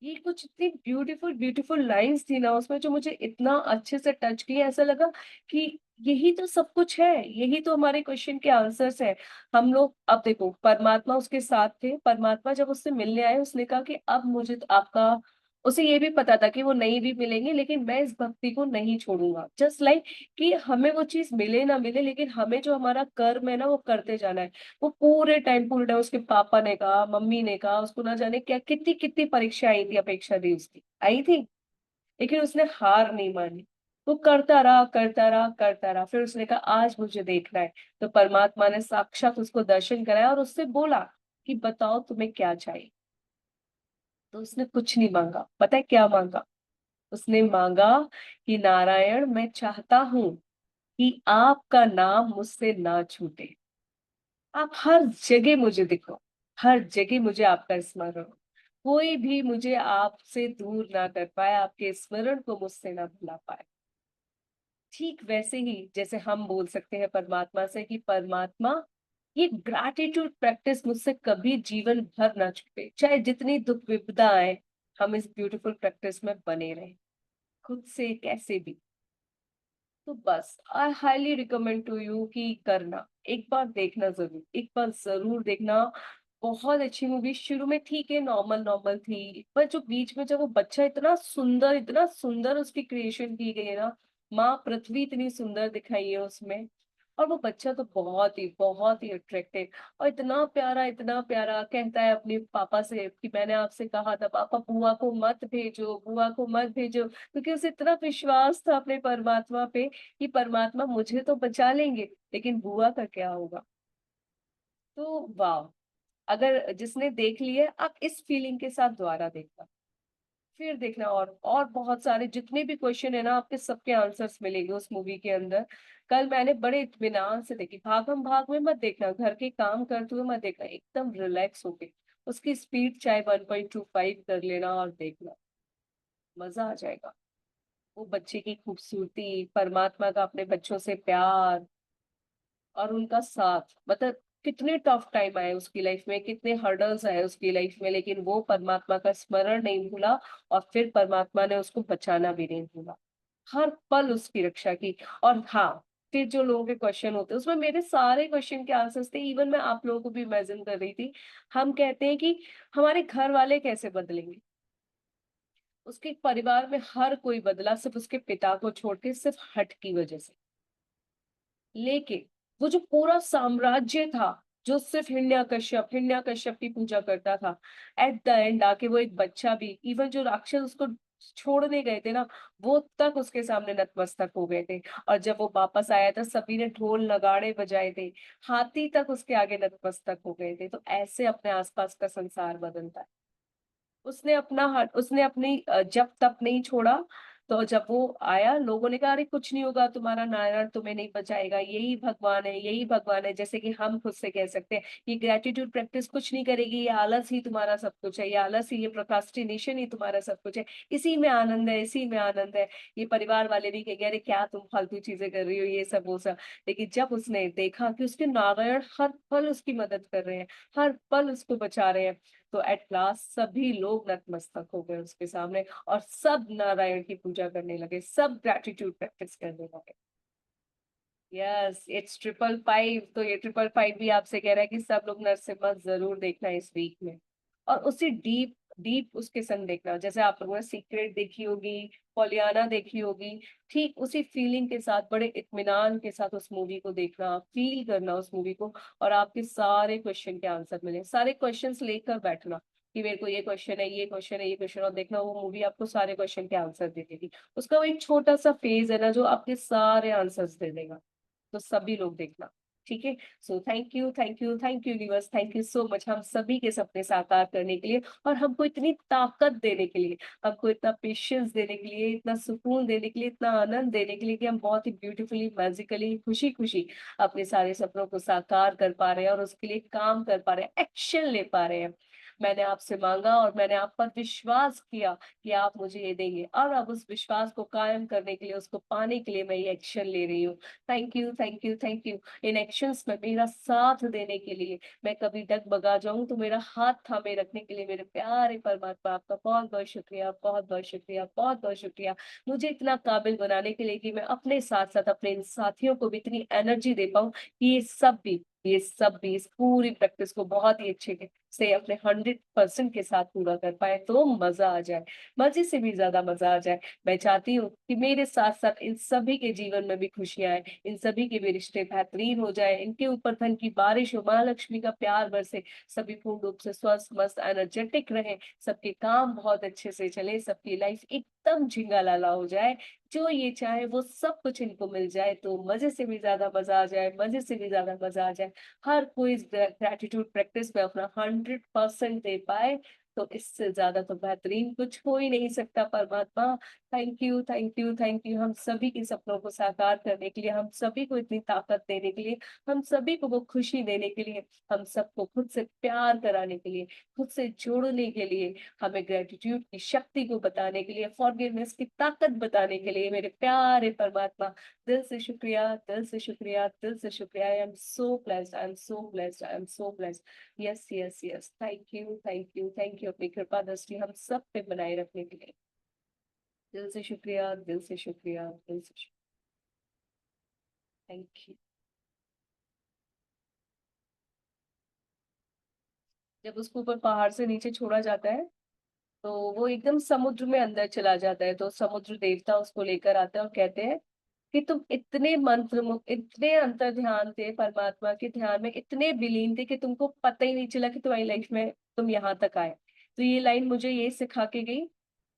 ये कुछ इतनी ब्यूटीफुल ब्यूटीफुल लाइंस थी ना उसमें, जो मुझे इतना अच्छे से टच की. ऐसा लगा कि यही तो सब कुछ है, यही तो हमारे क्वेश्चन के आंसर्स है. हम लोग अब देखो, परमात्मा उसके साथ थे. परमात्मा जब उससे मिलने आए, उसने कहा कि अब मुझे तो आपका उसे ये भी पता था कि वो नहीं भी मिलेंगे, लेकिन मैं इस भक्ति को नहीं छोड़ूंगा। जस्ट लाइक कि हमें वो चीज मिले ना मिले, लेकिन हमें जो हमारा कर्म है ना वो करते जाना है। वो पूरे टाइम उसके पापा ने कहा, मम्मी ने कहा, उसको ना जाने क्या कितनी कितनी परीक्षा आई थी, अपेक्षा थी उसकी, आई थी, लेकिन उसने हार नहीं मानी। वो करता रहा करता रहा करता रहा, फिर उसने कहा आज मुझे देखना है। तो परमात्मा ने साक्षात उसको दर्शन कराया और उससे बोला कि बताओ तुम्हें क्या चाहिए। तो उसने कुछ नहीं मांगा, पता है क्या मांगा? उसने मांगा कि नारायण, मैं चाहता हूं कि आपका नाम मुझसे ना छूटे। आप हर जगह मुझे दिखो, हर जगह मुझे आपका स्मरण हो, कोई भी मुझे आपसे दूर ना कर पाए, आपके स्मरण को मुझसे ना भुला पाए। ठीक वैसे ही जैसे हम बोल सकते हैं परमात्मा से कि परमात्मा, ये ग्रैटिट्यूड प्रैक्टिस मुझसे कभी जीवन भर ना छूटे, चाहे जितनी दुख विपदा आए, हम इस ब्यूटीफुल प्रैक्टिस में बने रहें, खुद से कैसे भी। तो बस I highly recommend to you कि करना, एक बार देखना जरूर, एक बार जरूर देखना। बहुत अच्छी मूवी, शुरू में ठीक है, नॉर्मल नॉर्मल थी, पर जो बीच में जब वो बच्चा इतना सुंदर उसकी क्रिएशन की गई है ना, माँ पृथ्वी इतनी सुंदर दिखाई है उसमें, और वो बच्चा तो बहुत ही अट्रैक्टिव, और इतना प्यारा कहता है अपने पापा से कि मैंने आपसे कहा था पापा, बुआ को मत भेजो, बुआ को मत भेजो, क्योंकि उसे इतना विश्वास था अपने परमात्मा पे कि परमात्मा मुझे तो बचा लेंगे, लेकिन बुआ का क्या होगा। तो वाह, अगर जिसने देख लिया आप इस फीलिंग के साथ दोबारा देखना, फिर देखना, और बहुत सारे जितने भी क्वेश्चन है ना, आपके सबके आंसर्स मिलेंगे उस मूवी के अंदर। कल मैंने बड़े इत्मीनान से देखी, भागम भाग में मत देखना, घर के काम करते हुए मत देखना, एकदम रिलैक्स होके उसकी स्पीड चाहे 1.25 कर लेना और देखना, मजा आ जाएगा। वो बच्चे की खूबसूरती, परमात्मा का अपने बच्चों से प्यार, और उनका साथ, मतलब कितने टफ टाइम आए उसकी लाइफ में, कितने हर्डल्स आए उसकी लाइफ में, लेकिन वो परमात्मा का स्मरण नहीं भूला, और फिर परमात्मा ने उसको बचाना भी नहीं भूला, हर पल उसकी रक्षा की। और हाँ, फिर जो लोगों के क्वेश्चन होते हैं उसमें मेरे सारे क्वेश्चन के आंसर्स थे, इवन मैं आप लोगों को भी इमेजिन कर रही थी। हम कहते हैं कि हमारे घर वाले कैसे बदलेंगे, उसके परिवार में हर कोई बदला सिर्फ उसके पिता को छोड़ के, सिर्फ हट की वजह से। लेकिन वो जो पूरा साम्राज्य था, जो सिर्फ हिरण्यकश्यप की पूजा करता था, एट द एंड आके वो एक बच्चा भी, इवन जो राक्षस उसको छोड़ने गए थे ना, वो तक उसके सामने नतमस्तक हो गए थे। और जब वो वापस आया था, सभी ने ढोल नगाड़े बजाए थे, हाथी तक उसके आगे नतमस्तक हो गए थे। तो ऐसे अपने आसपास का संसार बदलता है। उसने अपनी जप तप नहीं छोड़ा। तो जब वो आया, लोगों ने कहा अरे कुछ नहीं होगा, तुम्हारा नारायण तुम्हें नहीं बचाएगा, यही भगवान है, यही भगवान है। जैसे कि हम खुद से कह सकते हैं, ये ग्रेटिट्यूड प्रैक्टिस कुछ नहीं करेगी, ये आलस ही तुम्हारा सब कुछ है, ये आलस ही, ये प्रोक्रास्टिनेशन ही तुम्हारा सब कुछ है, इसी में आनंद है, इसी में आनंद है। ये परिवार वाले भी कहेंगे अरे क्या तुम फालतू चीजें कर रही हो, ये सब वो सब। लेकिन जब उसने देखा कि उसके नारायण हर पल उसकी मदद कर रहे हैं, हर पल उसको बचा रहे हैं, तो एट लास्ट सभी लोग नतमस्तक हो गए उसके सामने, और सब नारायण की पूजा करने लगे, सब ग्रेटिट्यूड प्रैक्टिस करने लगे। Yes, it's 555। तो ये 555 भी आपसे कह रहा है कि सब लोग नरसिम्हा जरूर देखना इस वीक में, और उसी डीप डीप उसके संग देखना, जैसे आप लोगों ने सीक्रेट देखी होगी, पॉलियाना देखी होगी, ठीक उसी फीलिंग के साथ, बड़े इत्मीनान के साथ उस मूवी को देखना, फील करना उस मूवी को, और आपके सारे क्वेश्चन के आंसर मिले, सारे क्वेश्चंस लेकर बैठना कि मेरे को ये क्वेश्चन है, ये क्वेश्चन है, ये क्वेश्चन, और देखना वो मूवी आपको सारे क्वेश्चन के आंसर दे देगी। उसका वो एक छोटा सा फेज है ना, जो आपके सारे आंसर्स दे देगा। तो सभी लोग देखना, ठीक है। So thank you universe, thank you so much, हम सभी के सपने साकार करने के लिए, और हमको इतनी ताकत देने के लिए, हमको इतना पेशेंस देने के लिए, इतना सुकून देने के लिए, इतना आनंद देने के लिए, कि हम बहुत ही ब्यूटीफुली, मैजिकली, खुशी खुशी अपने सारे सपनों को साकार कर पा रहे हैं, और उसके लिए काम कर पा रहे हैं, एक्शन ले पा रहे हैं। मैंने आपसे मांगा और मैंने आप पर विश्वास किया कि आप मुझे ये देंगे, और अब उस विश्वास को कायम करने के लिए, उसको पाने के लिए मैं ये एक्शन ले रही हूँ। थैंक यू इन एक्शंस में मेरा साथ देने के लिए। मैं कभी डगमगा जाऊं तो मेरा हाथ थामे रखने के लिए, मेरे प्यारे परमात्मा, आपका बहुत बहुत शुक्रिया, बहुत बहुत शुक्रिया, बहुत बहुत शुक्रिया। मुझे इतना काबिल बनाने के लिए कि मैं अपने साथ साथ अपने इन साथियों को भी इतनी एनर्जी दे पाऊं कि ये सब भी ये सब भी इस पूरी प्रैक्टिस को बहुत ही अच्छे से अपने 100% के साथ पूरा कर पाए तो मजा आ जाए, मजे से भी ज्यादा मजा आ जाए। मैं चाहती हूँ कि मेरे साथ साथ इन सभी के जीवन में भी खुशियां आए, इन सभी के भी रिश्ते बेहतरीन हो जाए, इनके ऊपर धन की बारिश हो, माँ लक्ष्मी का प्यार बरसे, सभी पूर्ण रूप से स्वस्थ मस्त एनर्जेटिक रहे, सबके काम बहुत अच्छे से चले, सबकी लाइफ एकदम झिंगा लाला हो जाए, जो ये चाहे वो सब कुछ इनको मिल जाए तो मजे से भी ज्यादा मजा आ जाए, मजे से भी ज्यादा मजा आ जाए। हर कोई इस ग्रेटिट्यूड प्रैक्टिस में अपना 100% दे पाए तो इससे ज्यादा तो बेहतरीन कुछ हो ही नहीं सकता। परमात्मा thank you, thank you, thank you, हम सभी के सपनों को साकार करने के लिए, हम सभी को इतनी ताकत देने के लिए, हम सभी को वो खुशी देने के लिए, हम सबको खुद से प्यार कराने के लिए, खुद से जोड़ने के लिए, हमें ग्रेटिट्यूड की शक्ति को बताने के लिए, फॉरगिवनेस की ताकत बताने के लिए, मेरे प्यारे परमात्मा दिल से शुक्रिया, दिल से शुक्रिया, दिल से शुक्रिया। आई am so blessed, I am so blessed, I am so blessed. Yes yes yes, thank you, thank you, thank you, अपनी कृपा दृष्टि हम सब पे बनाए रखने के लिए। दिल से शुक्रिया, दिल से शुक्रिया, दिल से शुक्रिया। Thank you. जब उसको ऊपर पहाड़ से नीचे छोड़ा जाता है तो वो एकदम समुद्र में अंदर चला जाता है, तो समुद्र देवता उसको लेकर आते हैं और कहते हैं कि तुम इतने मंत्र मुग्ध, इतने अंतर ध्यान थे परमात्मा के ध्यान में, इतने विलीन थे कि तुमको पता ही नहीं चला कि तुम्हारी लाइफ में तुम यहाँ तक आए। तो ये लाइन मुझे ये सिखा के गई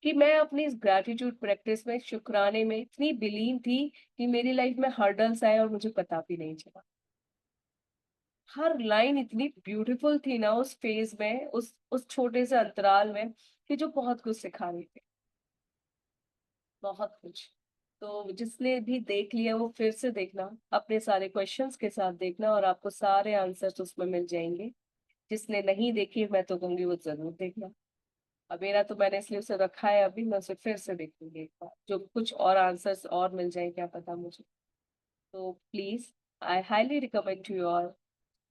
कि मैं अपनी इस ग्रैटिट्यूड प्रैक्टिस में, शुक्राने में इतनी विलीन थी कि मेरी लाइफ में हर्डल्स आए और मुझे पता भी नहीं चला। हर लाइन इतनी ब्यूटीफुल थी ना उस फेज में, उस छोटे से अंतराल में, कि जो बहुत कुछ सिखा रही थी, बहुत कुछ। तो जिसने भी देख लिया वो फिर से देखना, अपने सारे क्वेश्चंस के साथ देखना और आपको सारे आंसर्स उसमें मिल जाएंगे। जिसने नहीं देखी मैं तो कहूंगी वो जरूर देखना। अब मेरा तो मैंने इसलिए उसे रखा है, अभी मैं उसे फिर से देखूंगी एक बार, जो कुछ और आंसर्स और मिल जाए क्या पता मुझे। तो please, I highly recommend to you all,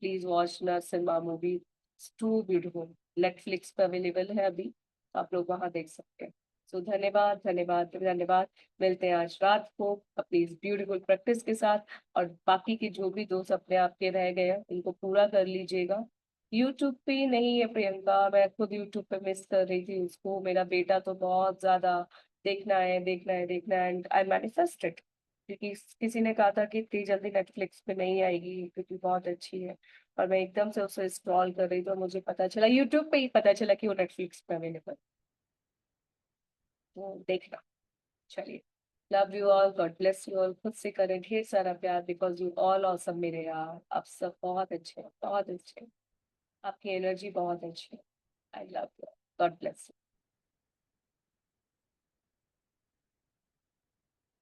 please watch Narasimha movie, it's too beautiful. Netflix पे अवेलेबल है अभी, तो आप लोग वहां देख सकते हैं। सो धन्यवाद, धन्यवाद, धन्यवाद। मिलते हैं आज रात को अपनी इस ब्यूटीफुल प्रैक्टिस के साथ, और बाकी के जो भी दोस्त अपने आप के रह गए हैं उनको पूरा कर लीजिएगा। यूट्यूब पे नहीं है प्रियंका, मैं खुद यूट्यूब पे मिस कर रही थी उसको, मेरा बेटा तो बहुत ज्यादा देखना है, देखना है, देखना है, एंड आई मैनिफेस्टेड, क्योंकि किसी ने कहा था कि इतनी जल्दी नेटफ्लिक्स पे नहीं आएगी क्योंकि बहुत अच्छी है, और मैं एकदम से उसे स्क्रॉल कर रही तो मुझे पता चला, यूट्यूब पे ही पता चला कि वो नेटफ्लिक्स पे अवेलेबल। तो देखना। चलिए, love you all, God bless you all, खुद से करें ढेर सारा प्यार, बिकॉज यू ऑल ऑसम मेरे यार, आप सब बहुत अच्छे हैं, बहुत अच्छे हैं, आपकी एनर्जी बहुत अच्छी है। आई love you, God bless you.